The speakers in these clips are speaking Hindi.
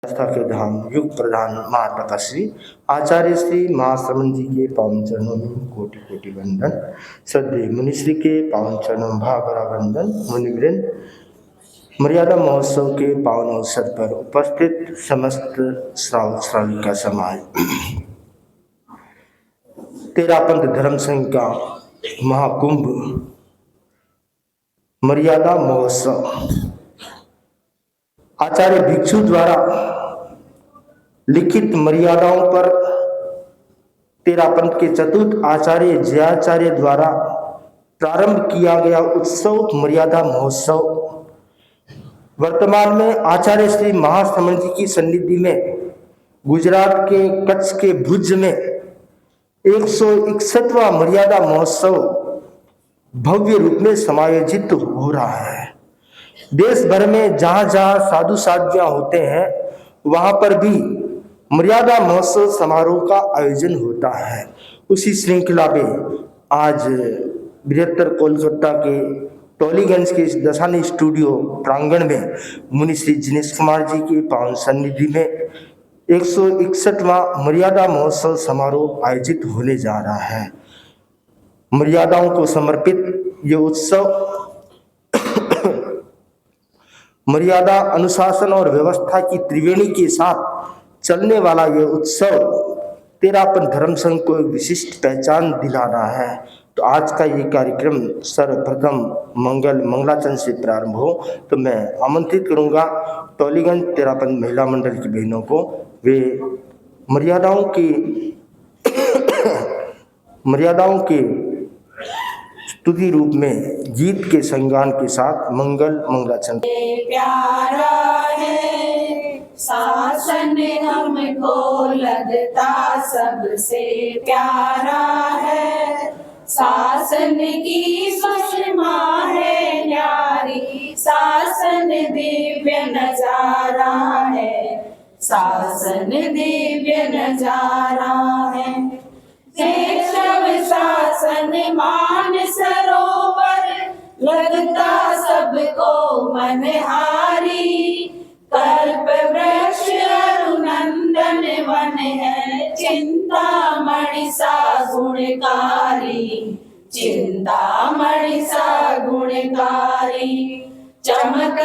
आस्था के धाम युग प्रधान माता श्री आचार्य श्री महाश्रमण जी के पावन चरणों में कोटि कोटि वंदन। श्रद्धेय मुनिश्री के पावन चरणों में भावरा वंदन। मुनिवृंद, मर्यादा महोत्सव के पावन अवसर पर उपस्थित समस्त श्रावक श्राविका समाज, तेरापंथ धर्म संघ का महाकुंभ मर्यादा महोत्सव आचार्य भिक्षु द्वारा लिखित मर्यादाओं पर तेरापंथ के चतुर्थ आचार्य जयाचार्य द्वारा प्रारंभ किया गया उत्सव मर्यादा महोत्सव वर्तमान में आचार्य श्री महाश्रमण जी की सन्निधि में गुजरात के कच्छ के भुज में 161वां मर्यादा महोत्सव भव्य रूप में समायोजित हो रहा है। देश भर में जहां जहां साधु साध्वियां होते हैं वहां पर भी मर्यादा महोत्सव समारोह का आयोजन होता है। उसी श्रृंखला में आज बृहत्तर कोलकाता के टोलीगंज के दशानी स्टूडियो प्रांगण में मुनि श्री जिनेश कुमार जी की पावन सन्निधि में 161वां मर्यादा महोत्सव समारोह आयोजित होने जा रहा है। मर्यादाओं को समर्पित ये उत्सव मर्यादा, अनुशासन और व्यवस्था की त्रिवेणी के साथ चलने वाला ये उत्सव तेरापंथ धर्म संघ को एक विशिष्ट पहचान दिला रहा है। तो आज का ये कार्यक्रम सर्वप्रथम मंगलाचरण से प्रारंभ हो, तो मैं आमंत्रित करूंगा टोलीगंज तेरापंथ महिला मंडल की बहनों को। वे मर्यादाओं के स्तुति रूप में गीत के संगान के साथ मंगलाचरण। प्यारा है शासन हमको लगता सबसे प्यारा है, शासन की सुषमा है न्यारी, शासन दिव्य नजारा है, शासन दिव्य नजारा है। केशव शासन मान सरोवर लगता सबको मनहारी, कल्प वृक्ष अरुनंदन वन है, चिंतामणि सा गुणकारी, चिंतामणि सा गुणकारी। चमक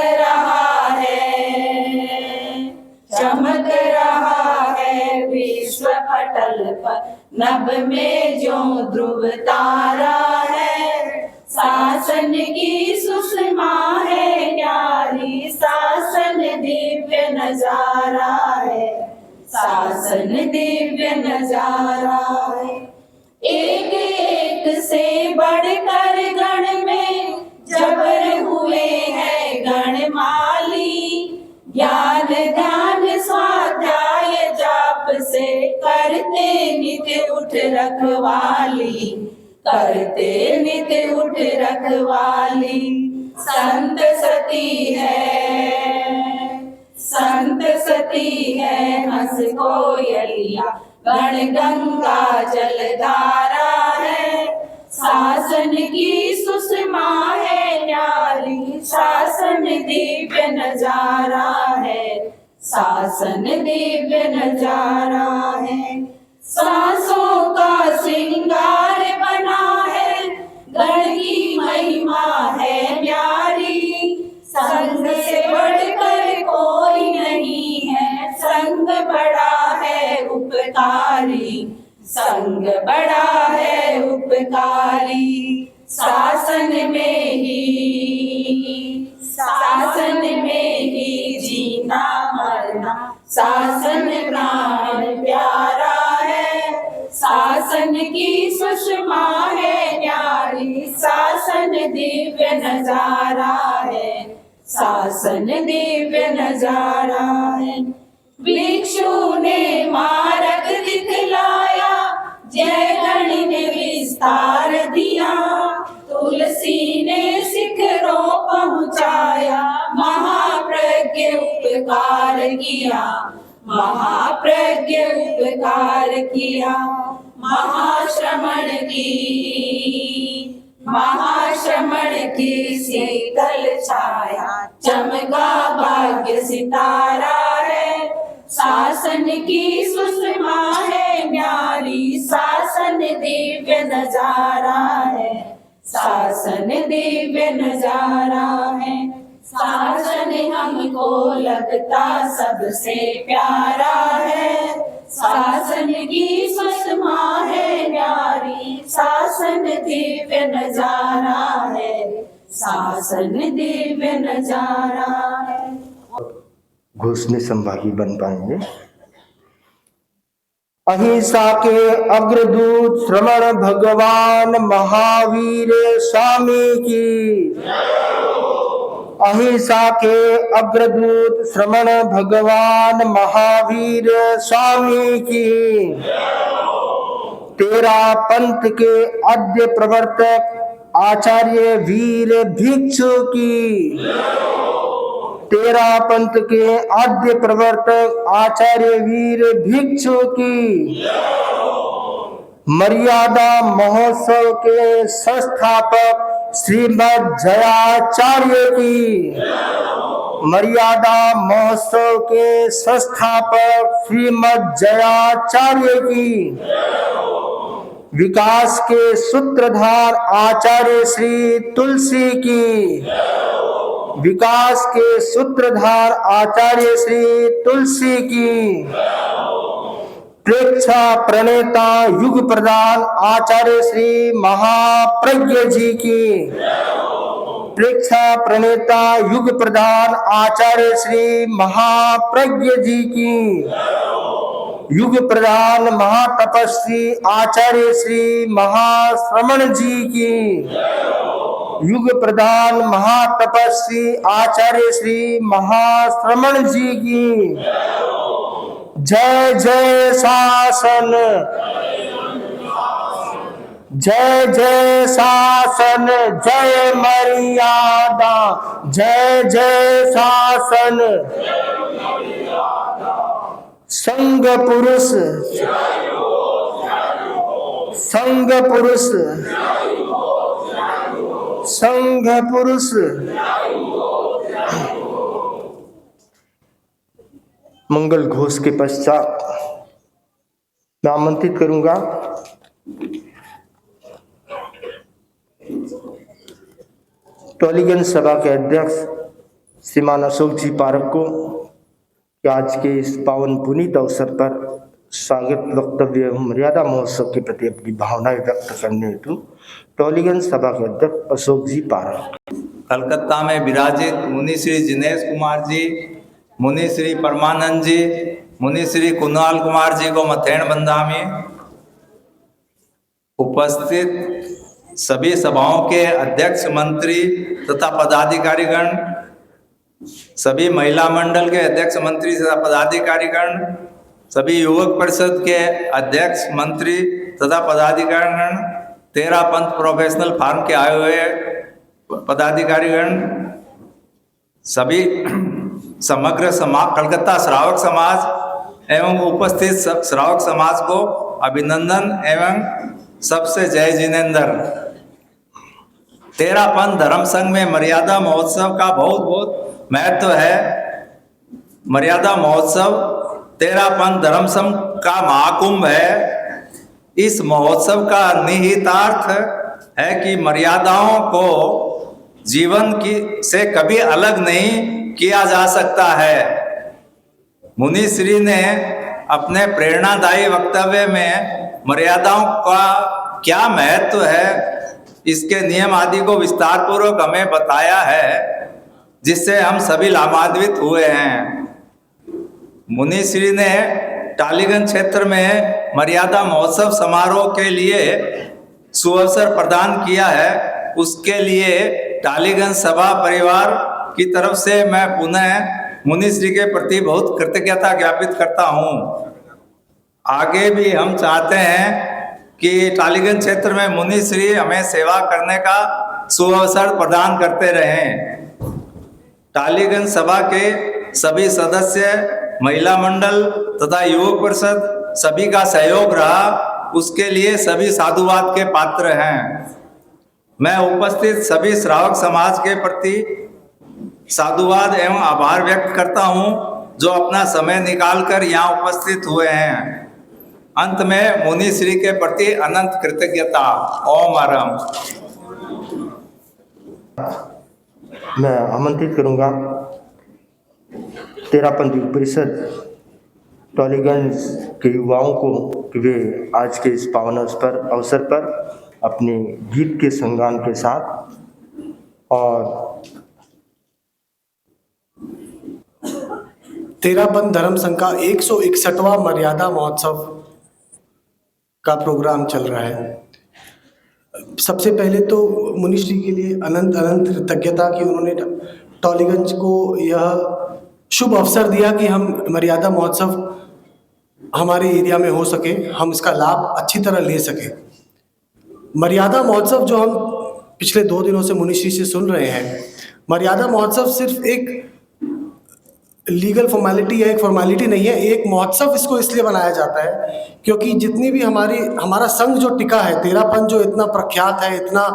रहा है विश्व पटल पर नभ में जो ध्रुव तारा है, शासन की सुषमा है न्यारी, शासन दिव्य नजारा है, शासन दिव्य नजारा है। एक एक से बढ़कर गण में जबर हुए हैं गणमाली, ज्ञान ध्यान स्वाध्याय जाप से करते नित्य उठ रखवाली, करते नित्य उठ रखवाली। संत सती है हंस कोयलिया, गण गंगा जलधारा है, शासन की सुषमा है न्यारी, शासन दिव्य नजारा है, शासन दिव्य नजारा है। सांसों का श्रृंगार बना है, गण की महिमा है न्यारी, संग से बढ़कर कोई नहीं है, संग बड़ा है उपकारी, संग बड़ा है उपकारी। शासन में ही जीना मरना, शासन प्राण प्यारा है, शासन की सुषमा है न्यारी, शासन दिव्य नजारा है, शासन दिव्य नजारा है। भिक्षु ने मार्ग दिखलाया, जय गण ने विस्तार दिया, तुलसी ने शिखरों पहुँचाया, महाप्रज्ञ उपकार किया, महाप्रज्ञ उपकार किया। महाश्रमण की शीतल छाया, चमका भाग्य सितारा है, शासन की सुषमा है न्यारी, शासन दिव्य नजारा है, शासन दिव्य नजारा है। शासन हमको लगता सबसे प्यारा है, शासन की सुषमा है न्यारी, शासन दिव्य नजारा है, शासन दिव्य नजारा है। घोष में संभागी बन पाएंगे। अहिंसा के अग्रदूत श्रमण भगवान महावीर स्वामी की, अहिंसा के अग्रदूत श्रमण भगवान महावीर स्वामी की, तेरा पंथ के आद्य प्रवर्तक आचार्य वीर भिक्षु की, तेरा पंथ के आद्य प्रवर्तक आचार्य वीर भिक्षु की, मर्यादा महोत्सव के संस्थापक श्रीमद जयाचार्य की, मर्यादा महोत्सव के संस्थापक श्रीमद जयाचार्य की, विकास के सूत्रधार आचार्य श्री तुलसी की, विकास के सूत्रधार आचार्य श्री तुलसी की, प्रेक्षा प्रणेता युग प्रधान आचार्य श्री महाप्रज्ञ जी की, प्रेक्षा प्रणेता युग प्रधान आचार्य श्री महाप्रज्ञ जी की, युग प्रधान महातपस्वी आचार्य श्री महाश्रमण जी की, युग प्रधान महातपस्वी आचार्य श्री महाश्रमण जी की। जय जय शासन, जय जय शासन, जय मर्यादा, जय जय शासन। संघ पुरुष, संघ पुरुष, संघ पुरुष। मंगल घोष के पश्चात मैं आमंत्रित करूंगा टोलीगंज सभा के अध्यक्ष श्रीमान अशोक जी पारक को कि आज के इस पावन पुनीत अवसर पर स्वागत वक्तव्य एवं मर्यादा महोत्सव के प्रति अपनी भावनाएं व्यक्त करने हेतु टोलीगंज सभा के अध्यक्ष अशोक जी पारक। कलकत्ता में विराजित मुनि श्री जिनेश कुमार जी, मुनि श्री परमानंद जी, मुनि श्री कुणाल कुमार जी को मथेण बंदामी, उपस्थित सभी सभाओं के अध्यक्ष मंत्री तथा पदाधिकारीगण, सभी महिला मंडल के अध्यक्ष मंत्री तथा पदाधिकारीगण, सभी युवक परिषद के अध्यक्ष मंत्री तथा पदाधिकारीगण, 13 पंथ प्रोफेशनल फार्म के आए हुए पदाधिकारीगण, सभी समग्र समाज कलकत्ता श्रावक समाज एवं उपस्थित श्रावक समाज को अभिनंदन एवं सबसे जय जिनेंद्र। 13 पंथ धर्म संघ में मर्यादा महोत्सव का बहुत बहुत महत्व है। मर्यादा महोत्सव 13 पंथ धर्म संघ का महाकुंभ है। इस महोत्सव का निहितार्थ है कि मर्यादाओं को जीवन की से कभी अलग नहीं किया जा सकता है। मुनि श्री ने अपने प्रेरणादायी वक्तव्य में मर्यादाओं का क्या महत्व है इसके नियम आदि को विस्तार पूर्वक हमें बताया है, जिससे हम सभी लाभान्वित हुए हैं। मुनि श्री ने टालीगंज क्षेत्र में मर्यादा महोत्सव समारोह के लिए सुअवसर प्रदान किया है। उसके लिए टालीगंज सभा परिवार की तरफ से मैं पुनः मुनि श्री के प्रति बहुत कृतज्ञता ज्ञापित करता हूँ। आगे भी हम चाहते हैं कि टालीगंज क्षेत्र में मुनि श्री हमें सेवा करने का सुअवसर प्रदान करते रहें। टालीगंज सभा के सभी सदस्य, महिला मंडल तथा युवक परिषद सभी का सहयोग रहा, उसके लिए सभी साधुवाद के पात्र हैं। मैं उपस्थित सभी श्रावक समाज के प्रति साधुवाद एवं आभार व्यक्त करता हूं, जो अपना समय निकालकर यहाँ उपस्थित हुए हैं। अंत में मुनि श्री के प्रति अनंत कृतज्ञता। ओम अरम। मैं आमंत्रित करूंगा तेरापंथी परिषद टॉलीगंज के युवाओं को कि वे आज के इस पावन अवसर पर अपने गीत के संगान के साथ और तेरापंथ धर्म संघ का 161वां मर्यादा महोत्सव का प्रोग्राम चल रहा है। सबसे पहले तो मुनिश्री के लिए अनंत अनंत कृतज्ञता कि उन्होंने टॉलीगंज को यह शुभ अवसर दिया कि हम मर्यादा महोत्सव हमारे एरिया में हो सके, हम इसका लाभ अच्छी तरह ले सके। मर्यादा महोत्सव जो हम पिछले 2 दिनों से मुनिश्री से सुन रहे हैं, मर्यादा महोत्सव सिर्फ एक लीगल फॉर्मेलिटी है, एक फॉर्मेलिटी नहीं है। एक महोत्सव इसको इसलिए बनाया जाता है क्योंकि जितनी भी हमारा संघ जो टिका है, तेरापंथ जो इतना प्रख्यात है, इतना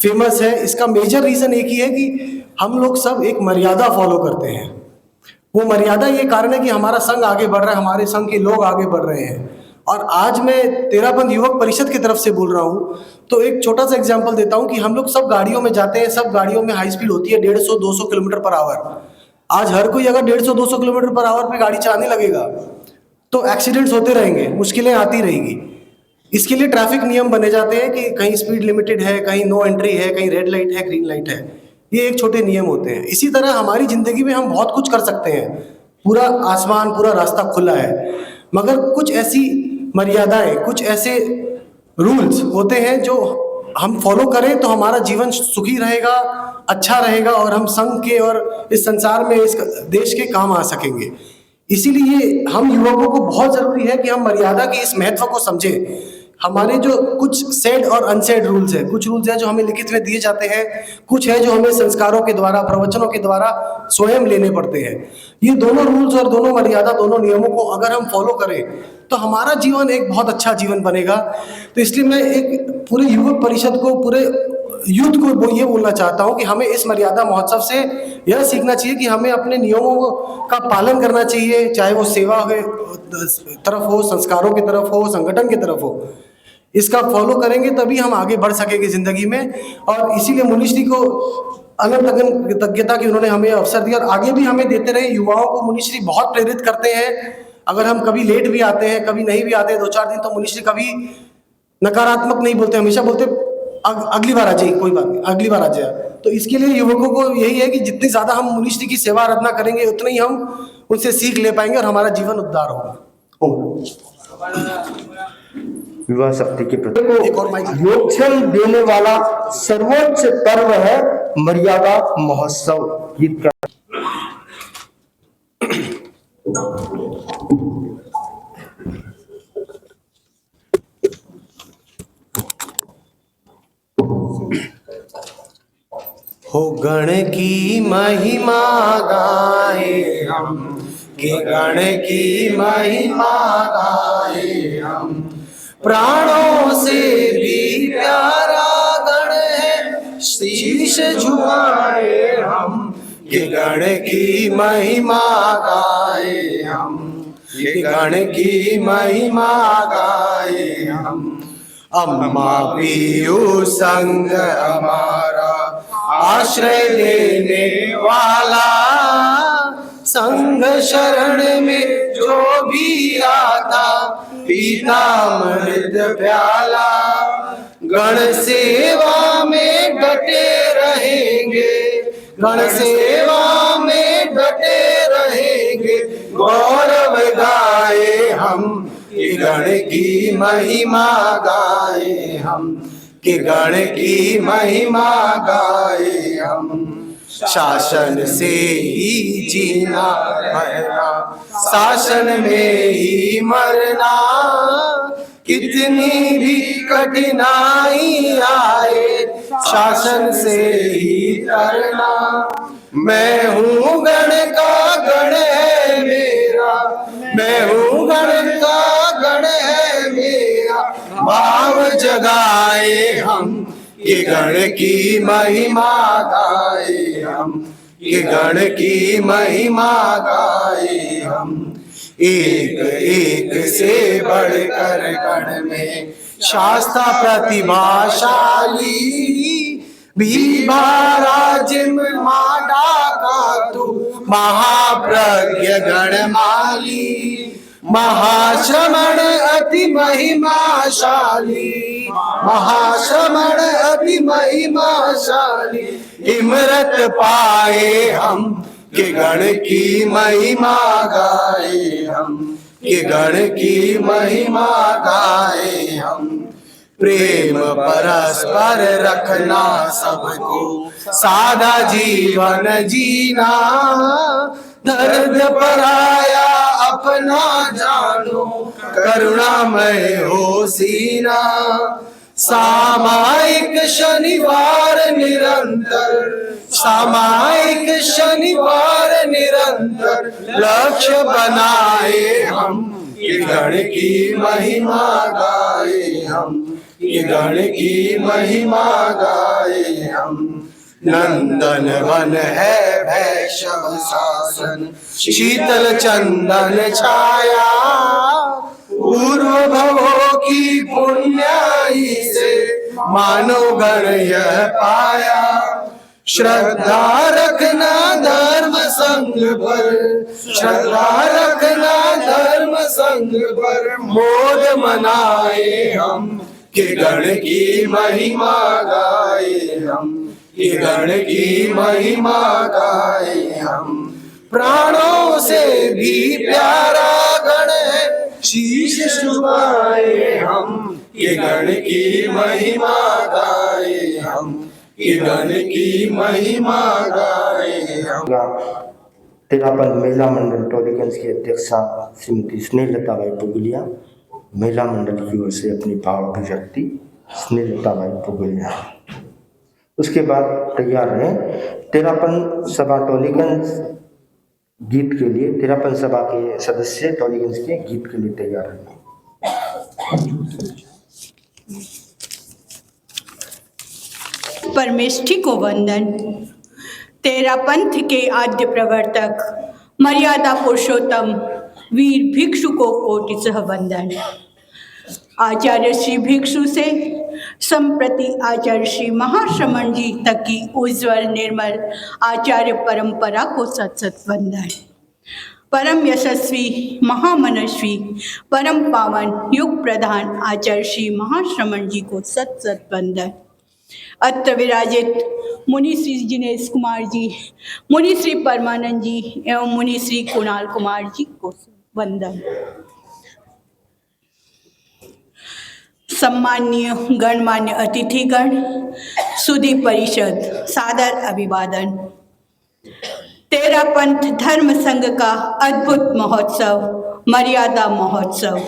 फेमस है, इसका मेजर रीज़न एक ही है कि हम लोग सब एक मर्यादा फॉलो करते हैं। वो मर्यादा ये कारण है कि हमारा संघ आगे बढ़ रहा है, हमारे संघ के लोग आगे बढ़ रहे हैं। और आज मैं तेरापंथ युवक परिषद की तरफ से बोल रहा हूँ, तो एक छोटा सा एग्जाम्पल देता हूँ कि हम लोग सब गाड़ियों में जाते हैं, सब गाड़ियों में हाई स्पीड होती है 150-200 किलोमीटर पर आवर। आज हर कोई अगर 150-200 किलोमीटर पर आवर पे गाड़ी चलाने लगेगा तो एक्सीडेंट्स होते रहेंगे, मुश्किलें आती रहेगी। इसके लिए ट्रैफिक नियम बने जाते हैं कि कहीं स्पीड लिमिटेड है, कहीं नो एंट्री है, कहीं रेड लाइट है, ग्रीन लाइट है। ये एक छोटे नियम होते हैं। इसी तरह हमारी ज़िंदगी में हम बहुत कुछ कर सकते हैं, पूरा आसमान, पूरा रास्ता खुला है, मगर कुछ ऐसी मर्यादाएं, कुछ ऐसे रूल्स होते हैं जो हम फॉलो करें तो हमारा जीवन सुखी रहेगा, अच्छा रहेगा और हम संघ के और इस संसार में, इस देश के काम आ सकेंगे। इसीलिए हम युवकों को बहुत ज़रूरी है कि हम मर्यादा के इस महत्व को समझें। हमारे जो कुछ सेड और अनसेड रूल्स हैं, कुछ रूल्स हैं जो हमें लिखित में दिए जाते हैं, कुछ है जो हमें संस्कारों के द्वारा, प्रवचनों के द्वारा स्वयं लेने पड़ते हैं। ये दोनों रूल्स और दोनों मर्यादा, दोनों नियमों को अगर हम फॉलो करें तो हमारा जीवन एक बहुत अच्छा जीवन बनेगा। तो इसलिए मैं एक पूरे युवक परिषद को, पूरे यूथ को ये बोलना चाहता हूँ कि हमें इस मर्यादा महोत्सव से यह सीखना चाहिए कि हमें अपने नियमों का पालन करना चाहिए, चाहे वो सेवा के तरफ हो, संस्कारों की तरफ हो, संगठन की तरफ हो। इसका फॉलो करेंगे तभी हम आगे बढ़ सकेंगे ज़िंदगी में। और इसीलिए मुनिश्री को अनंत अनंत कृतज्ञता कि उन्होंने हमें अवसर दिया और आगे भी हमें देते रहे। युवाओं को मुनिश्री बहुत प्रेरित करते हैं। अगर हम कभी लेट भी आते हैं, कभी नहीं भी आते हैं 2-4 दिन, तो मुनिश्री कभी नकारात्मक नहीं बोलते, हमेशा बोलते अगली बार आ जाइए, कोई बात नहीं, अगली बार आ जाए। तो इसके लिए युवकों को यही है कि जितनी ज़्यादा हम मुनिश्री की सेवा आराधना करेंगे उतना ही हम उनसे सीख ले पाएंगे और हमारा जीवन उद्धार होगा। विवाह शक्ति के प्रति योगक्षम देने वाला सर्वोच्च पर्व है मर्यादा महोत्सव। गीत का हो गण की महिमा गाए हम, कि गण की महिमा गाए हम, प्राणों से भी प्यारा गण है, शीश झुकाए हम, कि गण की महिमा गाए हम, कि गण की महिमा गाए हम। अम्मा पीयू संग हमारा आश्रय देने वाला, संग शरण में जो भी आता पीता अमृत प्याला। गण सेवा में डटे रहेंगे, गण सेवा में डटे रहेंगे, गौरव गाए हम, कि गण की महिमा गाए हम, कि गण की महिमा गाए हम। शासन से ही जीना मरना, शासन में ही मरना, कितनी भी कठिनाई आए शासन से ही तरना। मैं हूँ गण का गण है मेरा, मैं हूँ गण का गण है मेरा, भाव जगाए हम, कि गण की महिमा गाए हम, ये गण की महिमा गाए हम। एक एक से बढ़कर गण में शास्त्र प्रतिभाशाली, भीभा राजिम माडा का तू महाप्रज्ञ गणमाली, महाश्रमण अति महिमाशाली, महाश्रमण अति महिमाशाली। इमरत पाए हम कि गण की महिमा गाए हम, कि गण की महिमा गाए हम। प्रेम परस्पर रखना सबको सादा जीवन जीना, दर्द पराया अपना जानो करुणामय हो सीना। सामायिक शनिवार निरंतर, सामायिक शनिवार निरंतर लक्ष्य बनाए हम, ये गण की महिमा गाए हम, ये गण की महिमा गाए हम। नंदन वन है भैशव शासन, शीतल चंदन छाया, पूर्व भवों की पुण्याई से मानव गण यह पाया। श्रद्धा रखना धर्म संग पर, श्रद्धा रखना धर्म संग पर, मोद मनाए हम, कि गण की महिमा गाए हम, कि गण की महिमा गाए हम। प्राणों से भी प्यारा गण है, शीश झुकाए हम, कि गण की महिमा गाए हम, कि गण की महिमा गाए हम। तेरापन महिला मंडल टॉलीगंज की अध्यक्षा श्रीमती स्नेहलता बाई पुगलिया महिला मंडल की ओर से अपनी भाव अभिव्यक्ति स्नेहलता बाई पुगलिया। उसके बाद तैयार हैं तेरापन सभा टॉलीगंज गीत के लिए, तेरापन सभा के सदस्य टॉलीगंज के गीत के लिए तैयार हैं। परमेष्ठी को वंदन। तेरा पंथ के आद्य प्रवर्तक मर्यादा पुरुषोत्तम वीर भिक्षु को कोटि सह वंदन। आचार्य श्री भिक्षु से संप्रति आचार्य श्री महाश्रमण जी तक की उज्ज्वल निर्मल आचार्य परंपरा को सत सत वंदन। परम यशस्वी महामनस्वी परम पावन युग प्रधान आचार्य श्री महाश्रमण जी को सत सत वंदन। अत्र विराजित मुनि श्री जिनेश कुमार जी, मुनि श्री परमानंद जी एवं मुनि श्री कुणाल कुमार जी को वंदन। सम्माननीय गणमान्य अतिथिगण, सुधी परिषद, सादर अभिवादन। तेरा पंथ धर्म संघ का अद्भुत महोत्सव मर्यादा महोत्सव।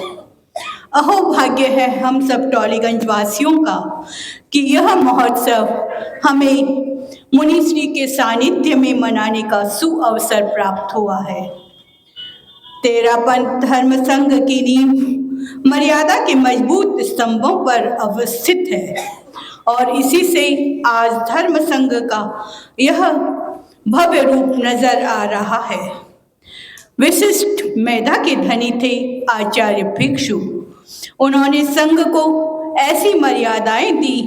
अहो भाग्य है हम सब टॉलीगंज वासियों का कि यह महोत्सव हमें मुनिश्री के सानिध्य में मनाने का सुअवसर प्राप्त हुआ है। तेरा पंथ धर्म संघ की नींव मर्यादा के मजबूत स्तंभों पर अवस्थित है और इसी से आज धर्म संघ का यह भव्य रूप नजर आ रहा है। विशिष्ट मेधा के धनी थे आचार्य भिक्षु। उन्होंने संघ को ऐसी मर्यादाएं दी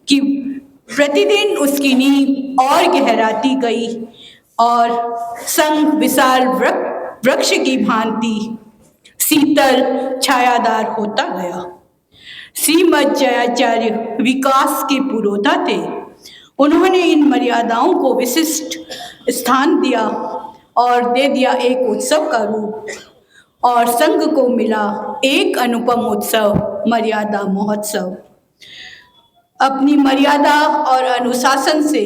कि प्रतिदिन उसकी नींव और गहराती गई और संघ विशाल वृक्ष की भांति शीतल छायादार होता गया। श्रीमद जयाचार्य विकास के पुरोधा थे। उन्होंने इन मर्यादाओं को विशिष्ट स्थान दिया और दे दिया एक उत्सव का रूप, और संघ को मिला एक अनुपम उत्सव मर्यादा महोत्सव। अपनी मर्यादा और अनुशासन से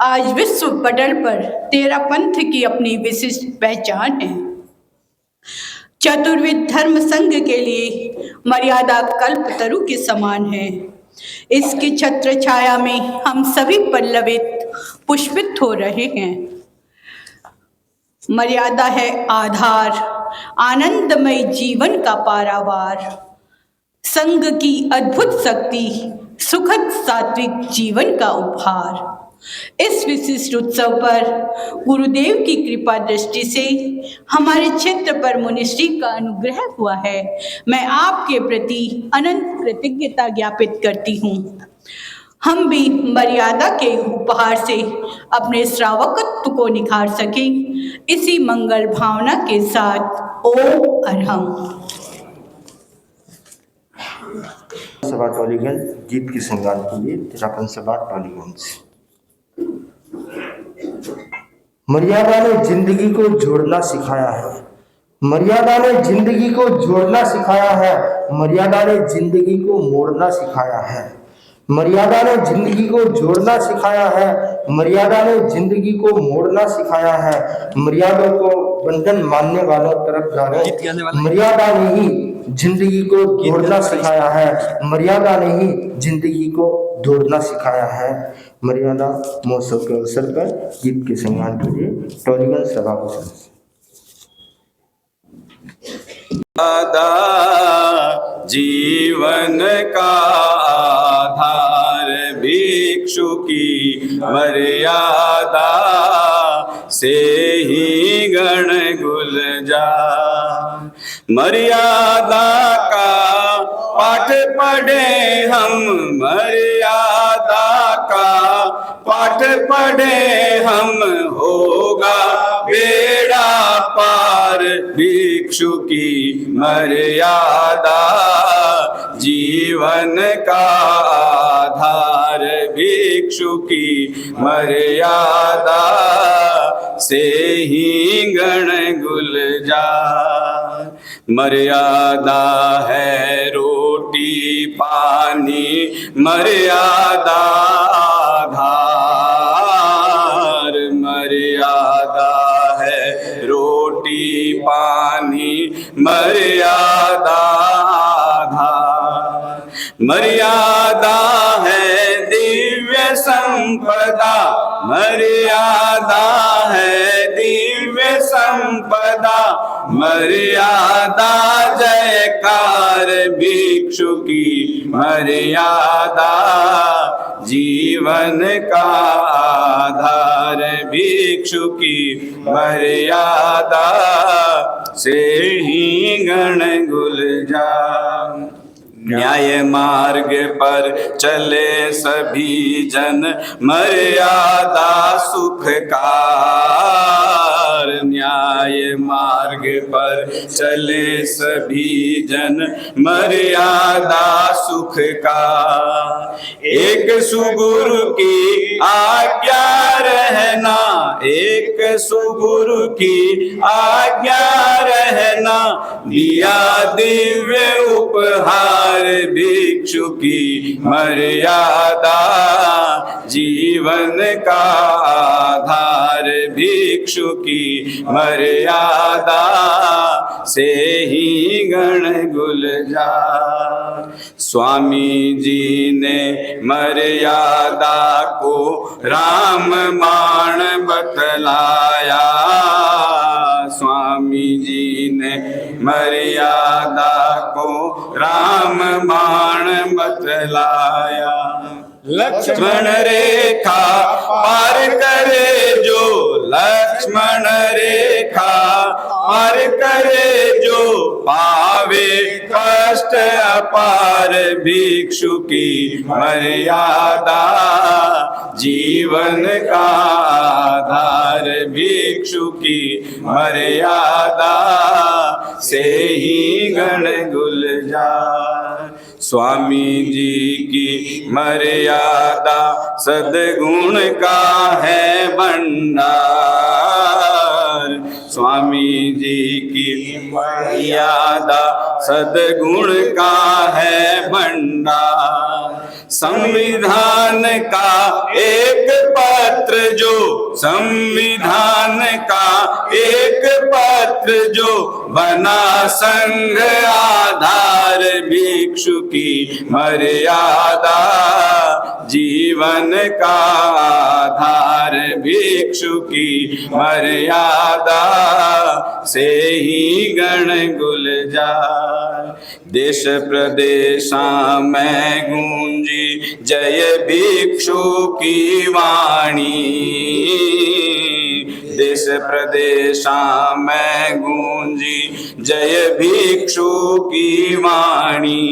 आज विश्व पटल पर तेरा पंथ की अपनी विशिष्ट पहचान है। चतुर्विध धर्म संघ के लिए मर्यादा कल्पतरु के समान है। इसकी छत्र छाया में हम सभी पल्लवित पुष्पित हो रहे हैं। मर्यादा है आधार, आनंदमय जीवन का पारावार। संघ की अद्भुत शक्ति, सुखद सात्विक जीवन का उपहार। इस विशिष्ट उत्सव पर गुरुदेव की कृपा दृष्टि से हमारे क्षेत्र पर मुनिश्री का अनुग्रह हुआ है। मैं आपके प्रति अनंत कृतज्ञता ज्ञापित करती हूँ। हम भी मर्यादा के उपहार से अपने श्रावकत्व को निखार सकें, इसी मंगल भावना के साथ ओम अरहम। सभा टॉलीगंज गीत की संगान के लिए तिरापन सभा टॉलीगंज। मर्यादा ने जिंदगी को जोड़ना सिखाया है, मर्यादा ने जिंदगी को जोड़ना सिखाया है, मर्यादा ने जिंदगी को मोड़ना सिखाया है, मर्यादा ने जिंदगी को जोड़ना सिखाया है, मर्यादा ने जिंदगी को मोड़ना सिखाया है, मर्यादा को बंधन मानने वालों तरफ जाने, मर्यादा ने ही जिंदगी को जोड़ना सिखाया है, मर्यादा ने ही जिंदगी को जोड़ना सिखाया है। मर्यादा महोत्सव के अवसर पर गीत के संगान के लिए टॉलीगंज सभा को जीवन का आधार भिक्षु की मर्यादा से ही गण गुलजार। मर्यादा का पाठ पढ़े हम, मर्यादा का पाठ पढ़े हम, होगा बेड़ा पार भिक्षु की मर्यादा जीवन का आधार। भिक्षु की मर्यादा से ही गण गुलजार। मर्यादा है रोटी पानी, मर्यादा आधार। मर्यादा है रोटी पानी, मर्यादा आधार। मर्यादा है दिव्य संपदा, मर्यादा है दिव्य संपदा। मर्यादा जयकार भिक्षु की मर्यादा जीवन का आधार। भिक्षु की मर्यादा से ही गण गुलजार। न्याय मार्ग पर चले सभी जन, मर्यादा सुखकार। न्याय मार्ग पर चले सभी जन, मर्यादा सुखकार। एक सुगुरु की आज्ञा रहना, एक सुगुरु की आज्ञा रहना, दिया दिव्य उपहार भिक्षु की मर्यादा जीवन का आधार। भिक्षु की मर्यादा से ही गण गुलजार। स्वामी जी ने मर्यादा को राम बाण बतलाया। स्वामी जी ने मर्यादा को राम बाण बतलाया। लक्ष्मण रेखा पार करे जो, लक्ष्मण रेखा पार करे जो, पावे कष्ट अपार। भिक्षु की मर्यादा जीवन का आधार। भिक्षु की मर्यादा से ही गण गुलजार। स्वामी जी की मर्यादा सद्गुण का है भंडार। स्वामी जी की मर्यादा सद्गुण का है भंडार। संविधान का एक पत्र जो, संविधान का एक पत्र जो, बना संघ आधार। भिक्षु की मर्यादा जीवन का आधार भिक्षु की मर्यादा से ही गण गुलजार। देश प्रदेशा में गूंजी जय भिक्षु की वाणी, देश प्रदेशा में गूंजी जय भिक्षु की वाणी।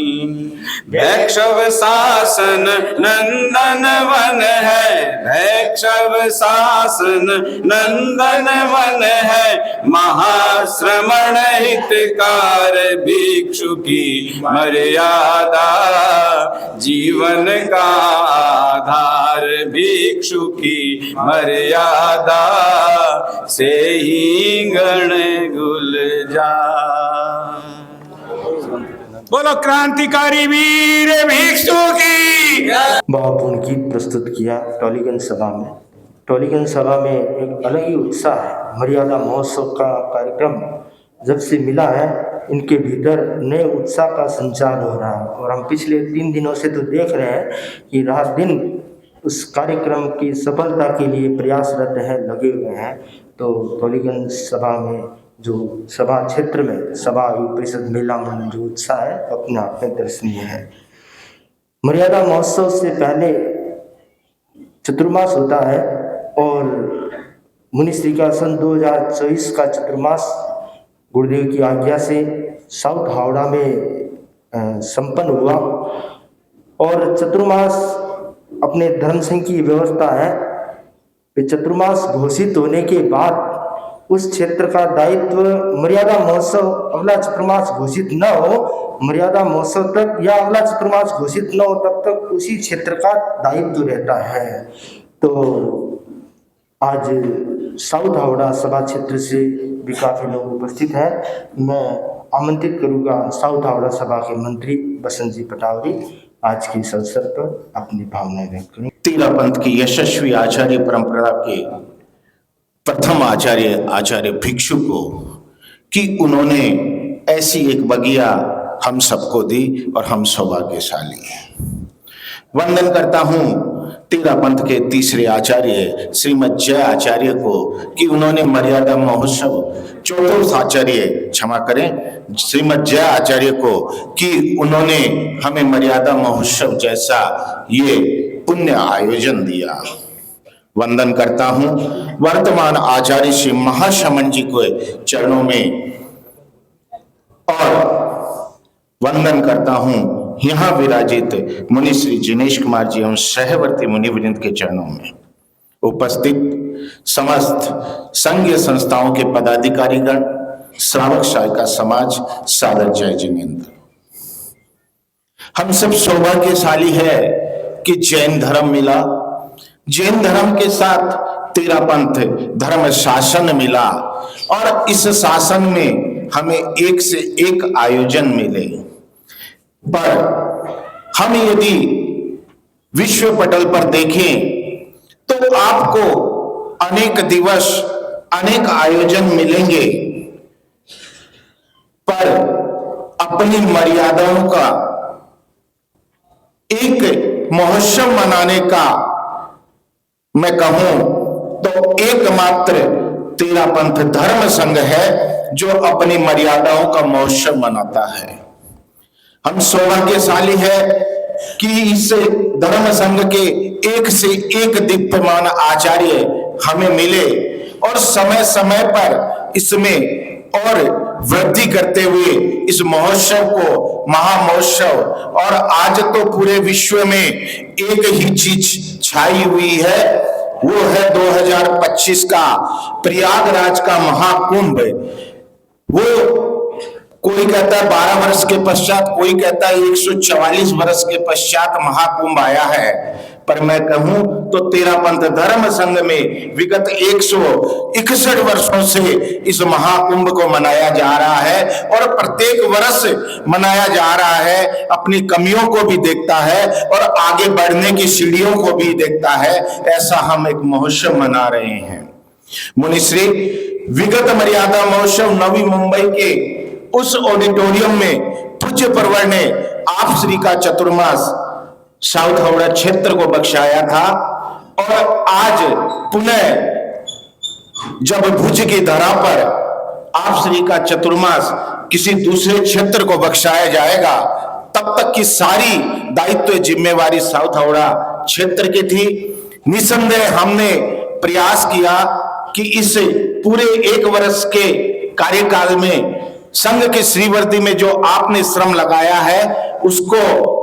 वैक्षव शासन नंदन वन है, वैक्षव शासन नंदन वन है, महाश्रमण हितकार भिक्षु की मर्यादा, जीवन का आधार भिक्षु की मर्यादा से ही गण गुलजार। बोलो क्रांतिकारी वीर भिक्षु की। भावपूर्ण गीत प्रस्तुत किया टॉलीगंज सभा में। टॉलीगंज सभा में एक अलग ही उत्साह है। मर्यादा महोत्सव का कार्यक्रम जब से मिला है, इनके भीतर नए उत्साह का संचार हो रहा है और हम पिछले 3 दिनों से तो देख रहे हैं कि रात दिन उस कार्यक्रम की सफलता के लिए प्रयासरत है, लगे हुए हैं। तो टॉलीगंज सभा में जो सभा क्षेत्र में सभा परिषद मेला में जो उत्साह है अपने आप में दर्शनीय है। मर्यादा महोत्सव से पहले चतुर्मास होता है और मुनिश्री का सन 2024 का चतुर्मास गुरुदेव की आज्ञा से साउथ हावड़ा में संपन्न हुआ और चतुर्मास अपने धर्म संघ की व्यवस्था है। चतुर्मास घोषित होने के बाद उस क्षेत्र का दायित्व मर्यादा महोत्सव अगला चतुर्मास घोषित न हो, मर्यादा महोत्सव तक या अगला चतुर्मास घोषित न हो तब तक उसी क्षेत्र का दायित्व रहता है। तो आज साउथ हावड़ा सभा क्षेत्र से भी काफी लोग उपस्थित हैं। मैं आमंत्रित करूंगा साउथ हावड़ा सभा के मंत्री बसंत जी पटावरी आज के इस अवसर पर अपनी भावनाएं व्यक्त करें। तेरा पंथ की यशस्वी आचार्य परंपरा के प्रथम आचार्य भिक्षु को कि उन्होंने ऐसी एक बगिया हम सबको दी और हम सौभाग्यशाली हैं। वंदन करता हूं तेरा पंथ के तीसरे आचार्य श्रीमद जय आचार्य को कि उन्होंने मर्यादा महोत्सव चौथे आचार्य क्षमा करें श्रीमद जय आचार्य को कि उन्होंने हमें मर्यादा महोत्सव जैसा ये पुण्य आयोजन दिया। वंदन करता हूं वर्तमान आचार्य श्री महाशमन जी को चरणों में और वंदन करता हूं यहाँ विराजित मुनि श्री जिनेश कुमार जी एवं सहवर्ती मुनिवृंद के चरणों में। उपस्थित समस्त संघीय संस्थाओं के पदाधिकारीगण, श्रावक शायिका समाज, सादर जय जिनेन्द्र। हम सब सौभाग्यशाली है कि जैन धर्म मिला, जैन धर्म के साथ तेरा पंथ धर्म शासन मिला और इस शासन में हमें एक से एक आयोजन मिले। पर हम यदि विश्व पटल पर देखें तो आपको अनेक दिवस अनेक आयोजन मिलेंगे, पर अपनी मर्यादाओं का एक महोत्सव मनाने का मैं कहूं तो एकमात्र तेरा पंथ धर्म संघ है जो अपनी मर्यादाओं का महोत्सव मनाता है। हम सौभाग्यशाली है कि इस धर्म संघ के एक से एक दीप्यमान आचार्य हमें मिले और समय समय पर इसमें और वृद्धि करते हुए इस महोत्सव को महामहोत्सव, और आज तो पूरे विश्व में एक ही चीज छाई हुई है, वो है 2025 का प्रयागराज का महाकुंभ। वो कोई कहता है 12 वर्ष के पश्चात, कोई कहता है 144 वर्ष के पश्चात महाकुंभ आया है। पर मैं कहूं तो तेरा पंथ धर्म संघ में विगत 161 वर्षों से इस महाकुंभ को मनाया जा रहा है और प्रत्येक वर्ष मनाया जा रहा है। अपनी कमियों को भी देखता है और आगे बढ़ने की सीढ़ियों को भी देखता है। ऐसा हम एक महोत्सव मना रहे हैं। मुनिश्री विगत मर्यादा महोत्सव नवी मुंबई के उस ऑडिटोरियम में पूज्य परवर ने आप श्री का चतुर्मास साउथ हावड़ा क्षेत्र को बख्शाया था, और आज पुनः जब भुज की धरा पर आप श्री का चतुर्मास किसी दूसरे क्षेत्र को बख्शाया जाएगा, तब तक की सारी दायित्व जिम्मेवारी साउथ हावड़ा क्षेत्र की थी। निसंदेह हमने प्रयास किया कि इस पूरे 1 वर्ष के कार्यकाल में संघ के श्रीवर्दी में जो आपने श्रम लगाया है उसको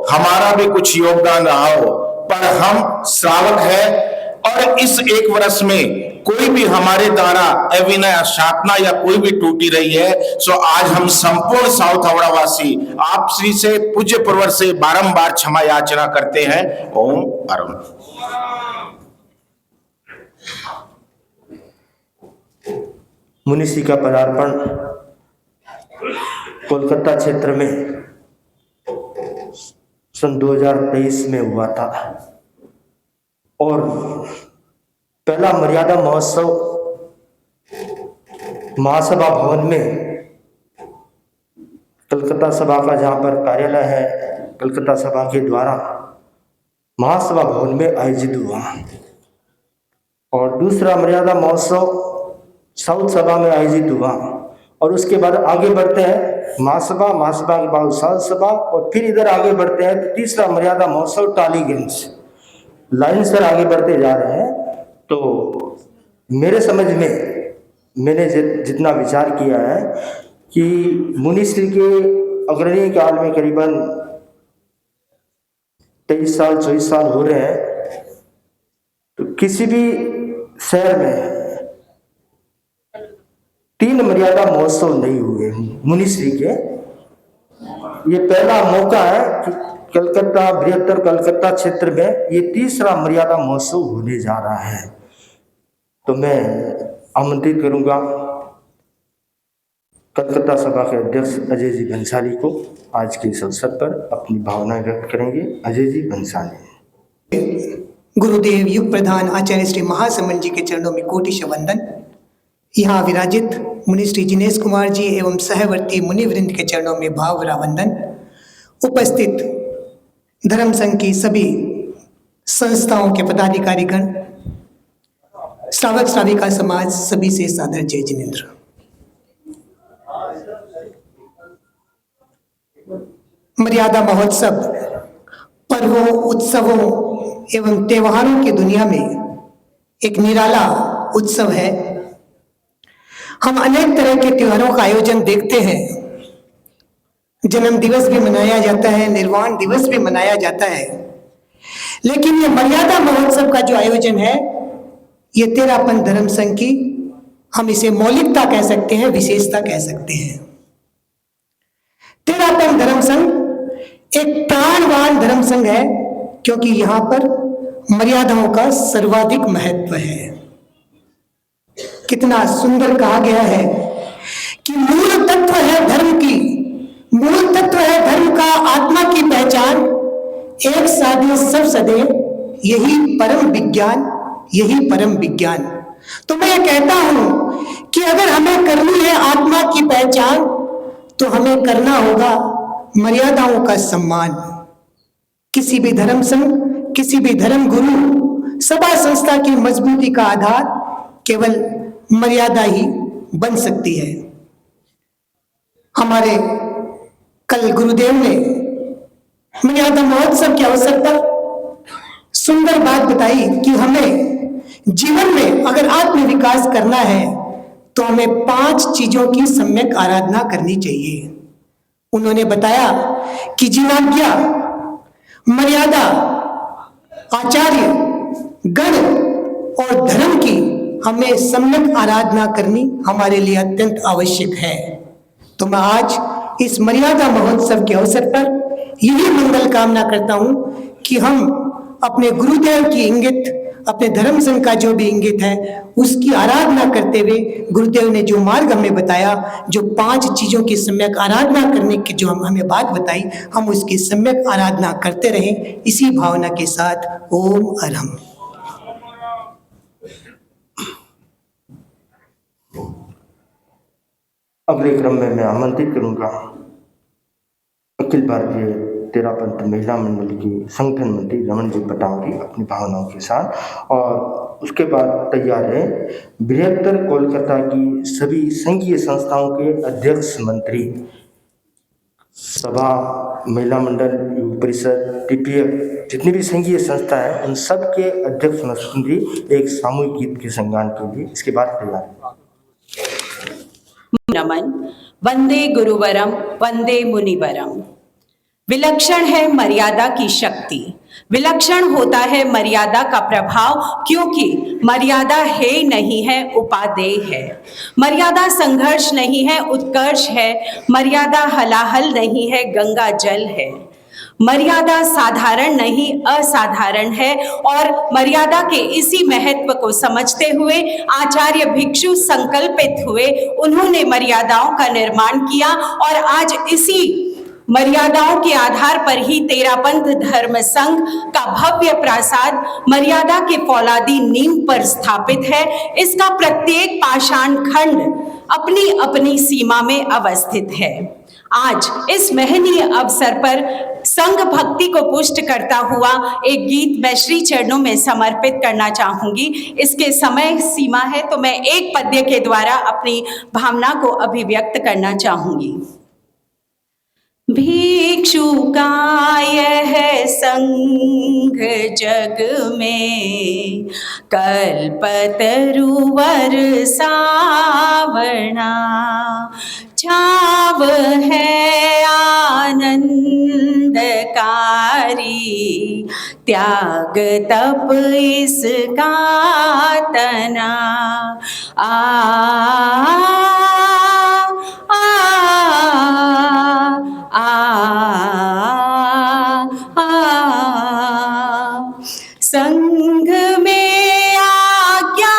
हमारा भी कुछ योगदान रहा हो, पर हम श्रावक है, और इस 1 वर्ष में कोई भी हमारे द्वारा अविनय साधना या कोई भी टूटी रही है, सो आज हम संपूर्ण साउथ हावड़ा वासी आप श्री से पूज्य प्रवर से बारंबार क्षमा याचना करते हैं। ओम अरुण। मुनिषी का पदार्पण कोलकाता क्षेत्र में सन 2023 में हुआ था, और पहला मर्यादा महोत्सव महासभा भवन में, कलकत्ता सभा का जहाँ पर कार्यालय है, कलकत्ता सभा के द्वारा महासभा भवन में आयोजित हुआ। और दूसरा मर्यादा महोत्सव साउथ सभा में आयोजित हुआ, और उसके बाद आगे बढ़ते हैं महासभा, महासभा के बाद साउथ सभा, और फिर इधर आगे बढ़ते हैं तो तीसरा मर्यादा महोत्सव टालीगंज, लाइन से आगे बढ़ते जा रहे हैं। तो मेरे समझ में मैंने जितना विचार किया है कि मुनिश्री के अग्रणी काल में करीबन 23 साल 24 साल हो रहे हैं, तो किसी भी शहर में 3 मर्यादा महोत्सव नहीं हुए मुनिश्री के। ये पहला मौका है कि कलकत्ता, बृहत्तर कलकत्ता क्षेत्र में ये तीसरा मर्यादा महोत्सव होने जा रहा है। तो मैं आमंत्रित करूंगा कलकत्ता सभा के अध्यक्ष अजय जी भंसाली को, आज के इस अवसर पर अपनी भावनाएं व्यक्त करेंगे। अजय जी भंसाली। गुरुदेव युग प्रधान आचार्य श्री महासमन जी के चरणों में कोटिश वंदन। यहाँ विराजित मुनि श्री जिनेश कुमार जी एवं सहवर्ती मुनिवृंद के चरणों में भावभरा वंदन। उपस्थित धर्म संघ की सभी संस्थाओं के पदाधिकारीगण, श्रावक श्राविका समाज, सभी से सादर जय जिनेन्द्र। मर्यादा महोत्सव पर्वों, उत्सवों एवं त्योहारों की दुनिया में एक निराला उत्सव है। हम अनेक तरह के त्योहारों का आयोजन देखते हैं। जन्म दिवस भी मनाया जाता है, निर्वाण दिवस भी मनाया जाता है, लेकिन ये मर्यादा महोत्सव का जो आयोजन है, ये तेरापंथ धर्म संघ की, हम इसे मौलिकता कह सकते हैं, विशेषता कह सकते हैं। तेरापंथ धर्म संघ एक प्राणवान धर्म संघ है, क्योंकि यहाँ पर मर्यादाओं का सर्वाधिक महत्व है। कितना सुंदर कहा गया है कि मूल तत्व है धर्म की, मूल तत्व है धर्म का, आत्मा की पहचान, एक साधे सब सदे, यही परम विज्ञान, यही परम विज्ञान। तो मैं ये कहता हूं कि अगर हमें करनी है आत्मा की पहचान, तो हमें करना होगा मर्यादाओं का सम्मान। किसी भी धर्म संघ, किसी भी धर्म गुरु, सभा संस्था की मजबूती का आधार केवल मर्यादा ही बन सकती है। हमारे कल गुरुदेव ने मर्यादा महोत्सव के अवसर पर सुंदर बात बताई कि हमें जीवन में अगर आत्म विकास करना है तो हमें 5 चीजों की सम्यक आराधना करनी चाहिए। उन्होंने बताया कि जिनाज्ञा, मर्यादा, आचार्य, गण और धर्म की हमें सम्यक आराधना करनी हमारे लिए अत्यंत आवश्यक है। तो मैं आज इस मर्यादा महोत्सव के अवसर पर यही मंगल कामना करता हूं कि हम अपने गुरुदेव की इंगित, अपने धर्म संघ का जो भी इंगित है, उसकी आराधना करते हुए गुरुदेव ने जो मार्ग हमें बताया, जो 5 चीजों की सम्यक आराधना करने की जो हमें बात बताई, हम उसकी सम्यक आराधना करते रहें, इसी भावना के साथ। ओम अरहम। अगले क्रम में मैं आमंत्रित करूंगा अखिल भारतीय तेरापंथ महिला मंडल की संगठन मंत्री रमन जी पटावरी अपनी भावनाओं के साथ, और उसके बाद तैयार है बृहत्तर कोलकाता की सभी संघीय संस्थाओं के अध्यक्ष मंत्री, सभा, महिला मंडल, युवा परिषद, टीपीएफ, जितनी भी संघीय संस्था है उन सब के अध्यक्ष मंत्री एक सामूहिक गीत के संगान के लिए इसके बाद तैयार है। नमन। वंदे गुरुवरम वंदे मुनिवरम। विलक्षण है मर्यादा की शक्ति, विलक्षण होता है मर्यादा का प्रभाव, क्योंकि मर्यादा है नहीं है, उपादेय है। मर्यादा संघर्ष नहीं है, उत्कर्ष है। मर्यादा हलाहल नहीं है, गंगा जल है। मर्यादा साधारण नहीं, असाधारण है। और मर्यादा के इसी महत्व को समझते हुए आचार्य भिक्षु संकल्पित हुए, उन्होंने मर्यादाओं का निर्माण किया और आज इसी मर्यादाओं के आधार पर ही तेरापंथ धर्म संघ का भव्य प्रासाद मर्यादा के फौलादी नींव पर स्थापित है। इसका प्रत्येक पाषाण खंड अपनी अपनी सीमा में अवस्थित है। आज इस महनीय अवसर पर संघ भक्ति को पुष्ट करता हुआ एक गीत मैं श्री चरणों में समर्पित करना चाहूंगी। इसके समय सीमा है तो मैं एक पद्य के द्वारा अपनी भावना को अभिव्यक्त करना चाहूंगी। भिक्षु का यह संघ जग में कल्पतरुवर सावना, छाव है आनंदकारी, त्याग तप इसका तना। संघ में आज्ञा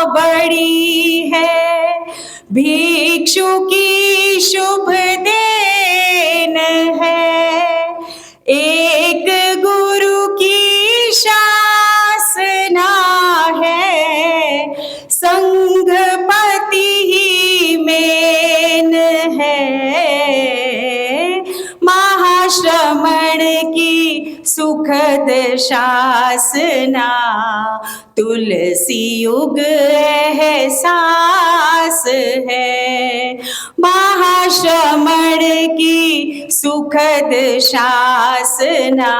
बड़ी है, भिक्षु की शुभ देन है। एक गुरु की शासना है, संघपति ही मेन है। महाश्रमण की सुखद शासना, तुलसी युग एहसास है। महाश्रमण की सुखद शासना,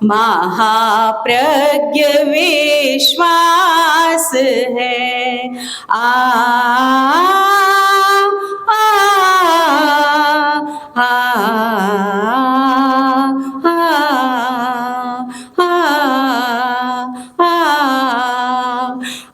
महाप्रज्ञ विश्वास है।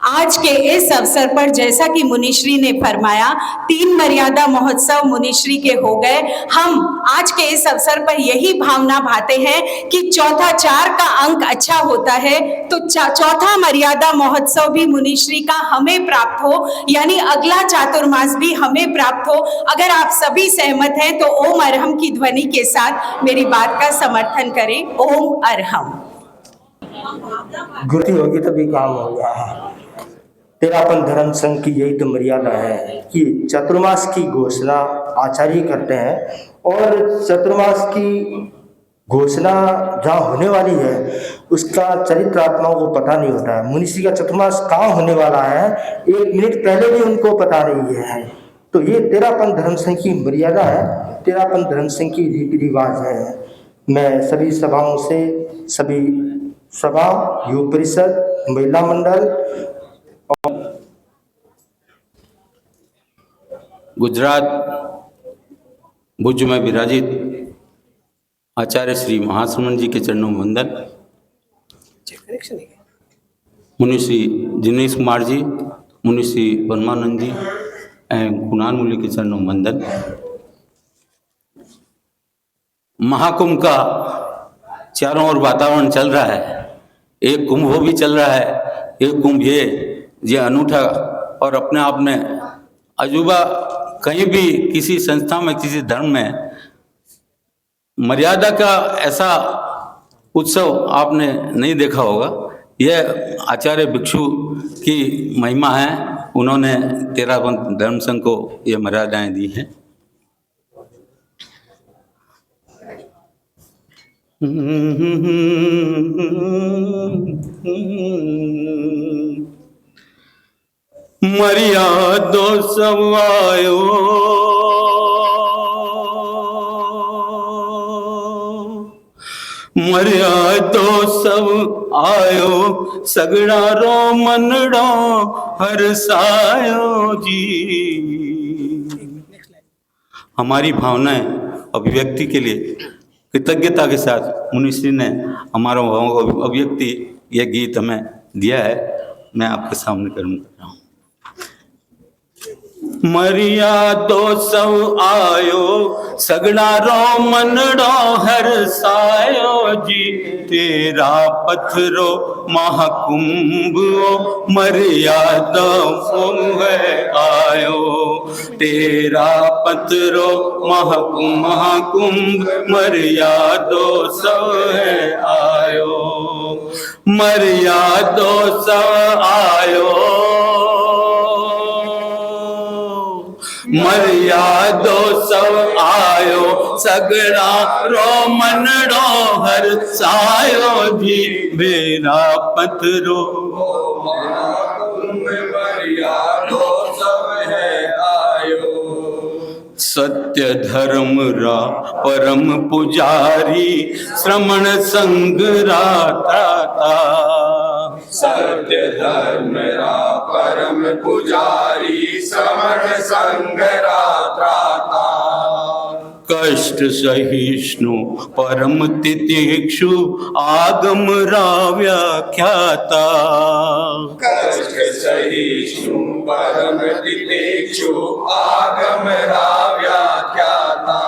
आज के इस अवसर पर जैसा कि मुनिश्री ने फरमाया, 3 मर्यादा महोत्सव मुनिश्री के हो गए। हम आज के इस अवसर पर यही भावना भाते हैं कि चौथा 4 का अंक अच्छा होता है तो चौथा मर्यादा महोत्सव भी मुनिश्री का हमें प्राप्त हो, यानी अगला चातुर्मास भी हमें प्राप्त हो। अगर आप सभी सहमत हैं तो ओम अरहम की ध्वनि के साथ मेरी बात का समर्थन करें। ओम अरहम। गुरती होगी तभी काम होगा। तेरापंथ धर्म संघ की यही तो मर्यादा है कि चतुर्मास की घोषणा आचार्य करते हैं, और चतुर्मास की घोषणा जहाँ होने वाली है उसका चरित्रात्माओं को पता नहीं होता है। मुनिश्री का चतुर्मास कहाँ होने वाला है 1 मिनट पहले भी उनको पता नहीं है। तो ये तेरापंथ धर्म संघ की मर्यादा है, तेरापंथ धर्म संघ की रीति रिवाज है। मैं सभी सभाओं से, सभी सभा, युवा परिषद, महिला मंडल और गुजरात भुज में विराजित आचार्य श्री महाश्रमण जी के चरणों में वंदन। मुनिश्री जिनेश कुमार जी, मुनिश्री परमानंद जी एवं कुणाल मुनि के चरणों में वंदन। महाकुंभ का चारों ओर वातावरण चल रहा है, एक कुंभ वो भी चल रहा है, एक कुंभ ये अनूठा और अपने आप में अजूबा। कहीं भी किसी संस्था में, किसी धर्म में मर्यादा का ऐसा उत्सव आपने नहीं देखा होगा। यह आचार्य भिक्षु की महिमा है, उन्होंने तेरापंथ धर्म संघ को ये मर्यादाएं दी हैं। मर्यादो सब आयो मर्यादो सब आयो सगड़ा रो मनड़ो हरसायो जी। हमारी भावनाएं अभिव्यक्ति के लिए कृतज्ञता के साथ मुनिश्री ने हमारा अभिव्यक्ति यह गीत हमें दिया है, मैं आपके सामने करूँगा। मर्यादो सब आयो सगड़ा रो मनड़ो हरसायो जी। तेरा पत्थरो महाकुंभ मर्यादा है आयो। तेरा पत्थरो महाकुंभ मर्यादो सब है आयो। मर्यादो सब आयो मर्यादो सब आयो सगड़ा रो मनड़ो हरसायो जी। मेरा पत्थरो मर्यादो सब है आयो। सत्य धर्म रा परम पुजारी श्रमण संग राता। सत्य धर्म रा परम पुजारी श्रमण संग राता। कष्ट सहिष्णु परम तितिक्षु आगम रा व्याख्याता। कष्ट सहिष्णु परम तितिक्षु आगम रा व्याख्याता।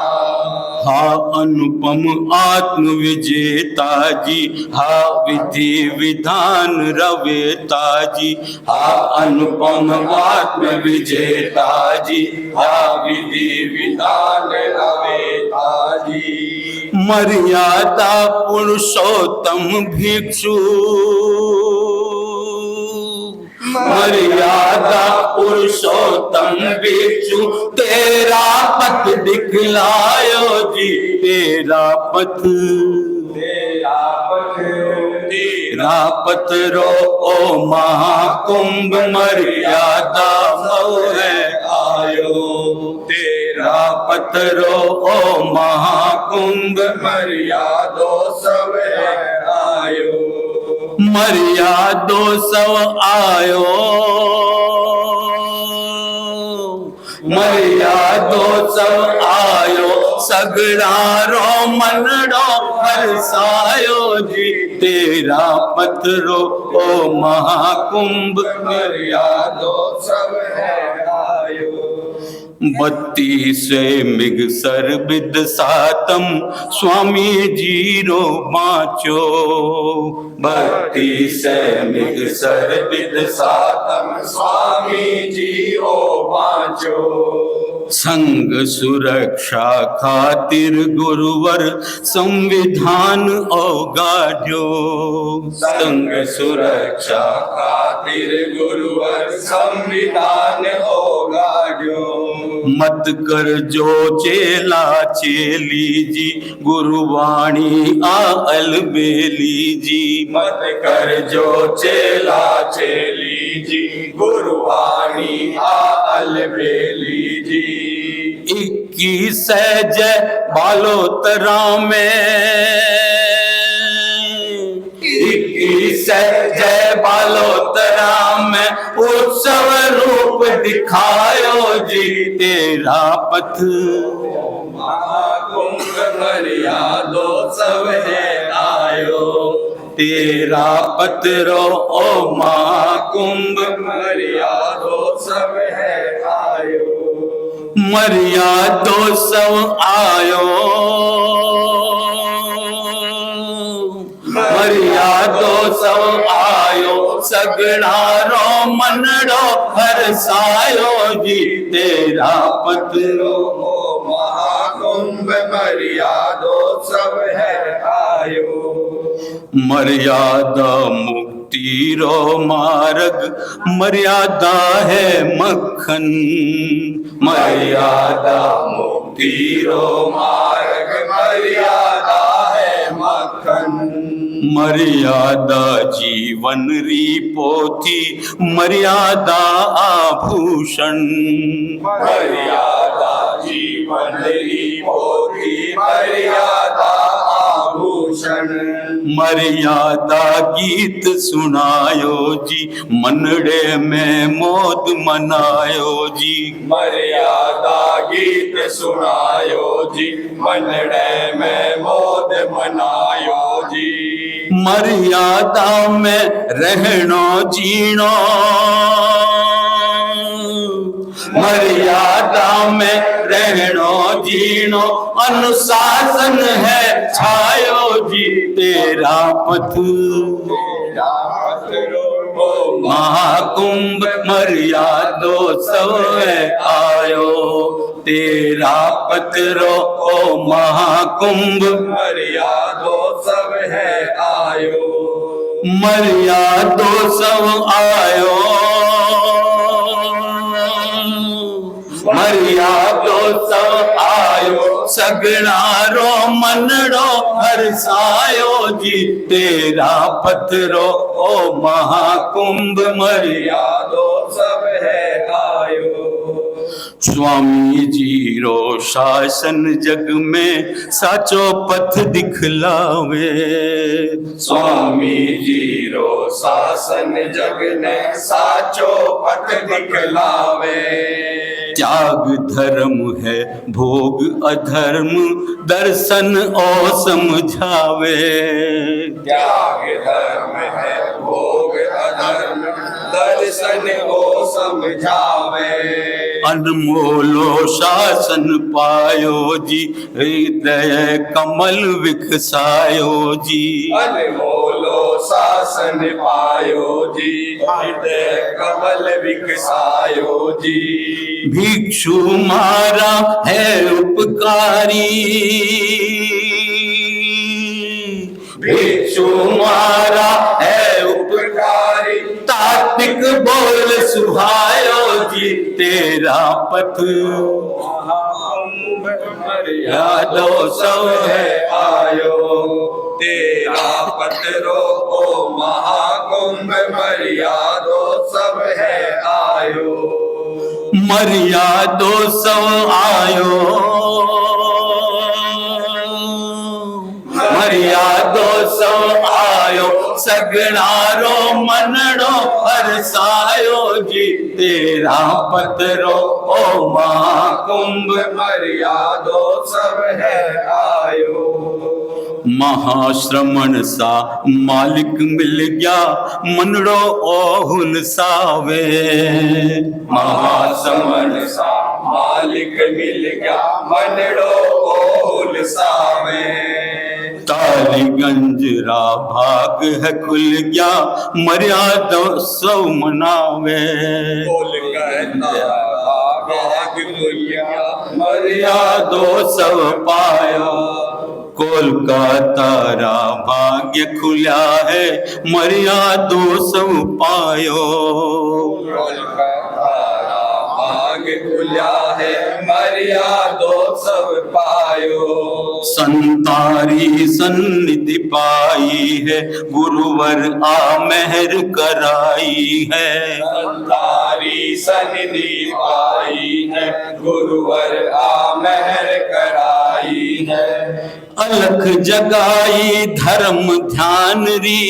हा अनुपम आत्म विजेता जी हा विधि विधान रवेता जी। हा अनुपम आत्म विजेता जी हा विधि विधान रवेता जी। मर्यादा पुरुषोत्तम भिक्षु मर्यादा पुरुषोत्तम भिक्षु तेरा पथ दिखलायो जी। तेरा पथ तेरा पथ रो ओ महाकुंभ मर्यादा मोहे आयो। तेरा पथ रो ओ महाकुंभ मर्यादो सब है आयो। मर्यादो सब आयो मर्यादो सब आयो सगड़ा रो मनड़ो हरसायो जी। तेरा पत्थरो ओ महाकुंभ मर्यादो सब है आयो। 32 मिगसर बिद सातम स्वामी जीरो बाँचो। 32 मिगसर बिद सातम स्वामी जीरो बाँचो। संग सुरक्षा खातिर गुरुवर संविधान ओगाड्यो। संग सुरक्षा खातिर गुरुवर संविधान ओगाड्यो। मत कर जो चेला चेली जी गुरुवाणी आल बेली जी। मत कर जो चेला चेली जी गुरुवाणी आल बेली जी। 21 जय बालोतरा में 21 जय बालोतरा में उत्सव रूप दिखायो जी। तेरा पथ महाकुंभ मर्यादो सब है आयो। तेरा पथ रो ओ महाकुंभ मर्यादो सब है आयो। मर्यादो सब आयो मर्यादो सब आयो सगड़ा रो मनड़ो हरसायो जी। तेरा पथ रो महाकुंभ मर्यादो सब है आयो। मर्यादा मुक्ति रो मार्ग मर्यादा है मक्खन। मर्यादा मुक्ति रो मार्ग मर्यादा है मक्खन। माखन। मर्यादा जीवन री पोथी, मर्यादा आभूषण। मर्यादा जीवन री पोथी, मर्यादा आभूषण। मर्यादा गीत सुनायो जी, मनड़े में मौज मनायो जी। मर्यादा गीत सुनायो जी, मनड़े में मौज मनायो जी। मर्यादा में रहनो जीनो, मर्यादा में रहनो जीनो, अनुशासन है छायो जी तेरा पथ। महाकुंभ मर्यादोत्सव आयो, तेरा पत्रो ओ महाकुंभ मर्यादोत्सव है आयो। मर्यादोत्सव आयो, मर्यादोत्सव आयो, सगणारो मनड़ो हरसायो जी तेरा पत्रो ओ महाकुंभ मर्यादोत्सव है आयो। स्वामी जी रो शासन जग में साचो पथ दिखलावे। स्वामी जी रो शासन जग ने साचो पथ दिखलावे। त्याग धर्म है भोग अधर्म, दर्शन ओ समझावे। त्याग धर्म है भोग अधर्म, दर्शन ओ समझावे। अनमोलो शासन पायो जी, हृदय कमल विकसायो जी। अनमोलो शासन पायो जी, हृदय कमल विकसायो जी। भिक्षु मारा है उपकारी, भिक्षु मारा है उपकारी, तात्विक बोल सुहायो जी तेरा पथ। मर्यादोत्सव है आयो, तेरा पत्रो ओ महाकुंभ मर्यादोत्सव है आयो। मर्यादोत्सव आयो, मर्यादोत्सव आयो, सगणारो मनड़ो हरसायो जी तेरा पत्रो ओ महाकुंभ मर्यादोत्सव है आयो। महाश्रमण सा मालिक मिल गया, मनड़ो ओहुल सावे। महाश्रमण सा मालिक मिल गया, मनड़ो ओहुल सावे। तालीगंज रा भाग है खुल गया, मर्यादोत्सव मनावे। मर्यादोत्सव पायो, कोलकाता रा भाग्य खुला है, मर्यादोत्सव पायो। कोलकाता रा भाग्य खुला है, मर्यादोत्सव पायो। संतारी सन्निधि पाई है, गुरुवर आ मेहर कराई है। संतारी सन्निधि पाई है, गुरुवर आ मेहर कराई है। अलख जगाई धर्म ध्यान री,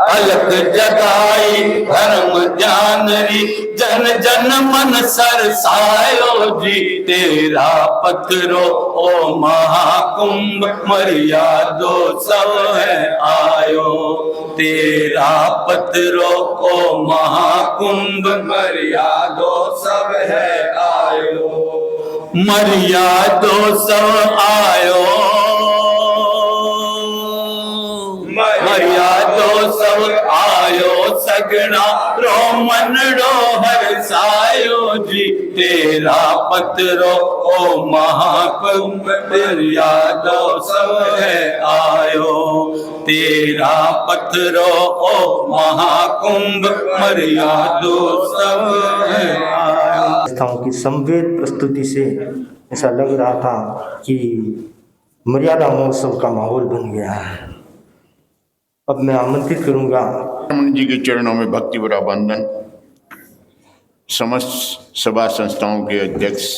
अलख जगाई धर्म ध्यान री, जन जन मन सरसायो जी तेरा पत्रो ओ महाकुंभ मर्यादोत्सव है आयो। तेरा पत्रो ओ महाकुंभ मर्यादोत्सव है आयो। मर्यादोत्सव आयो, मर्यादोत्सव आयो, सगना रो मनड़ो हरसायो जी तेरा पत्रो ओ महाकुंभ मर्यादोत्सव है आयो। तेरा पत्रो ओ महाकुंभ मर्यादोत्सव है आयो। संस्थाओं की संवेद प्रस्तुति से ऐसा लग रहा था कि मर्यादा महोत्सव का माहौल बन गया है। अब मैं आमंत्रित करूंगा रमन जी के चरणों में भक्ति भरा वंदन। समस्त सभा संस्थाओं के अध्यक्ष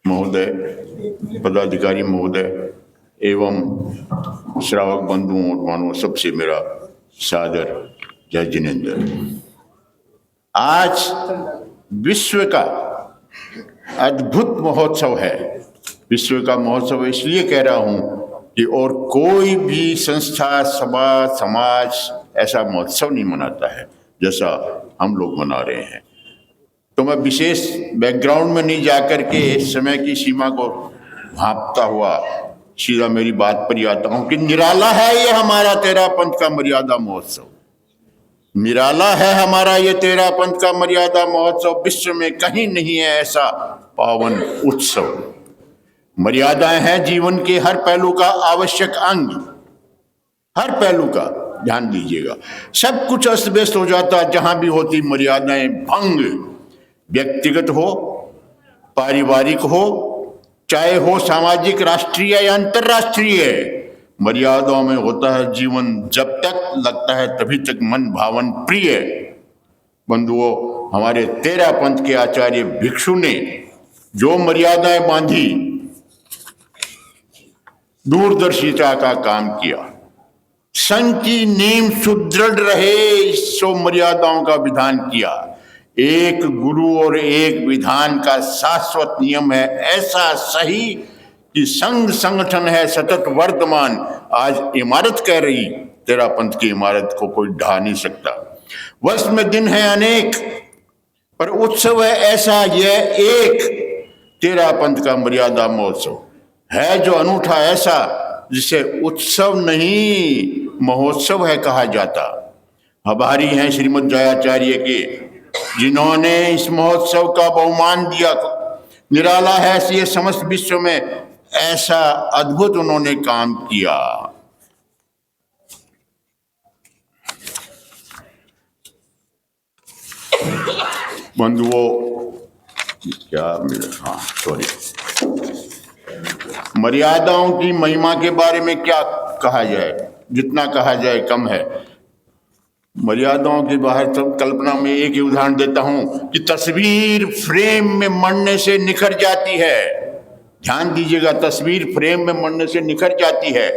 महोदय, पदाधिकारी महोदय एवं श्रावक बंधुओं और मानवों, सबसे मेरा सादर जय जिनेन्द्र। आज विश्व का अद्भुत महोत्सव है। विश्व का महोत्सव इसलिए कह रहा हूं कि और कोई भी संस्था, सभा, समाज ऐसा महोत्सव नहीं मनाता है जैसा हम लोग मना रहे हैं। तो मैं विशेष बैकग्राउंड में नहीं जाकर के समय की सीमा को भांपता हुआ सीधा मेरी बात पर ही आता हूं कि निराला है ये हमारा तेरा पंथ का मर्यादा महोत्सव। निराला है हमारा ये तेरा पंथ का मर्यादा महोत्सव। विश्व में कहीं नहीं है ऐसा पावन उत्सव। मर्यादाएं हैं जीवन के हर पहलू का आवश्यक अंग। हर पहलू का ध्यान दीजिएगा। सब कुछ अस्त व्यस्त हो जाता जहां भी होती मर्यादाएं भंग। व्यक्तिगत हो, पारिवारिक हो, चाहे हो सामाजिक, राष्ट्रीय या अंतर्राष्ट्रीय, मर्यादाओं में होता है जीवन। जब तक लगता है तभी तक मन भावन प्रिय। बंधुओं, हमारे तेरा पंथ के आचार्य भिक्षु ने जो मर्यादाएं बांधी, दूरदर्शिता का काम किया, संघ की नींव सुदृढ़ रहे, सो मर्यादाओं का विधान किया। एक गुरु और एक विधान का शाश्वत नियम है ऐसा सही कि संघ संगठन है सतत वर्तमान। आज इमारत कह रही, तेरा पंथ की इमारत को कोई ढा नहीं सकता। वर्ष में दिन है अनेक, पर उत्सव है ऐसा यह एक, तेरा पंथ का मर्यादा महोत्सव है जो अनूठा, ऐसा जिसे उत्सव नहीं महोत्सव है कहा जाता। आभारी हैं श्रीमद् जयाचार्य के, जिन्होंने इस महोत्सव का बहुमान दिया। निराला है ये समस्त विश्व में, ऐसा अद्भुत उन्होंने काम किया। बंधुओं, मर्यादाओं की महिमा के बारे में क्या कहा जाए, जितना कहा जाए कम है। मर्यादाओं के बाहर सब कल्पना में एक ही उदाहरण देता हूं कि तस्वीर फ्रेम में मरने से निखर जाती है। ध्यान दीजिएगा, तस्वीर फ्रेम में मरने से निखर जाती है,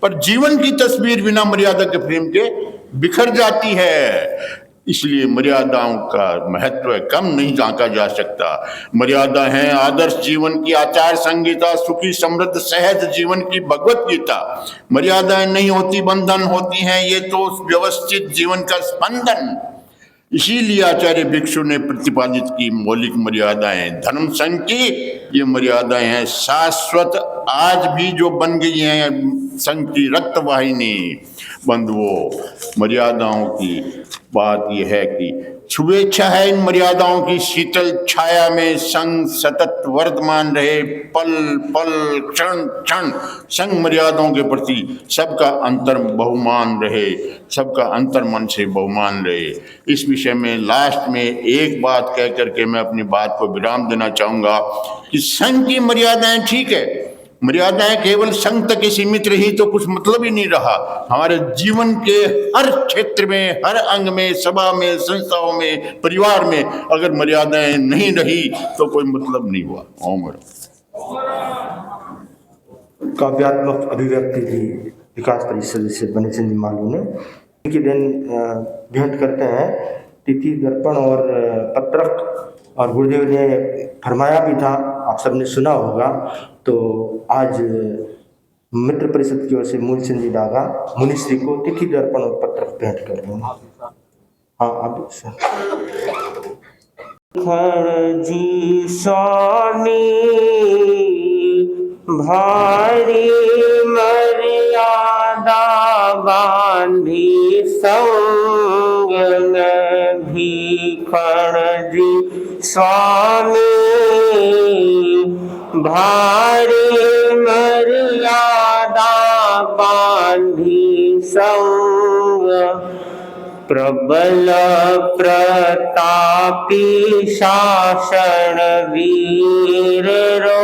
पर जीवन की तस्वीर बिना मर्यादा के फ्रेम के बिखर जाती है। इसलिए मर्यादाओं का महत्व कम नहीं आंका जा सकता। मर्यादा है आदर्श जीवन की आचार संहिता, सुखी समृद्ध सहज जीवन की भगवत गीता। मर्यादाएं नहीं होती बंधन, होती हैं ये तो व्यवस्थित जीवन का स्पंदन। इसीलिए आचार्य भिक्षु ने प्रतिपादित की मौलिक मर्यादाएं धर्म संघ की ये मर्यादाएं हैं शाश्वत, आज भी जो बन गई हैं संघ की रक्तवाहिनी। बंधुओं, मर्यादाओं की बात यह है कि शुभेच्छा है इन मर्यादाओं की शीतल छाया में संघ सतत वर्तमान रहे, पल पल क्षण क्षण संघ मर्यादाओं के प्रति सबका अंतर बहुमान रहे, सबका अंतर मन से बहुमान रहे। इस विषय में लास्ट में एक बात कह करके मैं अपनी बात को विराम देना चाहूंगा कि संघ की मर्यादाएं ठीक है, मर्यादाएं केवल संघ तक ही सीमित रही तो कुछ मतलब ही नहीं रहा। हमारे जीवन के हर क्षेत्र में, हर अंग में, सभा में, संस्थाओं में, परिवार में अगर मर्यादाएं नहीं रही तो कोई मतलब नहीं हुआ। ओम काव्यात्मक अभिव्यक्ति थी विकास परिषद से बने चंद मालू ने। इनके दिन भेंट करते हैं तिथि दर्पण और पत्रक, और गुरुदेव ने फरमाया भी था, आप सबने सुना होगा। तो आज मित्र परिषद की ओर से मूलचंद जी डागा मुनिश्री को तिथि दर्पण और पत्रक भेंट कर रहे हैं। हाँ, आप जी स्वामी भारी मर्यादा बांधी संग में भीखण जी स्वामी भारी मर्यादा बांधी संग प्रबल प्रतापी शासन वीर रो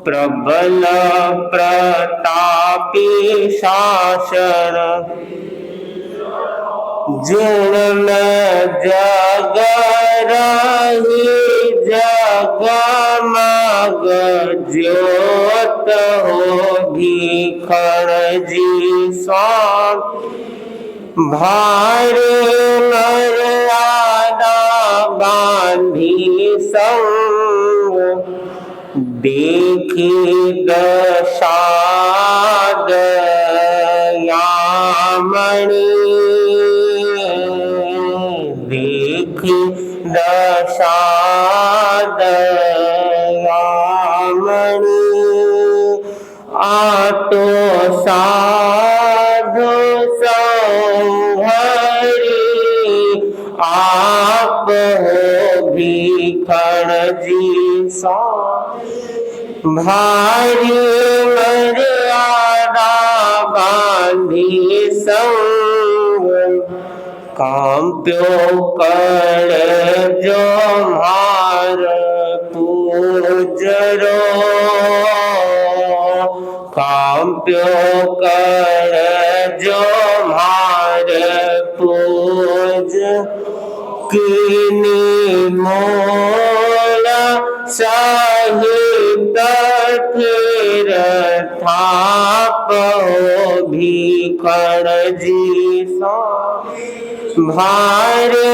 प्रबल बल प्रतापी शासन, जिनमें जग रही जगमग ज्योत हो भीखण जी स्वामी। भारी मर्यादा बांधी संग, देखी दशा दयामणि, देखी दशा दयामणि। आतो साधु संहरी, आप हो भीखण जी स्वामी। भारी मर्यादा बांधी संग, कांप्यो कर जो मार पूजरो, कांप्यो कर जो मार पूज। कीनी मोल सहित फिर थाप हो भीखण जी स्वामी। भारी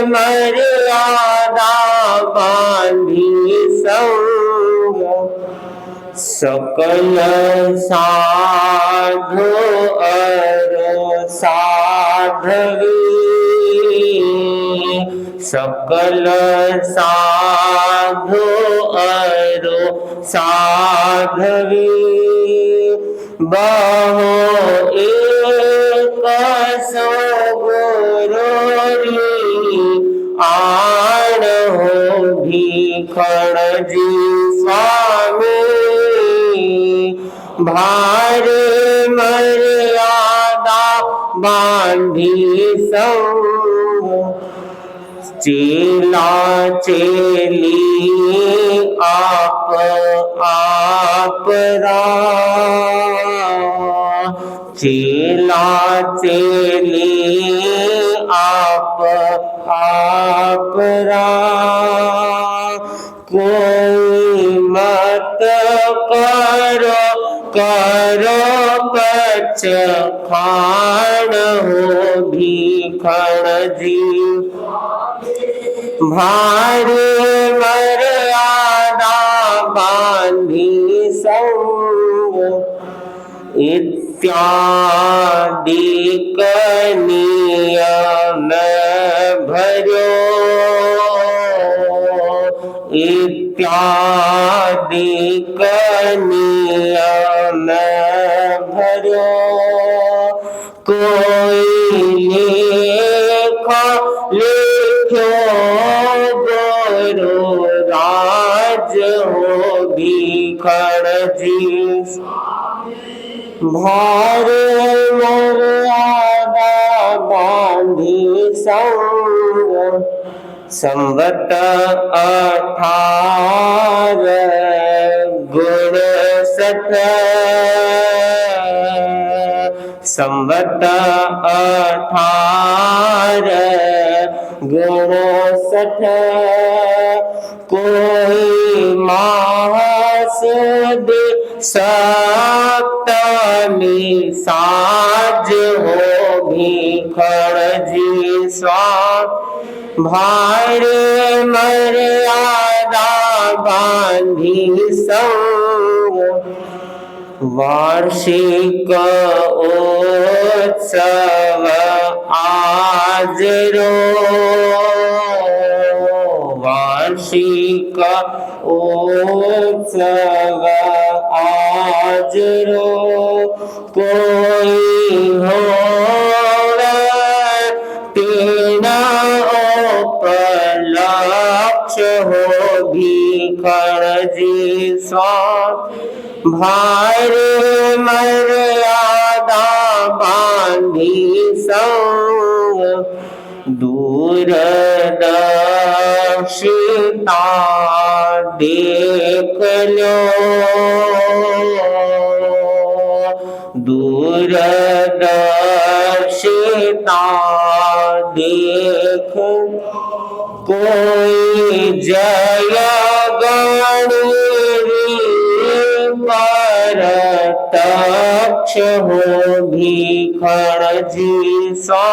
मर्यादा बांधी संग, सकल साधु अर साधवी, सकल साधु अर साधवी। बहु एक सो गुरुरी, आण हो भीखण जी स्वामी। भारी मर्यादा बांधी संग, चेला चेली आप आपरा, चेला चेली आप आपरा। कोई मत करो करो पचखान हो भीखण जी। भारी मर्यादा बांधी संग, इत्यादि नियम भरो, इत्यादि नियम भरो। कोई लेख लिखो गुरु राज हो भीखण जी। भारी मर्यादा बांधी संग, संवत 18 गुण 60, संवत 18 गुण 60। कोई मास दे सप्तमी साज हो भीखण जी स्वामी। भारी मर्यादा बांधी संग, वार्षिक उत्सव आजरो, वार्षिक उत्सव आजरो। कोई हो तीन उपलक्ष्य हो भीखण जी स्वामी। भारी मर्यादा बांधी संग, दूरदर्शिता देख लो, दूरदर्शिता देख कोई जय गणरी परतक्ष हो भीखण जी सा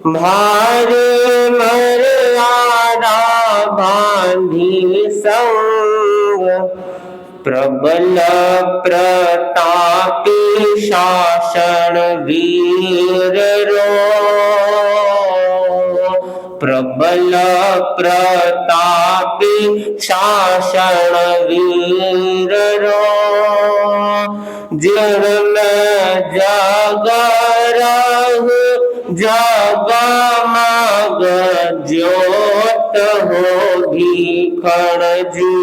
भारे मर्यादा बांधी संग प्रबल प्रतापी शासन वीर रो प्रबल प्रतापी शासन वीर रो जिनमें जग रहु जगमग ज्योत होगी खड़ जी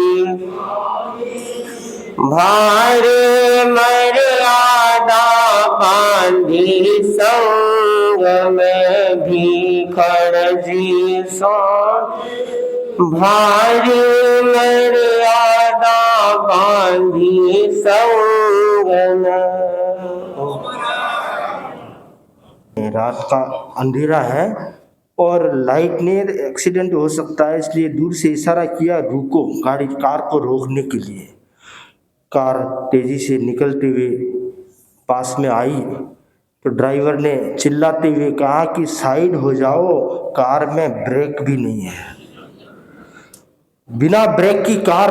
भारे मर्यादा बांधी संग में भी खड़ जी सो भारी मर्यादा बांधी संग में। रात का अंधेरा है और लाइट ने एक्सीडेंट हो सकता है, इसलिए दूर से इशारा किया रुको, गाड़ी कार को रोकने के लिए। कार तेजी से निकलते हुए पास में आई तो ड्राइवर ने चिल्लाते हुए कहा कि साइड हो जाओ, कार में ब्रेक भी नहीं है। बिना ब्रेक की कार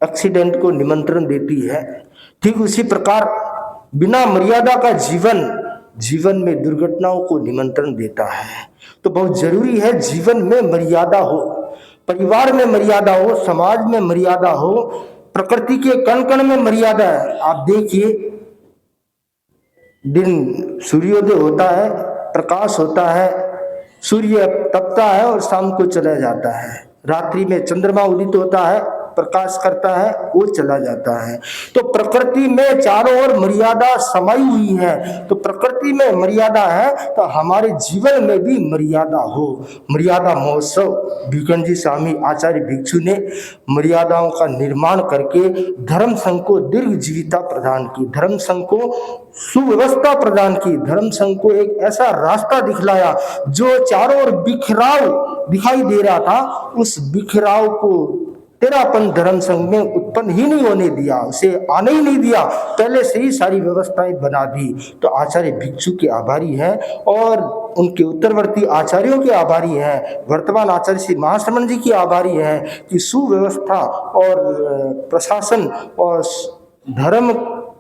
एक्सीडेंट को निमंत्रण देती है। ठीक उसी प्रकार बिना मर्यादा का जीवन में दुर्घटनाओं को निमंत्रण देता है। तो बहुत जरूरी है जीवन में मर्यादा हो, परिवार में मर्यादा हो, समाज में मर्यादा हो, प्रकृति के कण कण में मर्यादा है। आप देखिए, दिन सूर्योदय होता है, प्रकाश होता है, सूर्य तपता है और शाम को चला जाता है। रात्रि में चंद्रमा उदित होता है, प्रकाश करता है, वो चला जाता है। तो प्रकृति में चारों ओर मर्यादा समाई हुई है। तो प्रकृति में मर्यादा है तो हमारे जीवन में भी मर्यादा हो। मर्यादा महोत्सव भिखन जी स्वामी आचार्य भिक्षु ने मर्यादाओं का निर्माण करके धर्म संघ को दीर्घ जीविता प्रदान की, धर्म संघ को सुव्यवस्था प्रदान की, धर्म संघ को एक ऐसा रास्ता दिखलाया जो चारों ओर बिखराव दिखाई दे रहा था, उस बिखराव को तेरापन धर्म संघ में उत्पन्न ही नहीं होने दिया, उसे आने ही नहीं दिया, पहले से ही सारी व्यवस्थाएं बना दी। तो आचार्य भिक्षु के आभारी हैं और उनके उत्तरवर्ती आचार्यों के आभारी हैं। वर्तमान आचार्य श्री महाश्रमण जी की आभारी हैं कि सुव्यवस्था और प्रशासन और धर्म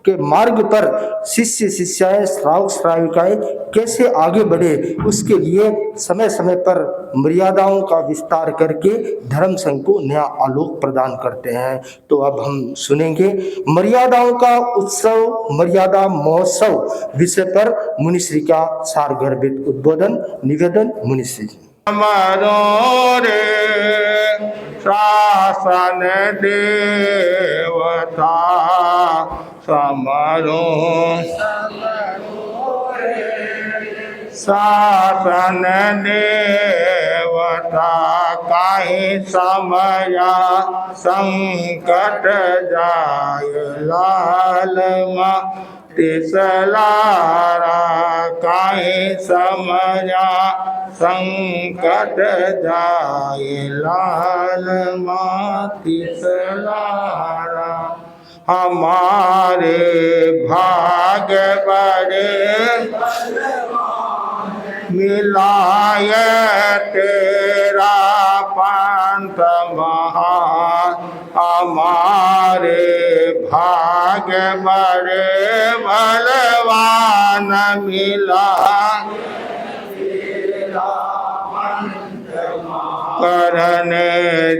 के मार्ग पर शिष्य शिष्याएं श्रावक श्राविकाएं कैसे आगे बढ़े, उसके लिए समय समय पर मर्यादाओं का विस्तार करके धर्म संघ को नया आलोक प्रदान करते हैं। तो अब हम सुनेंगे मर्यादाओं का उत्सव, मर्यादा महोत्सव विषय पर मुनिश्री का सार गर्भित उद्बोधन निवेदन मुनिश्री जी। हमारो रे शासन देवता समरो शासन देवता काहे समया संकट जाय लाल तिसलारा काहे समया संकट जाय लाल तिसलारा हमारे भाग्य बड़े मिलाय तेरा पंथ महान हमारे भाग्य बड़े बलवान मिला करने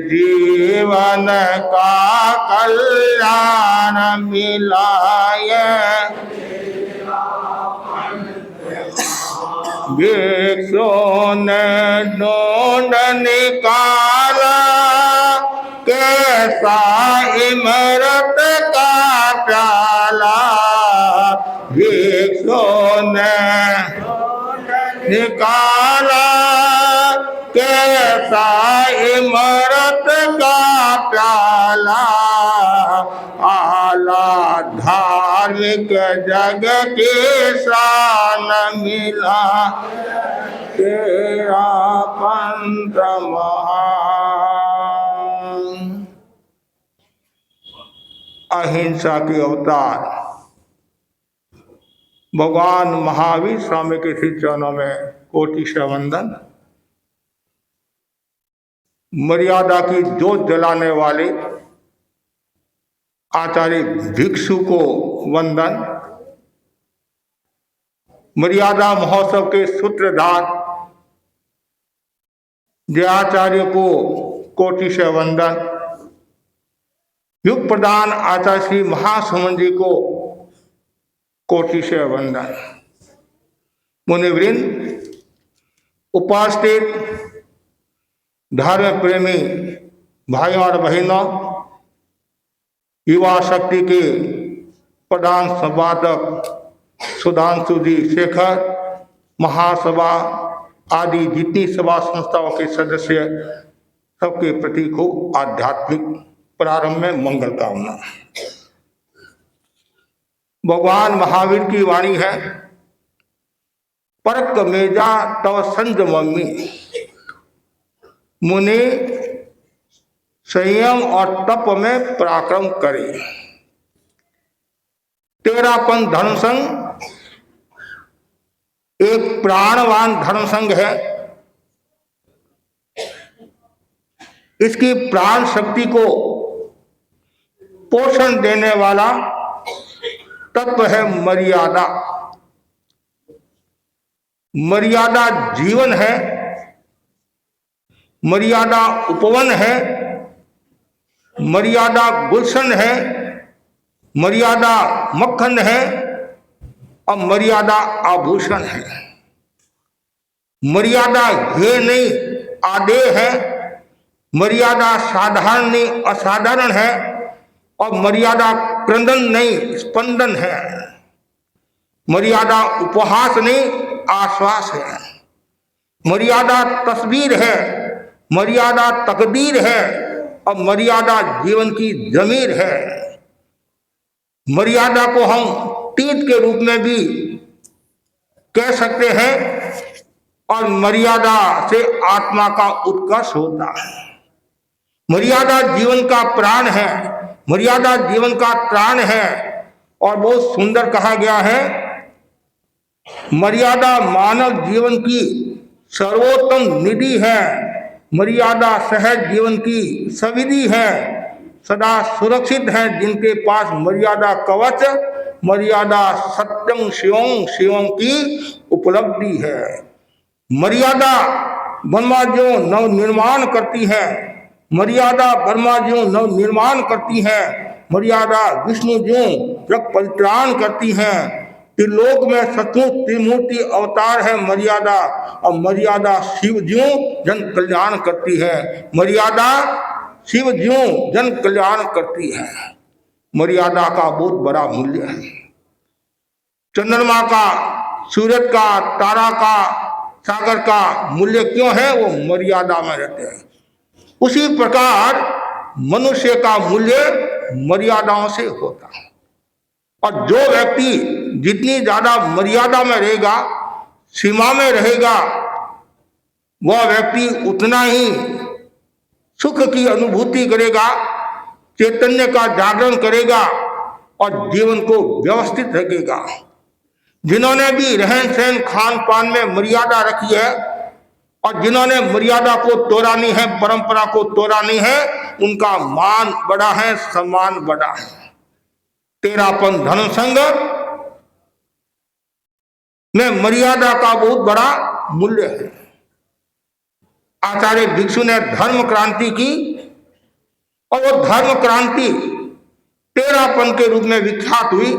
जीवन का कल्याण मिलाय भिक्षु ने ढूंढ निकाला कैसा इमरत का प्याला भिक्षु ने निकाला कैसा इमरत का प्याला आला धा धार्मिक जग के शान मिला तेरा पंथ महान। अहिंसा के अवतार भगवान महावीर स्वामी के श्री चरणों में कोटि से वंदन। मर्यादा की जोत जलाने वाले आचार्य भिक्षु को वंदन। मर्यादा महोत्सव के सूत्रधार जयाचार्य को कोटि से वंदन। युग प्रधान आचार्य श्री महासुमन जी को कोटि से वंदन। मुनिवृंद, उपस्थित धर्म प्रेमी भाइयों और बहनों, युवा शक्ति के प्रधान संपादक सुधांशु जी शेखर, महासभा आदि जितनी सभा संस्थाओं के सदस्य, सबके प्रति को आध्यात्मिक प्रारंभ में मंगल कामना। भगवान महावीर की वाणी है, परक मेजा तव संजमम्मी, मुनि संयम और तप में पराक्रम करे। तेरापन धर्म संघ एक प्राणवान धर्म संघ है। इसकी प्राण शक्ति को पोषण देने वाला तत्व है मर्यादा। मर्यादा जीवन है, मर्यादा उपवन है, मर्यादा गुलशन है, मर्यादा मक्खन है और मर्यादा आभूषण है। मर्यादा ये नहीं आदेय है, मर्यादा साधारण नहीं असाधारण है और मर्यादा क्रंदन नहीं स्पंदन है। मर्यादा उपहास नहीं आश्वास है। मर्यादा तस्वीर है, मर्यादा तकदीर है और मर्यादा जीवन की जमीर है। मर्यादा को हम तीर्थ के रूप में भी कह सकते हैं और मर्यादा से आत्मा का उत्कर्ष होता है। मर्यादा जीवन का प्राण है, मर्यादा जीवन का प्राण है और बहुत सुंदर कहा गया है, मर्यादा मानव जीवन की सर्वोत्तम निधि है, मर्यादा सहज जीवन की सविधि है, सदा सुरक्षित है जिनके पास मर्यादा कवच, मर्यादा सत्यं शिवं शिवं की उपलब्धि है। मर्यादा ब्रह्मा जो नव निर्माण करती है, मर्यादा ब्रह्मा जो नव निर्माण करती है, मर्यादा विष्णु जो जग परित्राण करती है। त्रिलोक में सचमुच त्रिमूर्ति अवतार है मर्यादा और मर्यादा शिव ज्यों जन कल्याण करती है। मर्यादा शिव ज्यों जन कल्याण करती है। मर्यादा का बहुत बड़ा मूल्य है। चंद्रमा का, सूरज का, तारा का, सागर का मूल्य क्यों है? वो मर्यादा में रहते हैं। उसी प्रकार मनुष्य का मूल्य मर्यादाओं से होता है और जो व्यक्ति जितनी ज्यादा मर्यादा में रहेगा, सीमा में रहेगा, वह व्यक्ति उतना ही सुख की अनुभूति करेगा, चैतन्य का जागरण करेगा और जीवन को व्यवस्थित रखेगा। जिन्होंने भी रहन सहन खान पान में मर्यादा रखी है और जिन्होंने मर्यादा को तोड़ानी है, परंपरा को तोड़ानी है, उनका मान बड़ा है, सम्मान बड़ा है। तेरापन धर्म संघ में मर्यादा का बहुत बड़ा मूल्य है। आचार्य भिक्षु ने धर्म क्रांति की और वो धर्म क्रांति तेरापन के रूप में विख्यात हुई।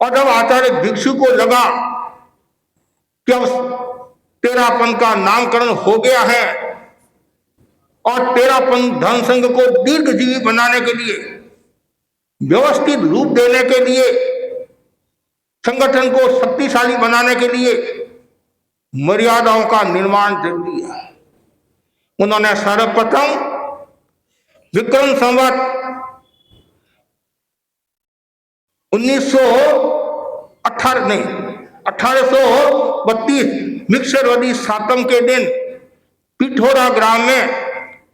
और जब आचार्य भिक्षु को लगा कि अब तेरापन का नामकरण हो गया है और तेरापन धर्म संघ को दीर्घजीवी बनाने के लिए, व्यवस्थित रूप देने के लिए, संगठन को शक्तिशाली बनाने के लिए मर्यादाओं का निर्माण जरूरी है। उन्होंने सर्वप्रथम विक्रम संवत 1832 मिक्सरवदी सातम के दिन पिठोरा ग्राम में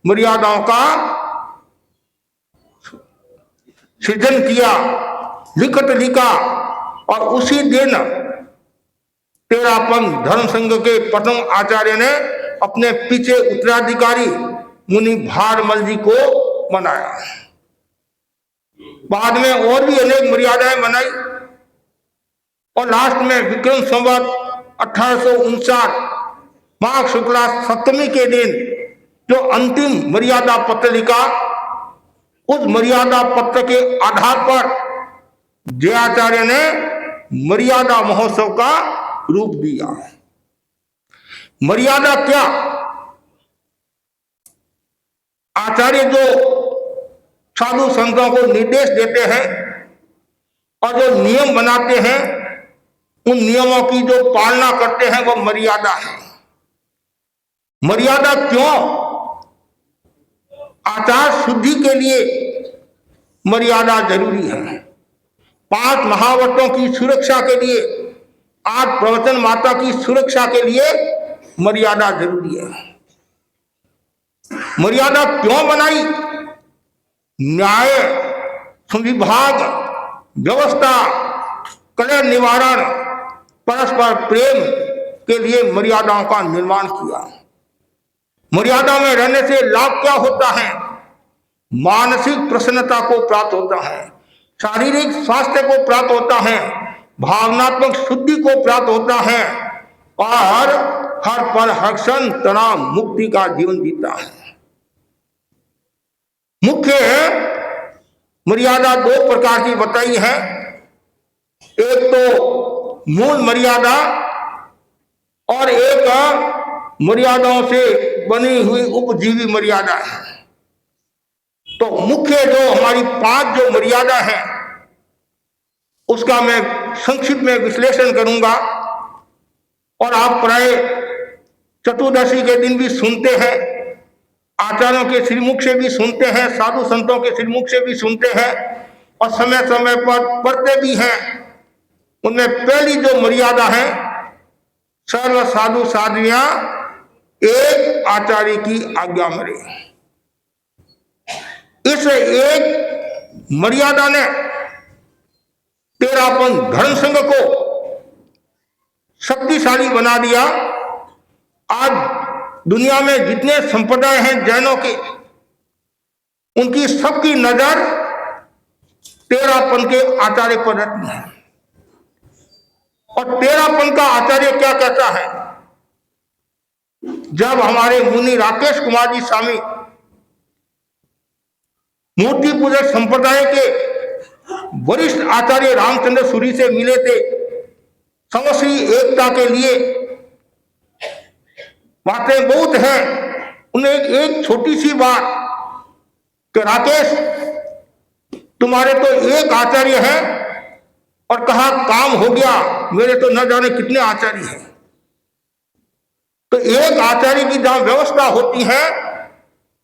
मर्यादाओं का सृजन किया, लिखत लिखा और उसी दिन तेरापंथ धर्म संघ के प्रथम आचार्य ने अपने पीछे उत्तराधिकारी मुनि भारमल जी को बनाया। बाद में और भी अनेक मर्यादाएं बनाई और लास्ट में विक्रम संवत 1859 माघ शुक्ला सप्तमी के दिन जो अंतिम मर्यादा पत्र लिखा, उस मर्यादा पत्र के आधार पर जयाचार्य ने मर्यादा महोत्सव का रूप दिया। मर्यादा क्या? आचार्य जो साधु संतों को निर्देश देते हैं और जो नियम बनाते हैं, उन नियमों की जो पालना करते हैं वो मर्यादा है। मर्यादा क्यों? आचार शुद्धि के लिए मर्यादा जरूरी है। 5 महाव्रतों की सुरक्षा के लिए, 8 प्रवचन माता की सुरक्षा के लिए मर्यादा जरूरी है। मर्यादा क्यों बनाई? न्याय, संविभाग, व्यवस्था, कलह निवारण, परस्पर प्रेम के लिए मर्यादाओं का निर्माण किया। मर्यादा में रहने से लाभ क्या होता है? मानसिक प्रसन्नता को प्राप्त होता है, शारीरिक स्वास्थ्य को प्राप्त होता है, भावनात्मक शुद्धि को प्राप्त होता है और हर पल हर क्षण तनाव मुक्ति का जीवन जीता है। मुख्य मर्यादा 2 प्रकार की बताई है। एक तो मूल मर्यादा और एक मर्यादाओं से बनी हुई उपजीवी मर्यादा है। तो मुख्य जो हमारी 5 जो मर्यादा है उसका मैं संक्षिप्त में विश्लेषण करूंगा। और आप प्राय चतुर्दशी के दिन भी सुनते हैं, आचार्यों के श्रीमुख से भी सुनते हैं, साधु संतों के श्रीमुख से भी सुनते हैं और समय समय पर पढ़ते भी हैं। उनमें पहली जो मर्यादा है, सर्व साधु साध्वियां एक आचार्य की आज्ञा मरे। इस एक मर्यादा ने तेरापंथ धर्म संघ को शक्तिशाली बना दिया। आज दुनिया में जितने संप्रदाय हैं जैनों के, उनकी सबकी नजर तेरापंथ के आचार्य पर रहती है। और तेरापंथ का आचार्य क्या कहता है? जब हमारे मुनि राकेश कुमार जी स्वामी मूर्ति पूजक संप्रदाय के वरिष्ठ आचार्य रामचंद्र सूरी से मिले थे समश्री एकता के लिए, बातें बहुत हैं। उन्हें एक छोटी सी बात कि राकेश तुम्हारे तो एक आचार्य हैं, और कहा काम हो गया, मेरे तो न जाने कितने आचार्य हैं। तो एक आचार्य की जहां व्यवस्था होती है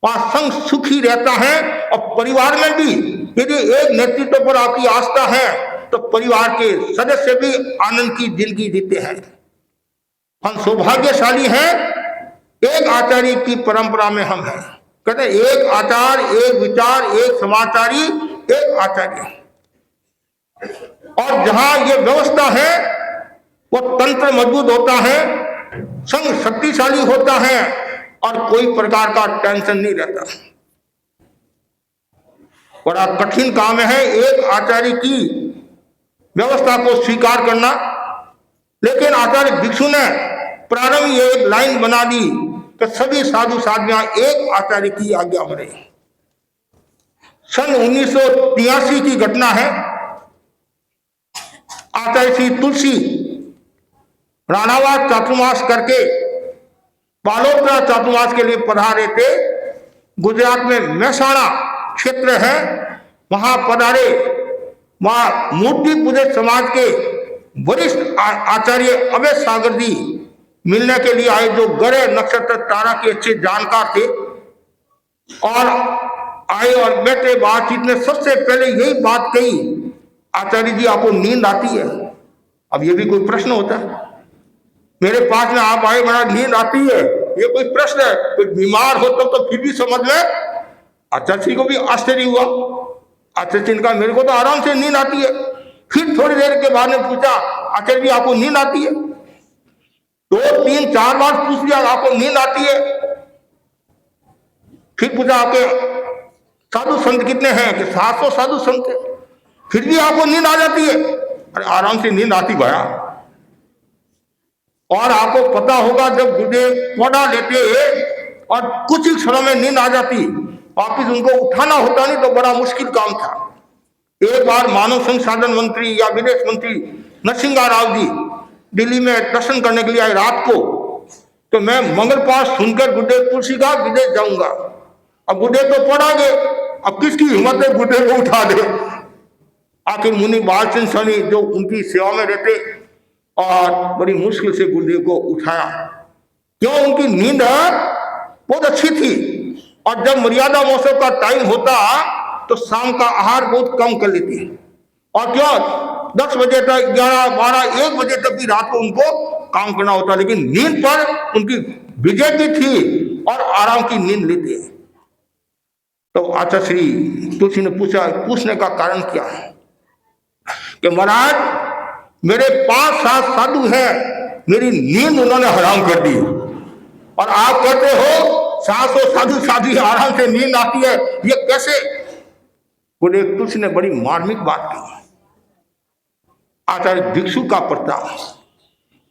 वहां संघ सुखी रहता है। और परिवार में भी यदि एक नेतृत्व पर आपकी आस्था है तो परिवार के सदस्य भी आनंद की जिंदगी जीते हैं। हम सौभाग्यशाली हैं, एक आचार्य की परंपरा में हम हैं। कहते हैं एक आचार, एक विचार, एक समाचारी, एक आचार्य। और जहां ये व्यवस्था है वो तंत्र मजबूत होता है, संघ शक्तिशाली होता है और कोई प्रकार का टेंशन नहीं रहता। बड़ा कठिन काम है एक आचार्य की व्यवस्था को स्वीकार करना। लेकिन आचार्य भिक्षु ने प्रारंभ ये एक लाइन बना दी कि सभी साधु साध्वियां एक आचार्य की आज्ञा मरे। सन 1983 की घटना है। आचार्य श्री तुलसी राणावास चातुर्मास करके बालोतरा चातुर्मास के लिए पधारे थे। गुजरात में मेहसाणा क्षेत्र है, वहां पधारे। वहां मूर्ति पूजक समाज के वरिष्ठ आचार्य अभय सागर जी मिलने के लिए आए, जो ग्रह नक्षत्र तारा के अच्छे जानकार थे। और आए और बैठे, बातचीत में सबसे पहले यही बात कही आचार्य जी आपको नींद आती है? अब ये भी कोई प्रश्न होता है, मेरे पास में आप आए, बड़ा नींद आती है, ये कोई प्रश्न है? कोई बीमार हो तब तो फिर भी समझ ले। आचार्य जी को भी आश्चर्य हुआ। आचार्य जी ने कहा मेरे को तो आराम से नींद आती है। फिर थोड़ी देर के बाद में पूछा, आचार्य जी आपको नींद आती है? 2, 3, 4 बार पूछ लिया आपको नींद आती है। फिर पूछा आपके साधु संत कितने हैं? कि 700 साधु संत हैं। फिर भी आपको नींद आ जाती है? अरे आराम से नींद आती भया। और आपको पता होगा जब गुरुदेव पौधा लेते और कुछ ही क्षणों में नींद आ जाती, वापिस उनको उठाना होता नहीं तो बड़ा मुश्किल काम था। एक बार मानव संसाधन मंत्री या विदेश मंत्री नरसिंह राव जी दिल्ली में दर्शन करने के लिए आए रात को, तो मैं मंगल पाठ सुनकर गुरुदेव तुलसी का विदेश जाऊंगा। अब गुरुदेव तो पड़ा गए, अब किसकी हिम्मत है गुरुदेव को उठा दे? आखिर मुनि बालचंद सनी जो उनकी सेवा में रहते और बड़ी मुश्किल से गुरुदेव को उठाया। क्यों? उनकी नींद बहुत अच्छी थी और जब मर्यादा महोत्सव का टाइम होता तो शाम का आहार बहुत कम कर लेती है। और क्यों? 10 बजे तक, 11, 12, 1 बजे तक भी रात को उनको काम करना होता, लेकिन नींद पर उनकी विजय भी थी और आराम की नींद लेते। तो आचार्य श्री तुलसी ने पूछने का कारण क्या है कि महाराज मेरे 5-7 साधु हैं, मेरी नींद उन्होंने हराम कर दी, और आप कहते हो 700 साधु साधु आराम से नींद आती है, ये कैसे? गुरुदेव तुलसी ने बड़ी मार्मिक बात की। आचार्य भिक्षु का प्रताप।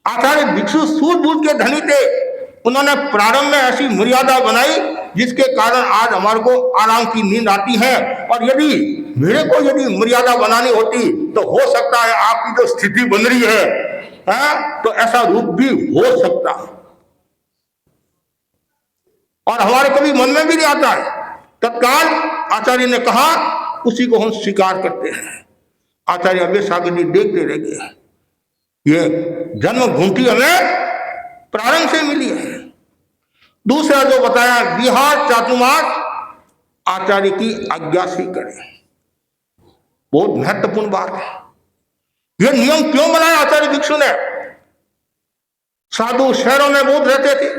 आचार्य भिक्षु सूझबूझ के धनी थे। उन्होंने प्रारंभ में ऐसी मर्यादा बनाई जिसके कारण आज हमारे को आराम की नींद आती है। और यदि मेरे को मर्यादा बनानी होती तो हो सकता है आपकी जो स्थिति बन रही है तो ऐसा रूप भी हो सकता, और हमारे कभी मन में भी नहीं आता है। तत्काल आचार्य ने कहा उसी को हम स्वीकार करते हैं। आचार्य अभय सागर जी देखते रह गए। ये जन्म घूंटी हमें प्रारंभ से मिली है। दूसरा जो बताया, बिहार चातुर्मास आचार्य की आज्ञा से करें, बहुत महत्वपूर्ण बात है। यह नियम क्यों बनाया आचार्य भिक्षु ने? साधु शहरों में बहुत रहते थे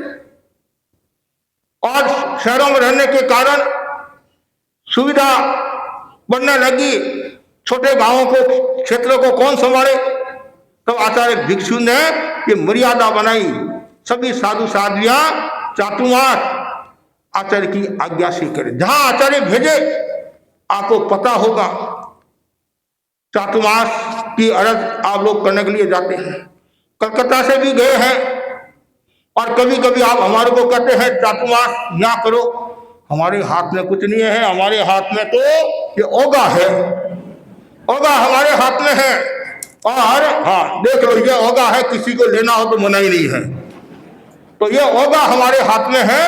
और शहरों में रहने के कारण सुविधा बढ़ने लगी, छोटे गांवों को, क्षेत्रों को कौन संभाले? तो आचार्य भिक्षु ने ये मर्यादा बनाई, सभी साधु साध्वियां चातुर्मास आचार्य की आज्ञा से करें। जहां आचार्य भेजे, आपको पता होगा चातुर्मास की अर्ज आप लोग करने के लिए जाते हैं। कलकत्ता से भी गए हैं और कभी कभी आप हमारे को कहते हैं चातुर्मास ना करो। हमारे हाथ में कुछ नहीं है, हमारे हाथ में तो ये ओगा है, ओगा हमारे हाथ में है। और हाँ देख लो, ये ओगा है, किसी को लेना हो तो मना ही नहीं है, तो ये ओगा हमारे हाथ में है।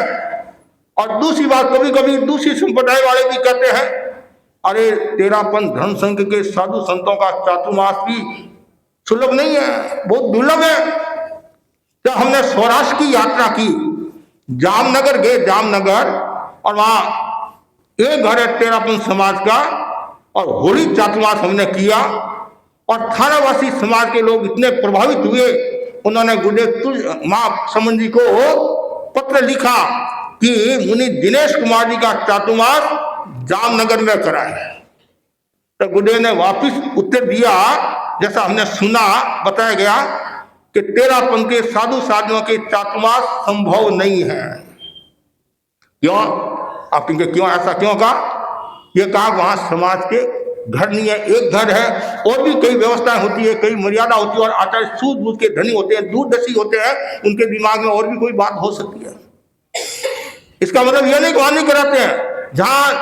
और दूसरी बात, कभी कभी दूसरी संप्रदाय वाले भी कहते हैं अरे तेरापन धर्म संघ के साधु संतों का चातुर्मास भी सुलभ नहीं है, बहुत दुर्लभ है। जब हमने सौराष्ट्र की यात्रा की, जामनगर गए, जामनगर, और वहां एक घर है तेरापन समाज का, और होली चातुर्मास हमने किया और थानावासी समाज के लोग इतने प्रभावित हुए, उन्होंने गुरुदेव मां समन जी को पत्र लिखा कि मुनि दिनेश कुमार जी का चातुर्मास जामनगर में कराए। तो गुरुदेव ने वापिस उत्तर दिया, जैसा हमने सुना, बताया गया कि तेरापन के साधु साधुओं के चातुर्मास संभव नहीं है। क्यों? आप कहेंगे क्यों, ऐसा क्यों कहा? ये कहा वहां समाज के घर नहीं है, एक घर है, और भी कई व्यवस्थाएं होती है, कई मर्यादा होती है, और आचार्य सूझबूझ के धनी होते हैं, दूरदर्शी होते हैं, उनके दिमाग में और भी कोई बात हो सकती है। इसका मतलब यह नहीं कि वहां नहीं कराते हैं। जहां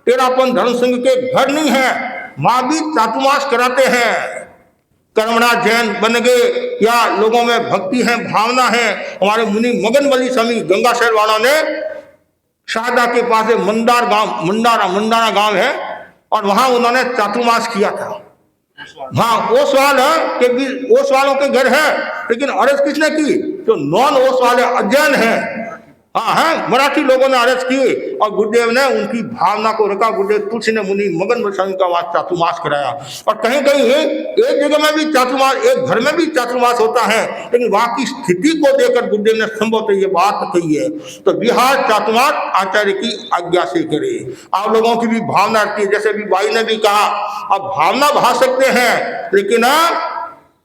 तेरापन धर्म संघ के घर नहीं है, वहां भी चातुर्मास कराते हैं। कर्मणा जैन बन गए, या लोगों में भक्ति है, भावना है। हमारे मुनि मगनवली स्वामी गंगाशहर वालों ने शारदा के पास मंदार गांव, मंडारा गांव है, और वहां उन्होंने चातुर्मास किया था। हाँ, ओसवाल के भी ओस वालों के घर है, लेकिन अर्ज किसने की? जो नॉन ओस वाले अजैन हैं, हाँ हाँ, मराठी लोगों ने अरेस्ट किए और गुरुदेव ने उनकी भावना को रखा। गुरुदेव तुलसी ने मुनि मगन गोस्वामी का वहां चातुर्मास कराया। और कहीं कहीं एक जगह में भी चातुर्मास, एक घर में भी चातुर्मास होता है, लेकिन वहां की स्थिति को देखकर गुरुदेव ने संभवतः ये बात कही है। तो विहार चातुर्मास आचार्य की आज्ञा से करे। आप लोगों की भी भावना रहती है, जैसे भी भाई ने भी कहा, आप भावना भा सकते हैं, लेकिन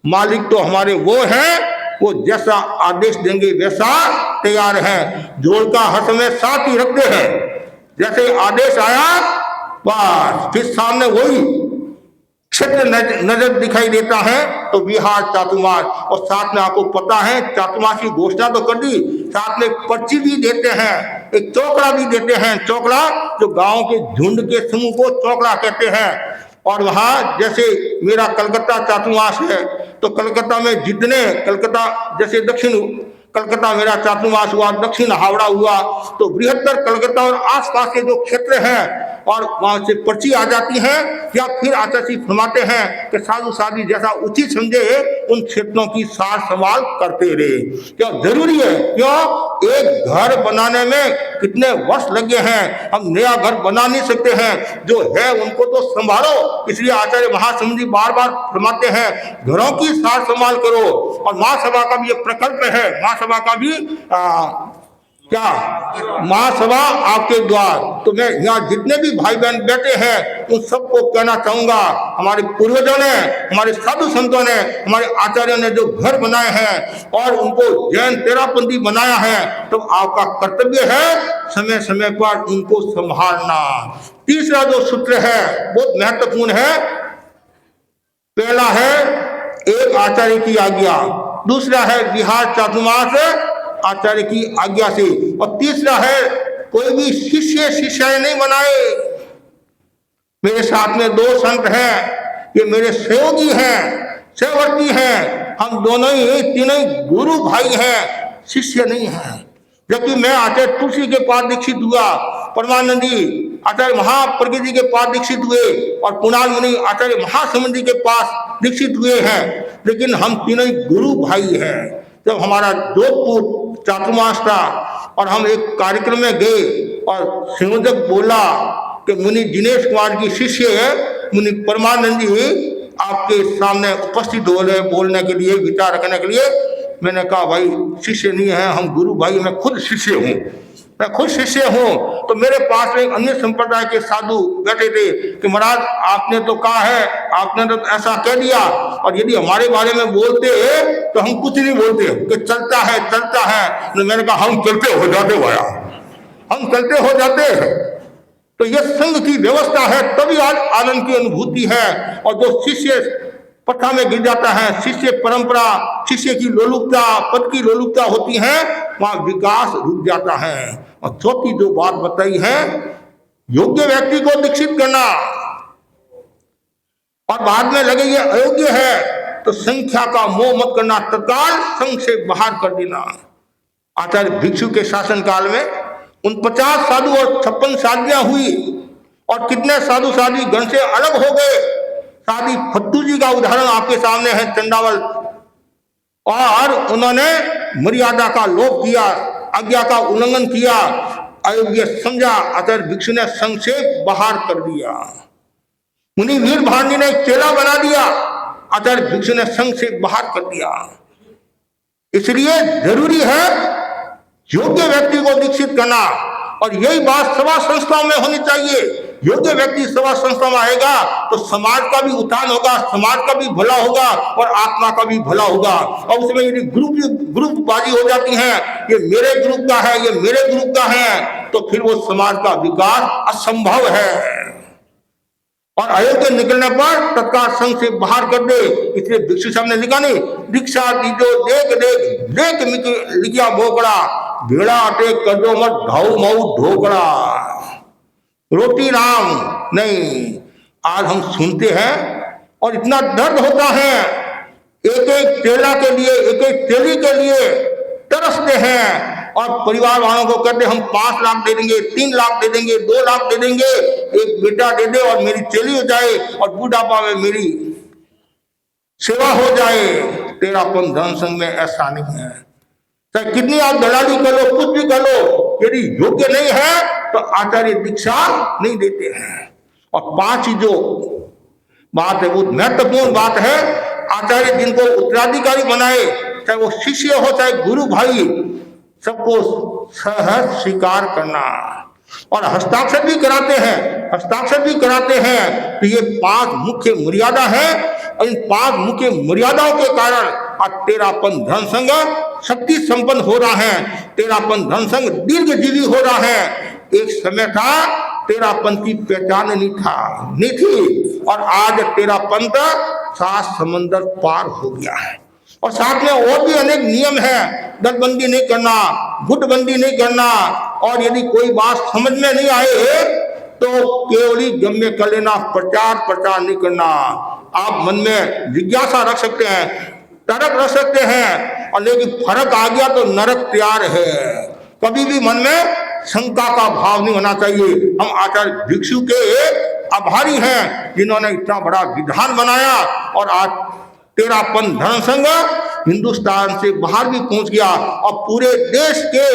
मालिक तो हमारे वो हैं, वो जैसा आदेश देंगे वैसा तैयार है। जोड़ का हर समय साथ ही रखते हैं। जैसे आदेश आया बस फिर सामने वही क्षेत्र नजर दिखाई देता है। तो विहार चातुर्मास, और साथ में आपको पता है चातुर्मास की घोषणा तो कर दी, साथ में पर्ची भी देते हैं, एक चौकड़ा भी देते हैं। चौकड़ा जो गांव के झुंड के समूह को चौकड़ा कहते हैं। और वहां जैसे मेरा कलकत्ता चातुर्मास है, तो कलकत्ता में जितने कलकत्ता जैसे दक्षिण कलकत्ता मेरा चातुर्मास हुआ, दक्षिण हावड़ा हुआ, तो बृहत्तर कलकत्ता और आसपास के जो क्षेत्र हैं और वहां से पर्ची आ जाती है, या फिर आचार्य फरमाते हैं कि साधु साधी जैसा उचित समझे उन क्षेत्रों की सार संभाल करते रहे। क्यों जरूरी है? क्यों? एक घर बनाने में कितने वर्ष लगे हैं, हम नया घर बना नहीं सकते हैं, जो है उनको तो संभालो। इसलिए आचार्य महासमुनि बार बार फरमाते हैं घरों की सार संभाल करो। और महासभा का भी एक प्रकल्प है, महासभा का भी क्या महासभा आपके द्वार। तो मैं यहाँ जितने भी भाई बहन बैठे हैं उन सबको कहना चाहूंगा, हमारे पूर्वजों ने, हमारे साधु संतों ने, हमारे आचार्यों ने जो घर बनाए हैं और उनको जैन तेरापंथी बनाया है, तो आपका कर्तव्य है समय समय पर उनको संभालना। तीसरा जो सूत्र है बहुत महत्वपूर्ण है। पहला है एक आचार्य की आज्ञा, दूसरा है विहार चातुर्मास आचार्य की आज्ञा से, और तीसरा है कोई भी शिष्य शिष्य नहीं बनाए। मेरे साथ में दो संत हैं, ये मेरे सहयोगी हैं, सहवर्ती हैं, हम दोनों ही तीनों गुरु भाई हैं, शिष्य नहीं हैं। जबकि मैं आचार्य तुलसी के पास दीक्षित हुआ, परमानंदी आचार्य महाप्रज्ञ जी के पास दीक्षित हुए, और कुणाल मुनि आचार्य महासमुनि के पास दीक्षित हुए हैं, लेकिन हम तीनों ही गुरु भाई हैं। जब हमारा जोधपुर चातुर्मास था और हम एक कार्यक्रम में गए और संयोजक बोला कि मुनि दिनेश कुमार की शिष्य है मुनि परमानंद जी आपके सामने उपस्थित हो रहे बोलने के लिए, विचार रखने के लिए। मैंने कहा भाई शिष्य नहीं है, हम गुरु भाई, मैं खुद शिष्य हूँ, मैं खुद शिष्य हूँ। तो मेरे पास में एक अन्य संप्रदाय के साधु बैठे थे कि महाराज आपने तो कहा है, आपने तो ऐसा कह दिया, और यदि हमारे बारे में बोलते तो हम कुछ नहीं बोलते कि चलता है चलता है। तो मैंने कहा हम चलते हो जाते भैया, हम चलते हो जाते। तो ये संघ की व्यवस्था है, तभी आज आनंद की अनुभूति है। और जो शिष्य प्रथा में गिर जाता है, शिष्य परंपरा, शिष्य की लोलुपता, पद की लोलुपता होती है, वहां विकास रुक जाता है। और चौथी जो बात बताई है, योग्य व्यक्ति को दीक्षित करना, और बाद में लगे ये अयोग्य है तो संख्या का मोह मत करना, तत्काल संघ से बाहर कर देना। आचार्य भिक्षु के शासन काल में 49 साधु और 56 साधियां हुई, और कितने साधु साधी गण से अलग हो गए। साधी फत्तू जी का उदाहरण आपके सामने है, चंडावल, और उन्होंने मर्यादा का लोप किया, आज्ञा का उल्लंघन किया, अयोग्य समझा, आचार्य भिक्षु ने संघ से बाहर कर दिया। मुनि वीर भांडी ने चेला बना दिया, आचार्य भिक्षु ने संघ से बाहर कर दिया। इसलिए जरूरी है योग्य व्यक्ति को दीक्षित करना, और यही बात सभा संस्थाओं में होनी चाहिए। योग्य व्यक्ति सभा संस्था में आएगा तो समाज का भी उत्थान होगा, समाज का भी भला होगा, और आत्मा का भी भला होगा। और उसमें यदि ग्रुपबाजी हो जाती है, ये मेरे ग्रुप का है, ये मेरे ग्रुप का है, तो फिर वो समाज का विकास असंभव है। और अयोग्य निकलने पर तत्काल संघ से बाहर कर दे। इसलिए भिक्षु साहब ने लिखा नहीं, दीक्षा दीजो देख देख देख लिखिया बोकड़ा, भेड़ा अटे कर दो मत ढाऊ मऊ ढोकड़ा, रोटी राम नहीं। आज हम सुनते हैं और इतना दर्द होता है, एक एक चेला के लिए, एक एक चेली के लिए तरसते हैं, और परिवार वालों को कहते हम 5 लाख दे देंगे, 3 लाख दे देंगे, 2 लाख दे देंगे, एक बेटा दे दे और मेरी चेली हो जाए, और बुढ़ापा में मेरी सेवा हो जाए। तेरापन धर्म संघ में ऐसा नहीं है। चाहे कितनी आप दलाली कर लो, कुछ भी कर लो, यदि योग्य नहीं है तो आचार्य दीक्षा नहीं देते हैं। और 5 जो बात है वो महत्वपूर्ण बात है। आचार्य जिनको उत्तराधिकारी बनाए, चाहे वो शिष्य हो चाहे गुरु भाई, सबको सहज स्वीकार करना और हस्ताक्षर भी कराते हैं, हस्ताक्षर भी कराते हैं। तो ये 5 मुख्य मर्यादा है और इन 5 मुख्य मर्यादाओं के कारण आज तेरापन धर्म संघ शक्ति संपन्न हो रहा है, तेरापन धर्म संघ दीर्घजीवी हो रहा है। एक समय था तेरापन की पहचान नहीं थी और आज तेरापंथ 7 समंदर पार हो गया है। और साथ में और भी अनेक नियम है, दलबंदी नहीं करना, गुटबंदी नहीं करना, और यदि कोई बात समझ में नहीं आए तो केवली गम्य कर लेना, प्रचार नहीं करना। आप मन में जिज्ञासा रख सकते हैं, तर्क रख सकते हैं, और लेकिन फर्क आ गया तो नरक तैयार है। कभी भी मन में शंका का भाव नहीं होना चाहिए। हम आचार्य भिक्षु के आभारी हैं जिन्होंने इतना बड़ा विधान बनाया और आज तेरापन धर्म संघ हिंदुस्तान से बाहर भी पहुंच गया और पूरे देश के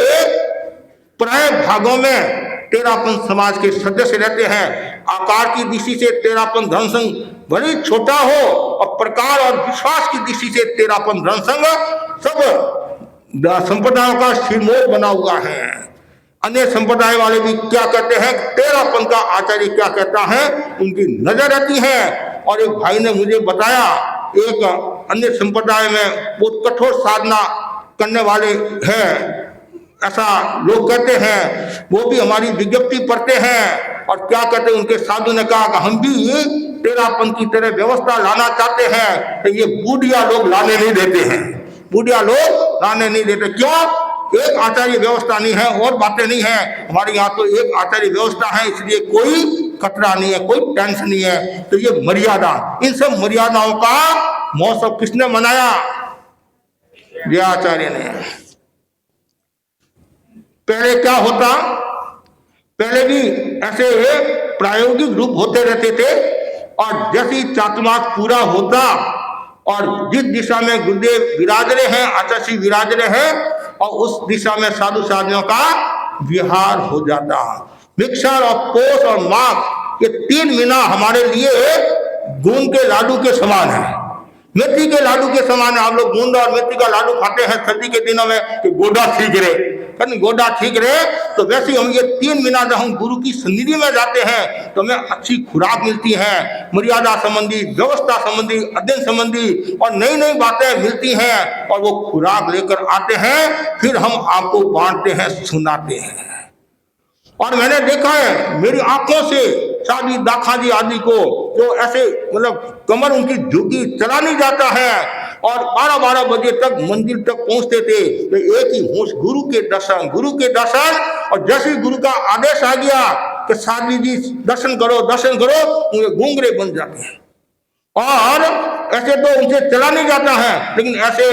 प्राय भागों में तेरापन समाज के सदस्य रहते हैं। आकार की दृष्टि से तेरापन धर्म संघ भले छोटा हो और प्रकार और विश्वास की दृष्टि से तेरापन धर्म संघ सब संप्रदायों का सिरमौर बना हुआ है। अन्य संप्रदाय वाले भी क्या कहते हैं, तेरापन का आचार्य क्या कहता है, उनकी नजर रहती है। और एक भाई ने मुझे बताया, एक अन्य संप्रदाय में बहुत कठोर साधना करने वाले हैं, ऐसा लोग कहते हैं, वो भी हमारी विज्ञप्ति पढ़ते हैं और क्या कहते हैं, उनके साधु ने कहा कि हम भी तेरापन की तरह व्यवस्था लाना चाहते हैं, तो ये बूढ़िया लोग लाने नहीं देते हैं, बूढ़िया लोग लाने नहीं देते। क्यों? एक आचार्य व्यवस्था नहीं है और बातें नहीं है, हमारे यहाँ तो एक आचार्य व्यवस्था है, इसलिए कोई खतरा नहीं है, कोई टेंशन नहीं है। तो ये मर्यादा, इन सब मर्यादाओं का महोत्सव किसने मनाया? ये आचार्य ने। पहले क्या होता, पहले भी ऐसे प्रायोगिक रूप होते रहते थे और जैसे ही चातुर्मास पूरा होता और जिस दिशा में गुरुदेव विराज रहे हैं, आचार्य विराज रहे हैं, और उस दिशा में साधु साधियों का विहार हो जाता। मिक्सर और पोष और माघ ये 3 महीना हमारे लिए गूंद के लाडू के समान है, मेथी के लाडू के समान है। आप लोग गूंद और मेथी का लाडू खाते हैं सर्दी के दिनों में कि गोडा ठीक रहे, गोडा ठीक रहे, तो वैसे हम ये 3 महीना जब हम गुरु की सन्निधि में जाते हैं तो हमें अच्छी खुराक मिलती है, मर्यादा संबंधी, व्यवस्था संबंधी, अध्ययन संबंधी और नई नई बातें मिलती हैं, और वो खुराक लेकर आते हैं, फिर हम आपको बांटते हैं, सुनाते हैं। और मैंने देखा है मेरी आंखों से शादी दाखा जी आदि को, जो ऐसे मतलब कमर उनकी झुकी, चला नहीं जाता है और 12-12 बजे तक मंदिर तक पहुंचते थे, तो एक ही होश, गुरु के दर्शन, गुरु के दर्शन। और जैसे ही गुरु का आदेश आ गया कि साधवी जी दर्शन करो, दर्शन करो, उनके घूंघरे बन जाते हैं। और ऐसे तो उनसे चला नहीं जाता है, लेकिन ऐसे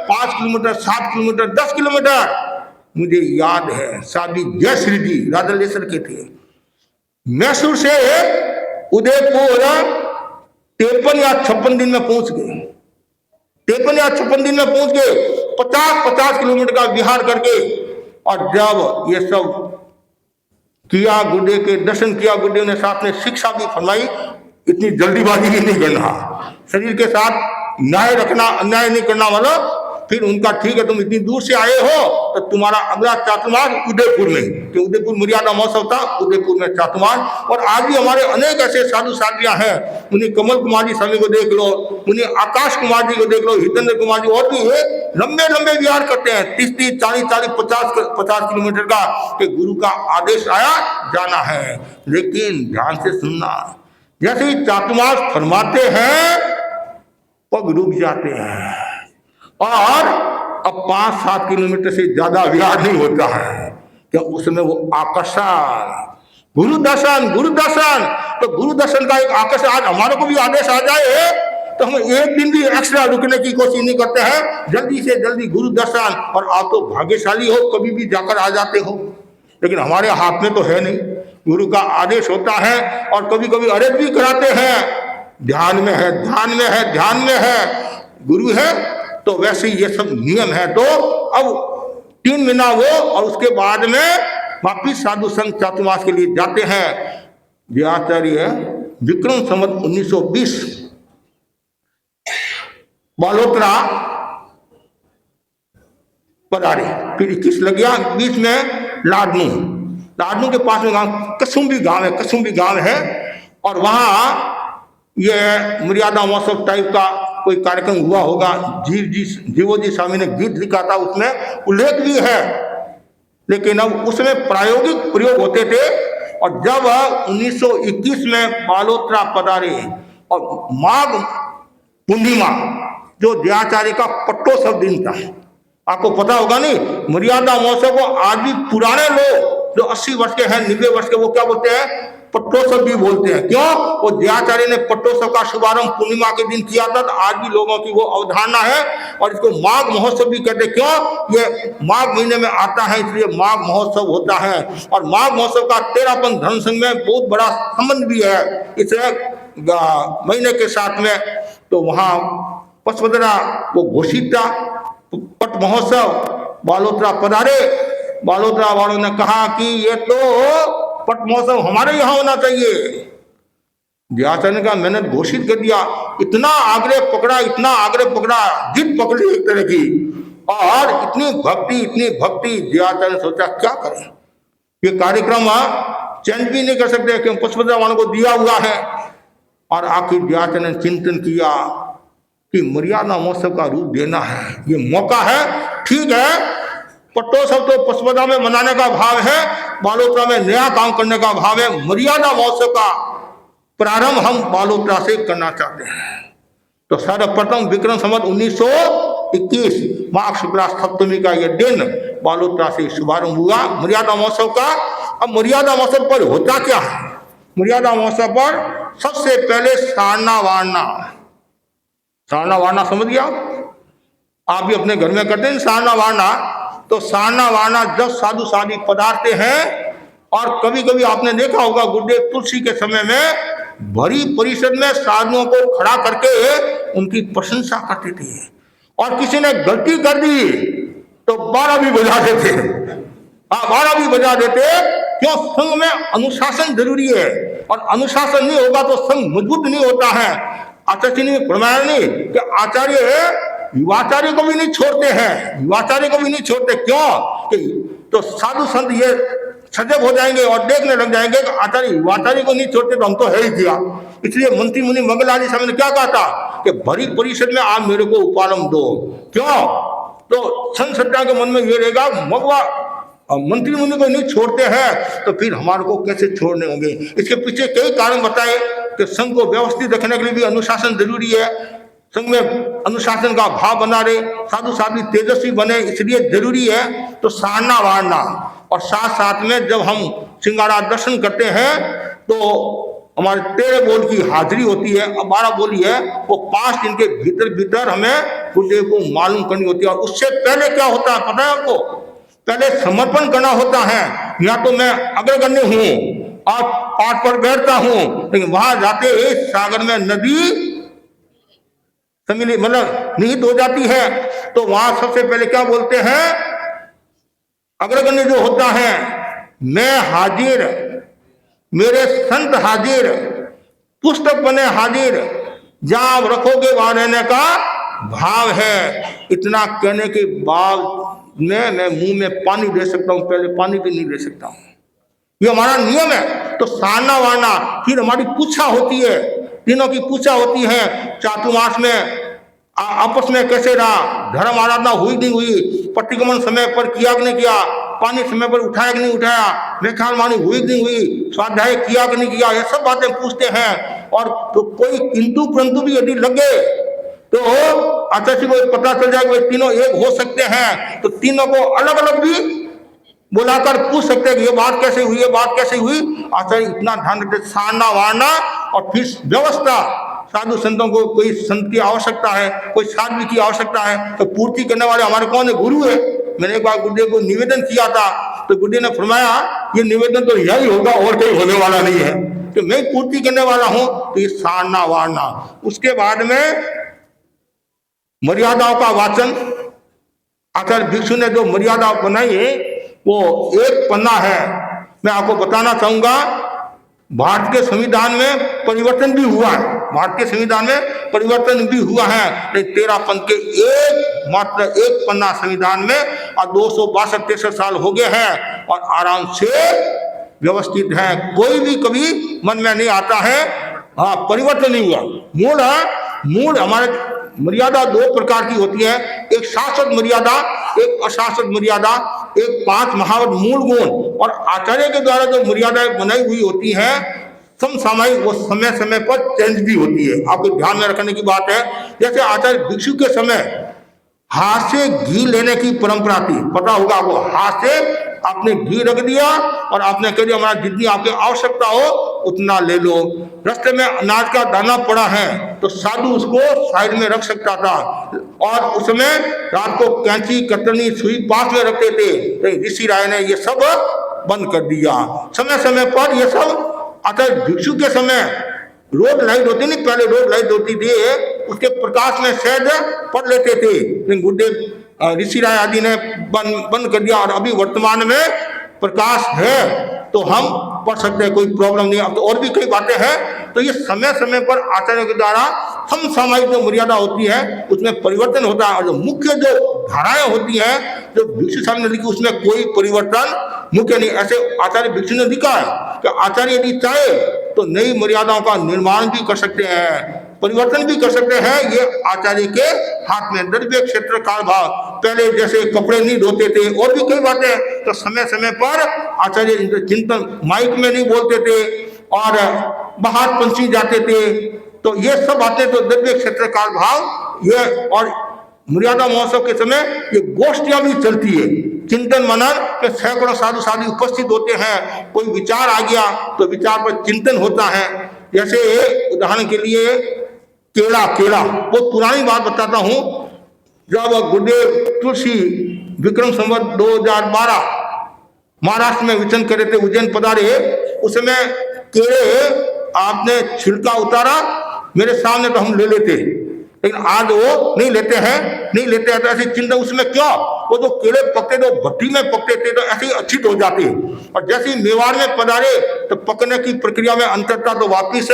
5 किलोमीटर, 7 किलोमीटर, 10 किलोमीटर, मुझे याद है साध्वी जयश्री जी राजलेश्वर के थे, मैसूर से उदयपुर 53 या 56 दिन में पहुंच गए, 53 या 56 दिन में पहुंच गए, 50-50 किलोमीटर का विहार करके। और जब ये सब किया, गुरुदेव के दर्शन किया, गुरुदेव ने साथ में शिक्षा भी फरमाई, इतनी जल्दीबाजी भी नहीं करना, शरीर के साथ न्याय रखना, अन्याय नहीं करना वाला। फिर उनका ठीक है, तुम इतनी दूर से आए हो तो तुम्हारा अगला चातुर्मास उदयपुर में, कि उदयपुर मर्यादा महोत्सव था, उदयपुर में चातुर्मास। और आज भी हमारे अनेक ऐसे साधु साधियां हैं, उन्हें कमल कुमार जी स्वामी को देख लो, उन्हें आकाश कुमार जी को देख लो, हितेंद्र कुमार जी, और भी लंबे लंबे विहार करते हैं, 30-30, 40-40, 50 किलोमीटर का, कि गुरु का आदेश आया, जाना है। लेकिन ध्यान से सुनना, जैसे ही चातुर्मास फरमाते हैं पग रुक जाते हैं, और अब 5-7 किलोमीटर से ज्यादा विहार नहीं होता है, क्या उसमें वो आकर्षण, गुरु दर्शन, गुरु दर्शन। तो गुरु दर्शन का एक आकर्षण, आज हमारे को भी आदेश आ जाए तो हम एक दिन भी एक्स्ट्रा रुकने की कोशिश नहीं करते हैं, जल्दी से जल्दी गुरु दर्शन। और आप तो भाग्यशाली हो, कभी भी जाकर आ जाते हो, लेकिन हमारे हाथ में तो है नहीं, गुरु का आदेश होता है। और कभी कभी अरेज भी कराते हैं, ध्यान में है, ध्यान में है, ध्यान में है, गुरु है, तो वैसे ये सब नियम है। तो अब 3 महीना वो, और उसके बाद में वापिस साधु संघ चातुर्मास के लिए जाते हैं। आचार्य विक्रम संवत 1920 बालोतरा पधारे। फिर 21 लग गया, बीच में लाडनू के पास में गांव कसुम्बी गांव है, और वहां ये मर्यादा महोत्सव टाइप का कोई कार्यक्रम हुआ होगा। जीवोजी स्वामी ने गीत लिखा था, उसमें उल्लेख भी है, लेकिन अब उसमें प्रायोगिक प्रयोग होते थे। और जब 1921 में बालोतरा पधारे और माघ पूर्णिमा जो दयाचार्य का पट्टोत्सव दिन था, आपको पता होगा नहीं, मर्यादा महोत्सव को आज भी पुराने लोग जो 80 वर्ष के हैं, 90 वर्ष के, वो क्या बोलते हैं, पट्टोत्सव भी बोलते हैं। क्यों? वो दयाचार्य ने पट्टोत्सव का शुभारंभ पूर्णिमा के दिन किया था, तो आज भी लोगों की वो अवधारणा है, और इसको माघ महोत्सव भी कहते हैं। क्यों? ये माघ महीने में आता है, इसलिए माघ महोत्सव होता है। और माघ महोत्सव का 13पंथ धर्म संघ में बहुत बड़ा संबंध भी है इस महीने के साथ में। तो वहां पचपदरा वो घोषित था, पट महोत्सव, बालोतरा पधारे। बालोतरा वालों ने कहा कि ये तो पट महोत्सव हमारे यहाँ होना चाहिए। दयाचार्य ने कहा मैंने घोषित कर दिया। इतना आग्रह पकड़ा, जिद पकड़ी एक तरह की, और इतनी भक्ति। दयाचार्य ने सोचा क्या करें, ये कार्यक्रम चेंज भी नहीं कर सकते क्योंकि पचपदरा वालों को दिया हुआ है। और आखिर दयाचार्य ने चिंतन किया कि मर्यादा महोत्सव का रूप देना है, ये मौका है। ठीक है, पट्टोत्सव तो पचपदरा में मनाने का भाव है, बालोतरा में नया काम करने का भाव है। मर्यादा महोत्सव का प्रारंभ हम बालोतरा से करना चाहते हैं। तो सर्वप्रथम विक्रम संवत 1921 माघ शुक्ला सप्तमी का यह दिन बालोतरा से शुभारंभ हुआ मर्यादा महोत्सव का। अब मर्यादा महोत्सव पर होता क्या है? मर्यादा महोत्सव पर सबसे पहले सारना वारना समझ गया? आप भी अपने घर में करते हैं सारना वारना। तो सारना वारना जब साधु साधी पधारते हैं, और कभी कभी आपने देखा होगा गुरुदेव तुलसी के समय में भरी परिषद में साधुओं को खड़ा करके उनकी प्रशंसा करते थे, और किसी ने गलती कर दी तो 12 भी बजा देते। 12 भी बजा देते। क्यों? संघ में अनुशासन जरूरी है, और अनुशासन नहीं होगा तो संघ मजबूत नहीं होता है। आचार्य ने फरमाया नहीं कि आचार्य युवाचार्य को भी नहीं छोड़ते क्यों? तो साधु संत ये सजग हो जाएंगे और देखने लग जाएंगे कि आचार्य युवाचार्य को नहीं छोड़ते तो हम तो है ही किया। इसलिए मंत्री मुनि मंगल आदि समय ने क्या कहा था कि भरी परिषद में आप मेरे को उपालम दो। क्यों? तो संत सत्ता के मन में ये रहेगा, मगवा मंत्री मुनि को नहीं छोड़ते हैं तो फिर हमारे को कैसे छोड़ने होंगे। इसके पीछे कई कारण बताए कि संघ को व्यवस्थित रखने के लिए भी अनुशासन जरूरी है। संघ में अनुशासन का भाव बना रहे, साधु साधी तेजस्वी बने, इसलिए जरूरी है। तो सारना वारना, और साथ साथ में जब हम सिंगाड़ा दर्शन करते हैं तो हमारे 13 बोल की हाजिरी होती है। अब 12 बोली है, वो 5 दिन के भीतर हमें गुरुदेव को मालूम करनी होती है। और उससे पहले क्या होता है पता है आपको? पहले समर्पण करना होता है। या तो मैं अग्रगण्य हूं और पाठ पर बैठता हूं, लेकिन वहां जाते ही सागर में नदी मतलब निहित हो जाती है। तो वहां सबसे पहले क्या बोलते हैं? अग्रगण्य जो होता है, मैं हाजिर, मेरे संत हाजिर, पुस्तक बने हाजिर, जहां आप रखोगे वहां रहने का भाव है। इतना कहने के बाद मैं मुंह में पानी दे सकता हूं, पहले पानी भी नहीं दे सकता हूं। ये हमारा नियम है। तो सारना वारना, फिर हमारी पूछा होती है, तीनों की पूछा होती है। चातुर्मास में आपस में कैसे रहा, धर्म आराधना हुई नहीं हुई, प्रतिगमन समय पर किया कि नहीं किया, पानी समय पर उठाया कि नहीं उठाया, व्याख्यान वाणी हुई कि नहीं हुई, स्वाध्याय किया कि नहीं किया, ये सब बातें पूछते हैं। और तो कोई किंतु परंतु भी यदि लगे तो आचार्य को पता चल जाए कि तीनों एक हो सकते हैं, तो तीनों को अलग अलग भी बुलाकर पूछ सकते हैं कि ये बात कैसे हुई, ये बात कैसे हुई। आचार्य इतना ध्यान रखते, सारना वारना और फिर व्यवस्था। साधु संतों को कोई संत की आवश्यकता है, कोई साध्वी की आवश्यकता है, तो पूर्ति करने वाले हमारे कौन है? गुरु है। मैंने एक बार गुरुदेव को निवेदन किया था, तो गुरुदेव ने फरमाया ये निवेदन तो यही होगा और कहीं होने वाला नहीं है, तो मैं पूर्ति करने वाला हूं। तो ये सारना वारना। उसके बाद में मर्यादाओं का वाचन, आचार्य भिक्षु ने जो मर्यादा बनाई है वो एक पन्ना है। मैं आपको बताना चाहूंगा, भारत के संविधान में परिवर्तन भी हुआ है, भारत के संविधान में परिवर्तन भी हुआ है, लेकिन 13 पंथ के मात्र एक पन्ना संविधान में और 262-63 साल हो गए हैं और आराम से व्यवस्थित है। कोई भी कभी मन में नहीं आता है हाँ परिवर्तन नहीं हुआ। मूल हमारे मर्यादा 2 प्रकार की होती है, एक शाश्वत मर्यादा, एक अशाश्वत मर्यादा, एक 5 महावत मूल गुण, और आचार्य के द्वारा जो मर्यादाएं बनाई हुई होती हैं समसामयिक, वो समय समय पर चेंज भी होती है। आपको ध्यान में रखने की बात है, जैसे आचार्य भिक्षु के समय हाथ से घी लेने की परंपरा थी, पता होगा आपको, हाथ से आपने घी रख दिया और आपने कह दिया हमारा जितनी आपकी आवश्यकता हो उतना ले लो। रास्ते में अनाज का दाना पड़ा है तो साधु उसको साइड में रख सकता था, और उसमें रात को कैंची कतरनी सुई पास में रखते थे। ऋषि राय ने ये सब बंद कर दिया। समय समय पर ये सब आचार्य भिक्षु के समय रोड लाइट होती नहीं, पहले रोड लाइट होती थी, उसके प्रकाश में सहज पढ़ लेते थे, लेकिन गुरुदेव ऋषि राय आदि ने बंद कर दिया। और अभी वर्तमान में प्रकाश है तो हम पढ़ सकते हैं, कोई प्रॉब्लम नहीं। अब तो और भी कई बातें हैं, तो ये समय समय पर आचार्यों के द्वारा समसामयिक जो मर्यादा होती है उसमें परिवर्तन होता है, और जो मुख्य जो धाराएं होती हैं जो भिक्षु साहब ने लिखी उसमें कोई परिवर्तन मुख्य नहीं। ऐसे आचार्य भिक्षु ने लिखा है कि आचार्य यदि चाहे तो नई मर्यादाओं का निर्माण भी कर सकते हैं, परिवर्तन भी कर सकते हैं, ये आचार्य के हाथ में। द्रव्य क्षेत्र काल भाव, पहले जैसे कपड़े नहीं धोते थे और भी कई बातें, तो समय समय पर आचार्य चिंतन माइक में नहीं बोलते थे और बाहर पंछी जाते थे, तो ये सब बातें तो द्रव्य क्षेत्र काल भाव ये। और मर्यादा महोत्सव के समय ये गोष्ठियां भी चलती है, चिंतन मनन के सैकड़ों साधु साधु उपस्थित होते हैं, कोई विचार आ गया तो विचार पर चिंतन होता है। जैसे उदाहरण के लिए केला बहुत पुरानी बात बताता हूँ, जब गुरुदेव तुलसी विक्रम संवत 2012 महाराष्ट्र में विचरण करे थे, उज्जैन पधारे, उस समय केले आपने छिलका उतारा मेरे सामने तो हम ले लेते, लेकिन आज वो नहीं लेते हैं तो ऐसी चिंता उसमें क्यों, वो जो केले पकते थे भट्टी में पकते थे तो ऐसे ही अच्छित हो जाते, और जैसे ही मेवाड़ में पधारे तो पकने की प्रक्रिया में अंतरता तो वापिस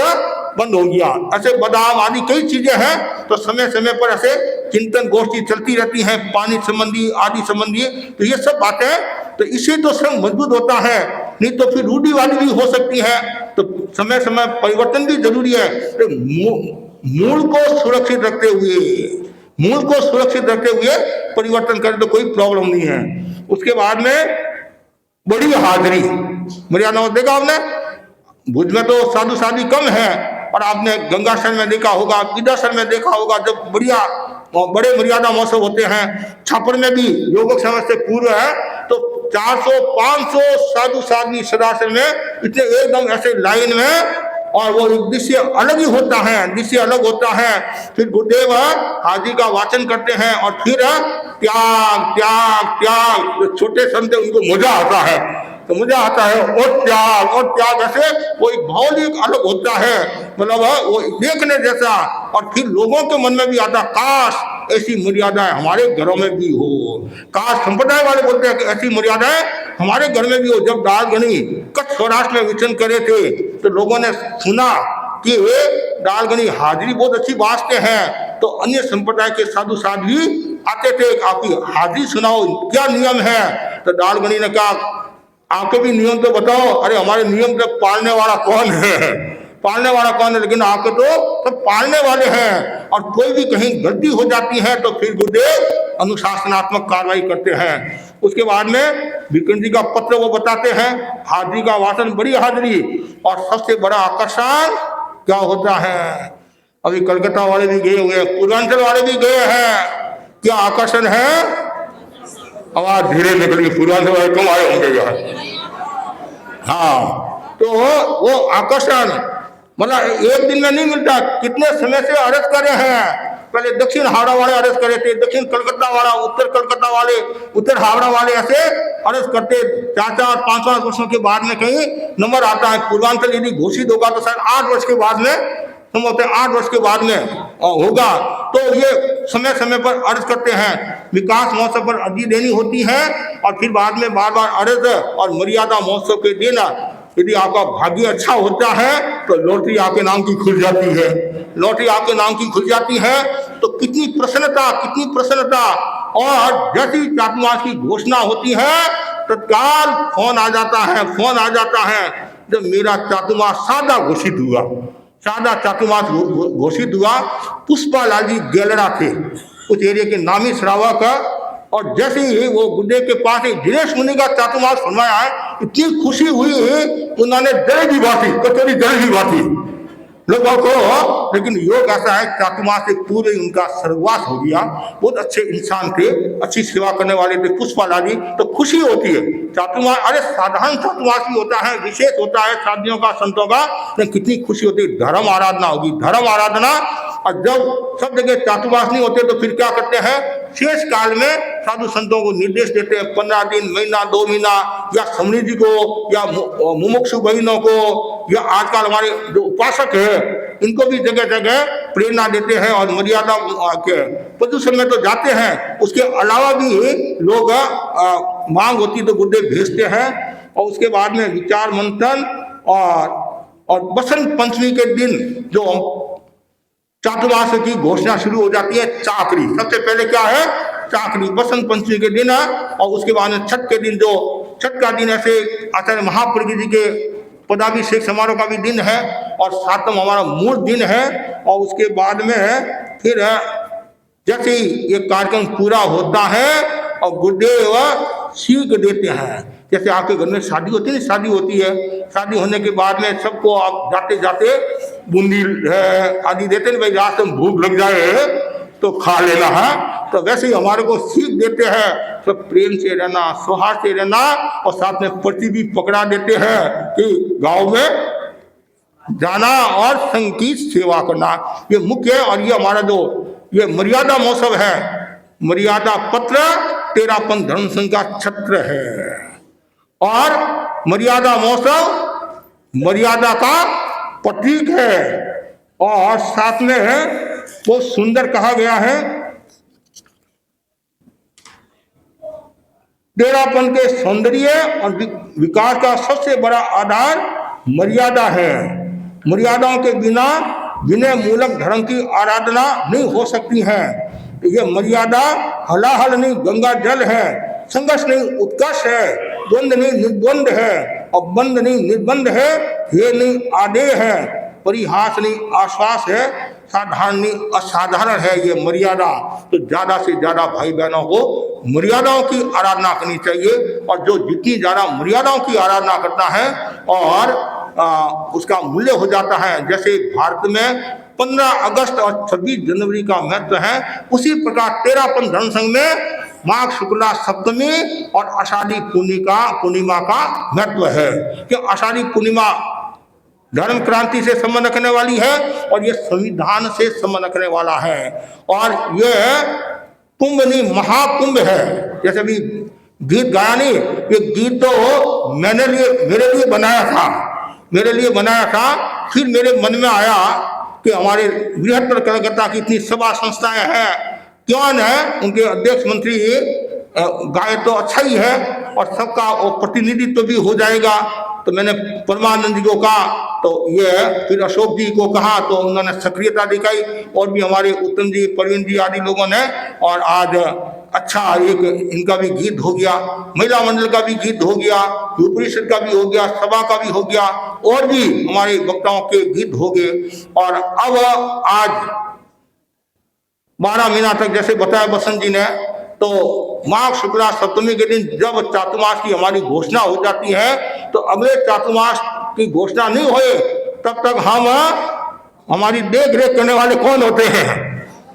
बंद हो गया। ऐसे बादाम आदि कई चीजें हैं, तो समय समय पर ऐसे चिंतन गोष्ठी चलती रहती हैं, पानी संबंधी आदि संबंधी, तो ये सब बातें, तो इससे तो संघ मजबूत होता है, नहीं तो फिर रूढ़िवादी भी हो सकती है। तो समय समय परिवर्तन भी जरूरी है, तो मूल को सुरक्षित रखते हुए परिवर्तन करें तो कोई प्रॉब्लम नहीं है। उसके बाद में बड़ी हाजिरी मर्यादा देखा आपने, भुज में तो साधु साधी कम है, और आपने गंगासन में देखा होगा, विदासन में देखा होगा, जब बड़े मर्यादा महोत्सव होते हैं, छापर में भी योगक समय से पूर्व है, तो 400-500 साधु साधवी सदासन में इतने एकदम ऐसे लाइन में, और वो दृश्य अलग ही होता है। फिर गुरुदेव हाजिरी का वाचन करते हैं और फिर त्याग छोटे संत उनको मजा आता है, और त्याग ऐसे वो एक भाव एक अलग होता है, मतलब वो देखने जैसा। और फिर लोगों के मन में भी आता, काश ऐसी मर्यादाएं हमारे घरों में भी हो, काश संप्रदाय वाले बोलते हैं कि ऐसी मर्यादाएं हमारे घर में भी हो। जब दालगनी कच्छ सौराष्ट्र में विचरण करे थे तो लोगों ने सुना कि वे दालगनी हाजिरी बहुत अच्छी बांटते हैं, तो अन्य संप्रदाय के साधु साध्वी आते थे, आपकी हाजिरी सुनाओ, क्या नियम है। तो दालगनी ने कहा आपके भी नियम तो बताओ। अरे हमारे नियम तो पालने वाला कौन है, लेकिन आपके तो सब पालने वाले हैं, और कोई भी कहीं गलती हो जाती है तो फिर गुरुदेव अनुशासनात्मक कार्रवाई करते हैं। उसके बाद में विक्रम जी का पत्र वो बताते हैं, हाजिरी का वाचन, बड़ी हाजिरी, और सबसे बड़ा आकर्षण क्या होता है। अभी कलकत्ता वाले भी गए हुए हैं, पूर्वांचल वाले भी गए हैं, क्या आकर्षण है। आवाज धीरे निकली, पूर्वांचल वाले कम आए होंगे यहाँ, हाँ। तो वो आकर्षण मतलब एक दिन में नहीं मिलता, कितने समय से अरज करे हैं। पहले दक्षिण हावड़ा वाले अरज करे थे, दक्षिण कलकत्ता वाला, उत्तर कलकत्ता वाले, उत्तर हावड़ा वाले, ऐसे अरज करते। 4-4 5-5 वर्षों के बाद में कहीं नंबर आता है। पूर्वांचल यदि घोषित होगा तो शायद 8 वर्ष के बाद में संभवतः 8 वर्ष के बाद में होगा। तो ये समय समय पर अर्ज करते हैं, विकास महोत्सव पर अर्जी देनी होती है और फिर बाद में बार बार अर्ज और मर्यादा महोत्सव के दिन यदि आपका भाग्य अच्छा होता है तो लॉटरी आपके नाम की खुल जाती है। लॉटरी आपके नाम की खुल जाती है तो कितनी प्रसन्नता। और जैसी चातुर्मास की घोषणा होती है तत्काल फोन आ जाता है जब मेरा चातुर्मास सादा चातुर्मास घोषित हुआ। पुष्पालाल जी गेलरा थे उस एरिया के नामी श्रावक, और जैसे ही वो गुड्डे के पास दिनेश मुनि का चातुर्मास फरमाया है, इतनी खुशी हुई, उन्होंने जलेबी बांटी, कचौरी जलेबी बांटी लोगों को। लेकिन योग ऐसा है, चातुर्मास से पूरे उनका सर्ववास हो गया। बहुत अच्छे इंसान थे, अच्छी सेवा करने वाले थे पुष्पालाल जी। तो खुशी होती है चातुर्मास, अरे साधारण चातुर्मास भी होता है, विशेष होता है साधियों का, संतों का, तो कितनी खुशी होती है। धर्म आराधना होगी, धर्म आराधना। और जब सब जगह चातुर्मास नहीं होते तो फिर क्या करते हैं, शेष काल में साधु संतों को निर्देश देते हैं 15 दिन, महीना, 2 महीना, या समणी जी को या मुमुक्षु बहनों को या आजकल हमारे जो उपासक है इनको भी जगह जगह प्रेरणा देते हैं और मर्यादा के प्रदूषण में तो जाते हैं। उसके अलावा भी लोग मांग होती तो गुड्डे भेजते हैं। और उसके बाद में विचार मंथन और बसंत पंचमी के दिन जो चातुर्मास की घोषणा शुरू हो जाती है, चाकरी। सबसे पहले क्या है, चाकरी बसंत पंचमी के दिन है। और उसके बाद में छठ के दिन, जो छठ का दिन ऐसे आचार्य महाप्रज्ञ जी के पदाभिषेक समारोह का भी दिन है और सातवां हमारा मूल दिन है। और उसके बाद में फिर जैसे ही ये कार्यक्रम पूरा होता है और गुड्डे सीख देते हैं। जैसे आपके घर में शादी होती है, शादी होने के बाद में सबको आप जाते जाते बूंदी आदि देते हैं, भाई रात में भूख लग जाए तो खा लेना है। तो वैसे ही हमारे को सीख देते हैं, सब प्रेम से रहना, सौहार्द से रहना। और साथ में पर्ची भी पकड़ा देते हैं कि गांव में जाना और संघ की सेवा करना, ये मुख्य है। और ये हमारा जो ये मर्यादा महोत्सव है, मर्यादा पत्र तेरापन धर्म संघ का छत्र है। और मर्यादा महोत्सव मर्यादा का प्रतीक है। और साथ में बहुत सुंदर कहा गया है, तेरापन के सौंदर्य और विकास का सबसे बड़ा आधार मर्यादा है। मर्यादाओं के बिना विनय मूलक धर्म की आराधना नहीं हो सकती है। ये मर्यादा हलाहल नहीं गंगा जल है, संघर्ष नहीं उत्कर्ष है, द्वंद नहीं निर्द्वंद है, और बंद नहीं निर्बंध है, हे नहीं आदेय है, परिहास नहीं आश्वास है, साधारण नहीं असाधारण है ये मर्यादा। तो ज्यादा से ज्यादा भाई बहनों को मर्यादाओं की आराधना करनी चाहिए। और जो जितनी ज्यादा मर्यादाओं की आराधना करता है और उसका मूल्य हो जाता है। जैसे भारत में 15 अगस्त और 26 जनवरी का महत्व है, उसी प्रकार तेरापन धर्म संघ में माघ शुक्ला सप्तमी और आषाढ़ी पूर्णिमा का महत्व है। कि आषाढ़ी पूर्णिमा धर्म क्रांति से संबंध रखने वाली है और ये संविधान से संबंध रखने वाला है। और ये कुंभ नहीं महाकुंभ है। जैसे भी गीत गाया नहीं, ये गीत तो मेरे लिए बनाया था। फिर मेरे मन में आया कि हमारे बृहत्तर कलकत्ता की इतनी सभा संस्थाएं हैं, क्यों है उनके अध्यक्ष मंत्री गाए तो अच्छा ही है और सबका वो प्रतिनिधित्व भी हो जाएगा। तो मैंने परमानंद जी को कहा, तो ये फिर अशोक जी को कहा, तो उन्होंने सक्रियता दिखाई। और भी हमारे उत्तम जी, प्रवीण जी आदि लोगों ने। और आज अच्छा एक इनका भी गीत हो गया, महिला मंडल का भी गीत हो गया, युवा परिषद का भी हो गया, सभा का भी हो गया, और भी हमारे वक्ताओं के गीत हो गए। और अब आज 12 महीना तक जैसे बताया बसंत जी ने, तो माघ शुक्ला सप्तमी के दिन जब चातुर्मास की हमारी घोषणा हो जाती है, तो अगले चातुर्मास की घोषणा नहीं होए तब तक हमारी देख रेख करने वाले कौन होते हैं?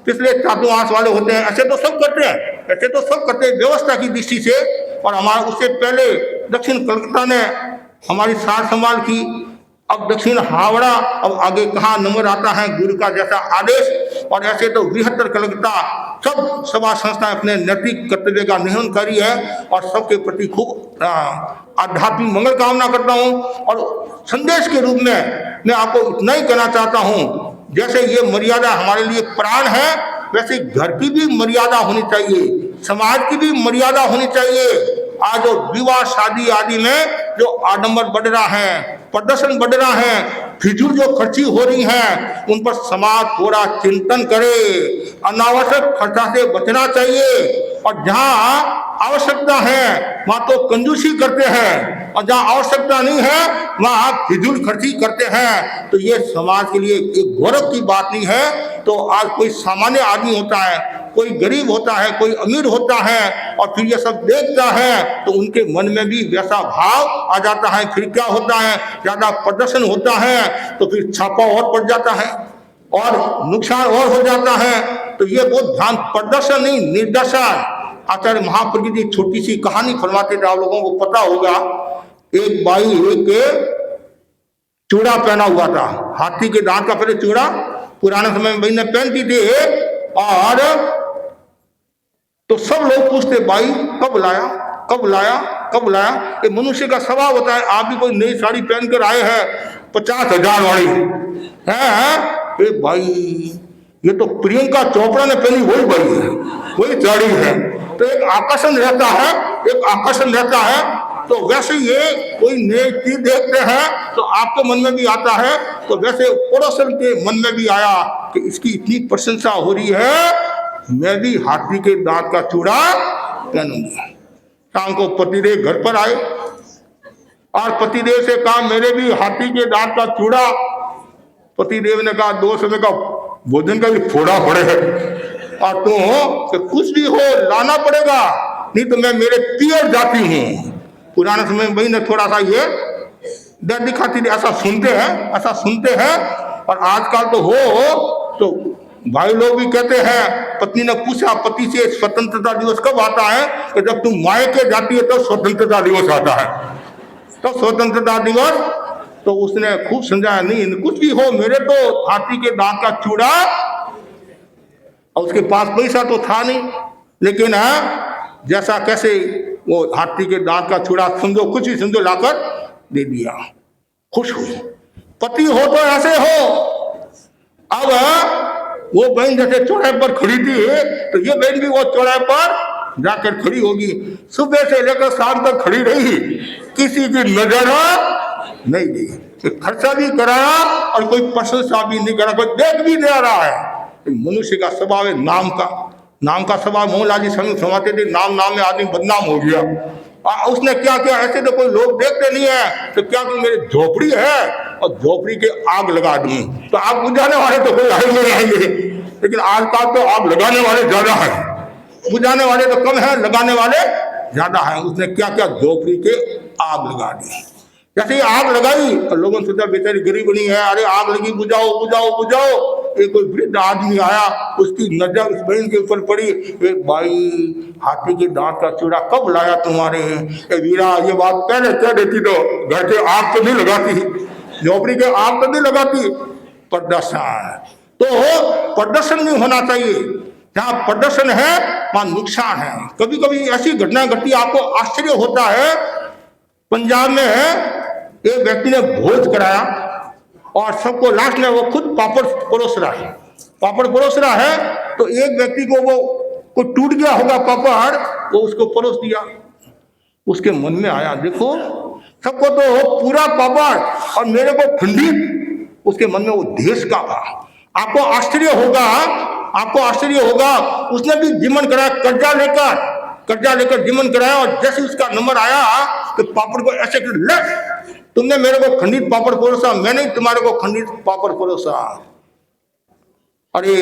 इसलिए चातुर्मास वाले होते हैं। ऐसे तो सब करते हैं व्यवस्था की दृष्टि से। और हमारा उससे पहले दक्षिण कलकत्ता ने हमारी सार संभाल की, अब दक्षिण हावड़ा, अब आगे कहाँ नंबर आता है गुरु का जैसा आदेश। और ऐसे तो बृहत्तर कलकत्ता सब सभा संस्थाएं अपने नैतिक कर्तव्य का निर्वहन करी है और सबके प्रति खूब आध्यात्मिक मंगल कामना करता हूँ। और संदेश के रूप में मैं आपको इतना ही कहना चाहता हूँ जैसे ये मर्यादा हमारे लिए प्राण है, वैसे घर की भी मर्यादा होनी चाहिए, समाज की भी मर्यादा होनी चाहिए। आज जो विवाह शादी आदि में जो आडंबर बढ़ रहा है, प्रदर्शन बढ़ रहा है, फिजूल जो खर्ची हो रही है, उन पर समाज थोड़ा चिंतन करे। अनावश्यक खर्चा से बचना चाहिए, और जहाँ आवश्यकता है वहां तो कंजूसी करते हैं, और जहाँ आवश्यकता नहीं है वहां आप फिजूल खर्ची करते हैं। तो ये समाज के लिए एक गौरव की बात नहीं है। तो आज कोई सामान्य आदमी होता है, कोई गरीब होता है, कोई अमीर होता है, और फिर ये सब देखता है तो उनके मन में भी वैसा भाव आ जाता है। फिर क्या होता है, ज्यादा प्रदर्शन होता है तो फिर छापा और पड़ जाता है और नुकसान और हो जाता है। तो ये बहुत ध्यान, प्रदर्शन नहीं, निर्दर्शन। आचार्य महाप्रज्ञ जी छोटी सी कहानी फरमाते थे, आप लोगों को पता होगा। एक बाई एक चूड़ा पहना हुआ था, हाथी के दांत का पहले चूड़ा पुराने समय में बहन पहनती थी, और तो सब लोग पूछते भाई कब लाया, कब लाया, कब लाया। ये मनुष्य का स्वभाव होता है। आप भी कोई नई साड़ी पहन कर आए हैं 50,000 वाली है, भाई ये तो प्रियंका चोपड़ा ने पहनी वही भाई है, वही साड़ी है। तो एक आकर्षण रहता है, एक आकर्षण रहता है। तो वैसे ये कोई नई चीज देखते हैं तो आपके मन में भी आता है। तो वैसे पड़ोसन के मन में भी आया कि इसकी इतनी प्रशंसा हो रही है, मैं भी हाथी के दांत का चूड़ा पहनूंगा। शाम को पतिदेव घर पर आए और पतिदेव से कहा मेरे भी हाथी के दांत का चूड़ा। पतिदेव ने कहा 2 समय का भोजन का भी फोड़ा पड़े है, और तो कुछ भी हो लाना पड़ेगा, नहीं तो मैं मेरे पियर जाती हूँ। पुराने समय में भाई ने थोड़ा सा ये डर दिखाती थी, ऐसा सुनते हैं, ऐसा सुनते हैं। और आजकल तो हो तो भाई लोग भी कहते हैं, पत्नी ने पूछा पति से स्वतंत्रता दिवस कब आता है, तो जब तुम मायके जाती है तो स्वतंत्रता दिवस आता है। तो स्वतंत्रता दिवस तो उसने खूब समझाया, नहीं कुछ भी हो मेरे तो हाथी के दांत का चूड़ा। और उसके पास पैसा तो था नहीं, लेकिन जैसा कैसे वो हाथी के दांत का चूड़ा समझो, कुछ भी समझो, लाकर दे दिया। खुश हुई। पति हो तो ऐसे हो। अब वो बहन जैसे चौराहे पर खड़ी थी, तो ये बहन भी वो चौराहे पर जाकर खड़ी होगी। सुबह से लेकर शाम तक खड़ी रही, किसी की नजर नहीं दी, खर्चा भी कराया और कोई प्रशंसा भी नहीं करा, कोई देख भी नहीं रहा है। मनुष्य का स्वभाव है नाम का, नाम का स्वभाव। मोहनलाल जी स्वामी फरमाते थे, नाम नाम में आदमी बदनाम हो गया। उसने क्या किया, ऐसे तो कोई लोग देखते नहीं है, तो क्या कि मेरी झोपड़ी है और झोपड़ी के आग लगा दी। तो आग बुझाने वाले तो कोई आए नहीं आएंगे, लेकिन आजकल तो आग लगाने वाले ज्यादा है, बुझाने वाले तो कम है, लगाने वाले ज्यादा है। उसने क्या किया, झोपड़ी के आग लगा दी। जैसे ही आग लगाई तो लोगों ने सोचा बेचारी गरीब नहीं है, अरे आग लगी, बुझाओ बुझाओ बुझाओ। एक कोई वृद्ध आदमी आया, उसकी नजर उस बहन के ऊपर पड़ी। एक भाई हाथी के दांत का चूड़ा कब लाया तुम्हारे? वीरा ये बात पहले कह देती तो घर के आग तो नहीं लगाती, झोपड़ी के आग तो नहीं लगाती। प्रदर्शन तो प्रदर्शन नहीं होना चाहिए। जहाँ प्रदर्शन है वहां नुकसान है। कभी कभी ऐसी घटना घटती, आपको आश्चर्य होता है। पंजाब में एक व्यक्ति ने भोज कराया और सबको, लास्ट में वो खुद पापड़ परोस रहा है, पापड़ परोस रहा है। तो एक व्यक्ति को वो टूट गया होगा पापड़, वो उसको परोस दिया। उसके मन में आया, देखो सबको तो पूरा पापड़ और मेरे को खंडित। उसके मन में वो देश का था। आपको आश्चर्य होगा, आपको आश्चर्य होगा, उसने भी जीवन कराया, कर्जा लेकर जीवन कराया। और जैसे उसका नंबर आया तो पापड़ को ऐसे ले, तुमने मेरे को खंडित पापड़ परोसा, मैंने तुम्हारे को खंडित पापड़ परोसा। अरे,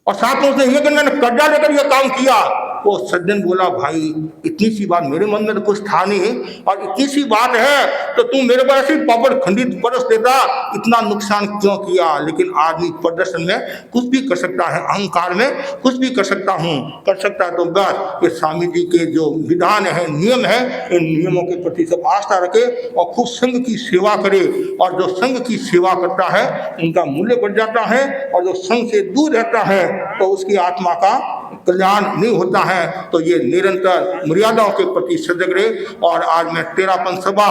और साथ में उसने ये कि मैंने कर्जा लेकर ये काम किया। वो सज्जन बोला, भाई इतनी सी बात मेरे मन में तो कुछ था नहीं, और इतनी सी बात है तो तू मेरे को ऐसे पापड़ खंडित परस देता, इतना नुकसान क्यों किया? लेकिन आदमी प्रदर्शन में कुछ भी कर सकता है, अहंकार में कुछ भी कर सकता हूँ, कर सकता है। तो बस ये स्वामी जी के जो विधान है, नियम है, इन नियमों के प्रति सब आस्था रखे और खूब संघ की सेवा करे। और जो संघ की सेवा करता है उनका मूल्य बढ़ जाता है, और जो संघ से दूर रहता है तो उसकी आत्मा का कल्याण नहीं होता है। तो ये निरंतर मर्यादाओं के प्रति सजग रहे। और आज मैं तेरापन सभा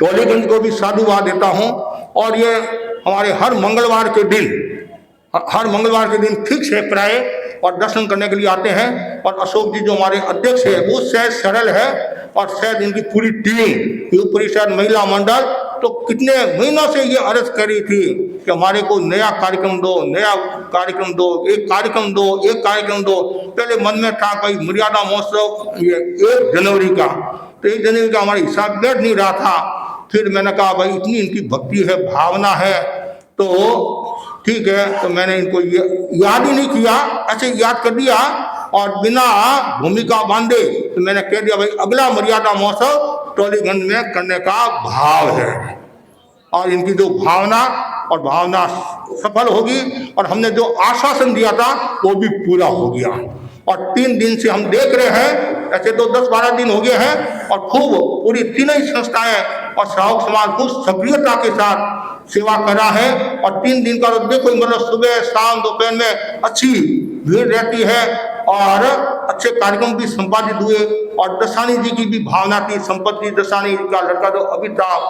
टोलीगंज को भी साधुवाद देता हूँ और ये हमारे हर मंगलवार के दिन फिक्स है प्राय और दर्शन करने के लिए आते हैं। और अशोक जी जो हमारे अध्यक्ष है वो शायद सरल है और शायद इनकी पूरी टीम युवा परिषद महिला मंडल तो कितने महीनों से ये अर्ज करी थी कि हमारे को नया कार्यक्रम दो, एक कार्यक्रम दो। पहले मन में था भाई मर्यादा महोत्सव ये 1 जनवरी का, तो 1 जनवरी का हमारा हिसाब बैठ नहीं रहा था। फिर मैंने कहा भाई इतनी इनकी भक्ति है, भावना है, तो ठीक है। तो मैंने इनको याद ही नहीं किया, ऐसे याद कर दिया और बिना भूमिका बांधे तो मैंने कह दिया भाई अगला मर्यादा महोत्सव टोलीगंज में करने का भाव है। और इनकी जो भावना सफल होगी और हमने जो आश्वासन दिया था वो भी पूरा हो गया। और 3 दिन से हम देख रहे हैं, ऐसे तो 10-12 दिन हो गए हैं और खूब पूरी तीनों ही संस्थाएं और श्रावक समाज खूब सक्रियता के साथ सेवा करा है। और 3 दिन का तो देखो मतलब सुबह शाम दोपहर में अच्छी भीड़ रहती है और अच्छे कार्यक्रम भी संपादित हुए। और दसानी जी की भी भावना थी, संपत्ति दसानी का लड़का तो अभिताभ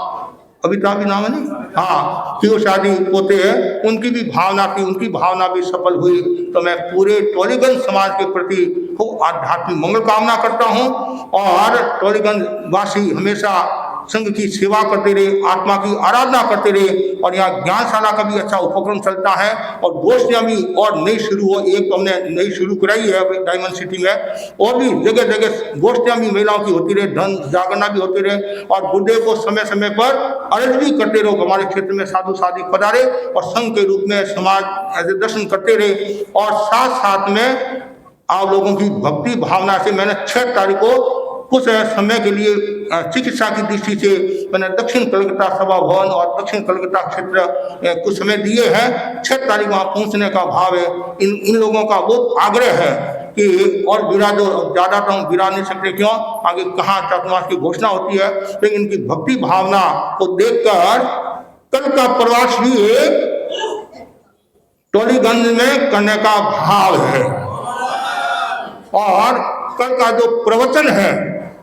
भी नाम है नहीं, हाँ, कि वो शादी पोते हैं, उनकी भी भावना थी, उनकी भावना भी सफल हुई। तो मैं पूरे टोलीगंज समाज के प्रति खूब आध्यात्मिक मंगल कामना करता हूँ और टोलीगंज वासी हमेशा संघ की सेवा करते रहे, आत्मा की आराधना करते रहे। और यहाँ ज्ञानशाला का भी अच्छा उपक्रम चलता है और गोष्ठियाँ भी और नई शुरू हो, एक तो हमने नई शुरू कराई है डायमंड सिटी में, और भी जगह जगह गोष्ठियाँ भी महिलाओं की होती रहे, धन जागरणा भी होती रहे। और गुरुदेव को समय समय पर अर्ज भी करते रहो, हमारे क्षेत्र में साधु साधी पधारे और संघ के रूप में समाज ऐसे दर्शन करते रहे। और साथ साथ में आप लोगों की भक्ति भावना से मैंने 6 तारीख को कुछ समय के लिए चिकित्सा की दृष्टि से मैंने दक्षिण कलकत्ता सभा भवन और दक्षिण कलकत्ता क्षेत्र कुछ समय दिए हैं। 6 तारीख वहाँ पहुँचने का भाव है। इन लोगों का बहुत आग्रह है कि और विरा जो ज़्यादा तो हम विरा नहीं सकते, क्यों आगे कहाँ चातुर्मास की घोषणा होती है, लेकिन इनकी भक्ति भावना को देखकर कल का प्रवास भी टोलीगंज में करने का भाव है। और कल का जो प्रवचन है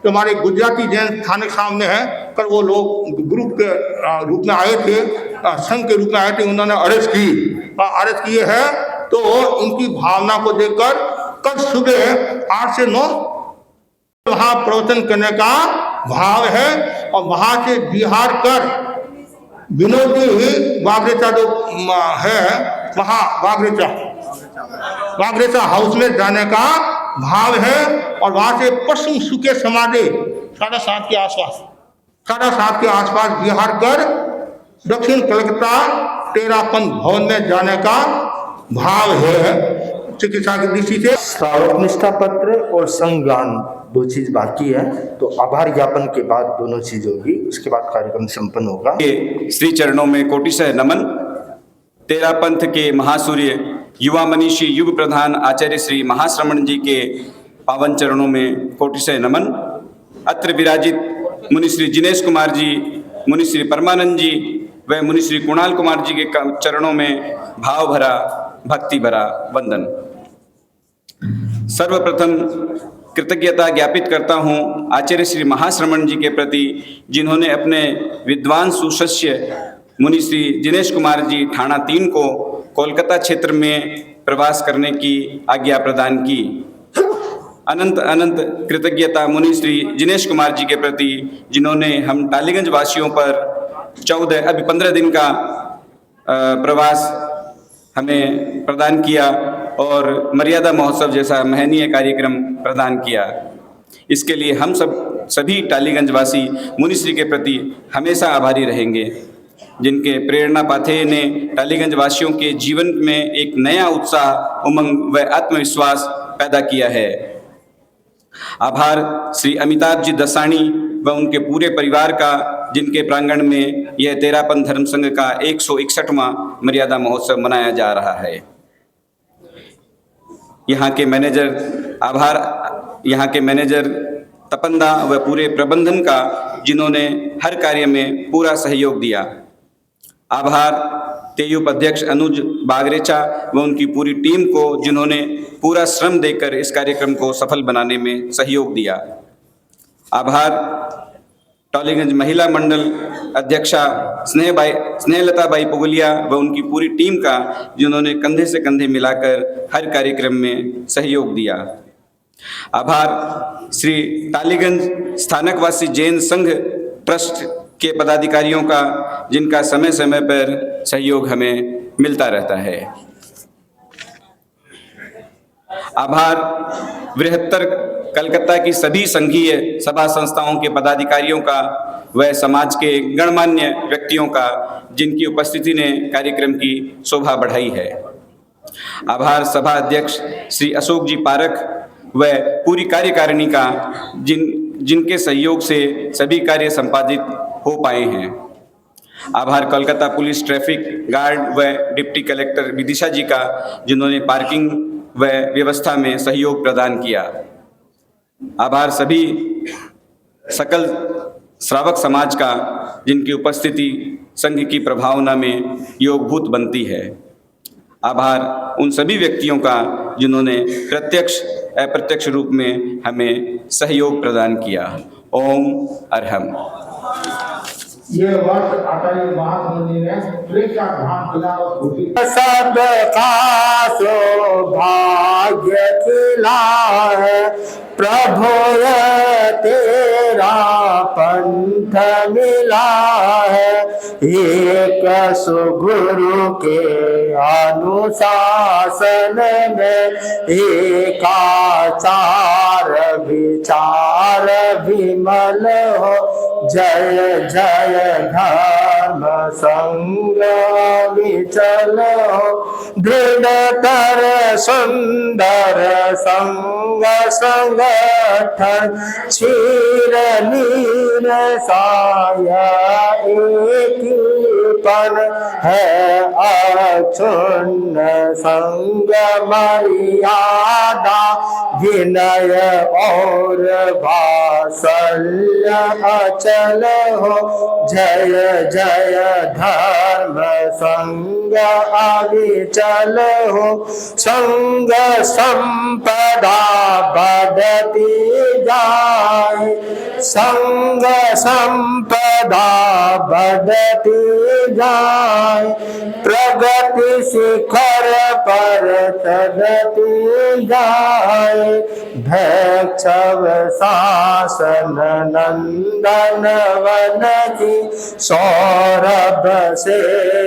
तो हमारे गुजराती जैन स्थानिक सामने है, कल वो लोग ग्रुप के रूप में आए थे, संघ के रूप में आए थे, उन्होंने अर्ज किए है। तो इनकी भावना को देखकर कल सुबह 8 से 9 वहाँ प्रवचन करने का भाव है। और वहाँ से बिहार कर विनोदी वागरेचा जो है वहाँ वागरेचा हाउस में जाने का भाव है। और वहाँ से पश्चिम सुके समाधि 7:30 के आसपास बिहार कर दक्षिण कलकत्ता तेरापंथ भवन में जाने का भाव है। चिकित्सा की दृष्टि से श्रावक निष्ठा पत्र और संज्ञान 2 चीज बाकी है, तो आभार ज्ञापन के बाद दोनों चीज होगी, उसके बाद कार्यक्रम संपन्न होगा। श्री चरणों में कोटिशः नमन। तेरापंथ के महासूर्य युवा मनीषी युग प्रधान आचार्य श्री महाश्रमण जी के पावन चरणों में कोटिशः नमन। अत्र विराजित मुनि श्री जिनेश कुमार जी, मुनि श्री परमानंद जी व मुनि श्री कुणाल कुमार जी के चरणों में भाव भरा भक्ति भरा वंदन। सर्वप्रथम कृतज्ञता ज्ञापित करता हूँ आचार्य श्री महाश्रमण जी के प्रति, जिन्होंने अपने विद्वान सुशिष्य मुनि श्री जिनेश कुमार जी ठाणा 3 को कोलकाता क्षेत्र में प्रवास करने की आज्ञा प्रदान की। अनंत अनंत कृतज्ञता मुनि श्री जिनेश कुमार जी के प्रति, जिन्होंने हम टालीगंज वासियों पर 15 दिन का प्रवास हमें प्रदान किया और मर्यादा महोत्सव जैसा महनीय कार्यक्रम प्रदान किया। इसके लिए हम सभी टालीगंज वासी मुनिश्री के प्रति हमेशा आभारी रहेंगे, जिनके प्रेरणा पाथेय ने टालीगंज वासियों के जीवन में एक नया उत्साह, उमंग व आत्मविश्वास पैदा किया है। आभार श्री अमिताभ जी दसानी व उनके पूरे परिवार का, जिनके प्रांगण में यह तेरापंथ धर्म संघ का 161वां मर्यादा महोत्सव मनाया जा रहा है। यहाँ के मैनेजर तपंदा व पूरे प्रबंधन का, जिन्होंने हर कार्य में पूरा सहयोग दिया। आभार तेयुप अध्यक्ष अनुज बागरेचा व उनकी पूरी टीम को, जिन्होंने पूरा श्रम देकर इस कार्यक्रम को सफल बनाने में सहयोग दिया। आभार टॉलीगंज महिला मंडल अध्यक्षा स्नेहलता बाई पुगलिया व उनकी पूरी टीम का, जिन्होंने कंधे से कंधे मिलाकर हर कार्यक्रम में सहयोग दिया। आभार श्री टालीगंज स्थानकवासी जैन संघ ट्रस्ट के पदाधिकारियों का, जिनका समय समय पर सहयोग हमें मिलता रहता है। आभार बृहत्तर कलकत्ता की सभी संघीय सभा संस्थाओं के पदाधिकारियों का व समाज के गणमान्य व्यक्तियों का, जिनकी उपस्थिति ने कार्यक्रम की शोभा बढ़ाई है। आभार सभा अध्यक्ष श्री अशोक जी पारख व पूरी कार्यकारिणी का, जिनके सहयोग से सभी कार्य संपादित हो पाए हैं। आभार कोलकाता पुलिस ट्रैफिक गार्ड व डिप्टी कलेक्टर विदिशा जी का, जिन्होंने पार्किंग व व्यवस्था में सहयोग प्रदान किया। आभार सभी सकल श्रावक समाज का, जिनकी उपस्थिति संघ की प्रभावना में योगभूत बनती है। आभार उन सभी व्यक्तियों का, जिन्होंने प्रत्यक्ष अप्रत्यक्ष रूप में हमें सहयोग प्रदान किया। ओम अरहम। ये वर्ष आचार्य महासमुनि ने प्रेम का ध्यान किया और खुशी सबका सौभाग्य खिला है प्रभु, तेरा पंथ मिला है। एक सुगुरु के अनुशासन में एकाचार विचार विमल हो। जय जय धर्म संग विचल हो। दृढ़तर सुंदर संग संगठन क्षीर नीर साया एकीपन है। अक्षुण्ण संग मर्यादा विनय और वात्सल्य अचल हो। जय जय धर्म संग अविचल हो। संग संपदा बढ़ती जाए, संग संपदा बढ़ती जाए। प्रगति शिखर पर चढ़ती जाए। भैक्षव शासन नंदन वन की सौरभ से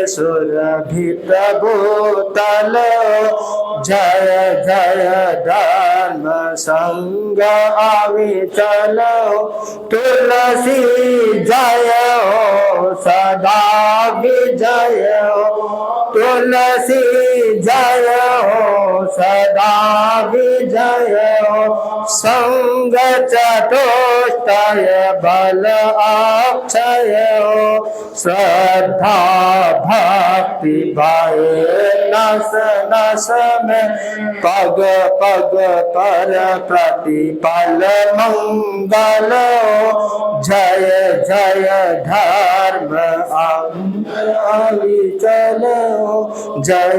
सुरभित भूतल। जय जय धर्म संग अविचल। तुलसी जय हो सदा विजय हो। तुलसी जय हो सदा विजय हो। संग चतुष्टय बल अक्षय हो। श्रद्धा भक्ति भय नस नस में पग पग पर प्रतिपल मंगल हो। जय जय धर्म अविचल हो। जय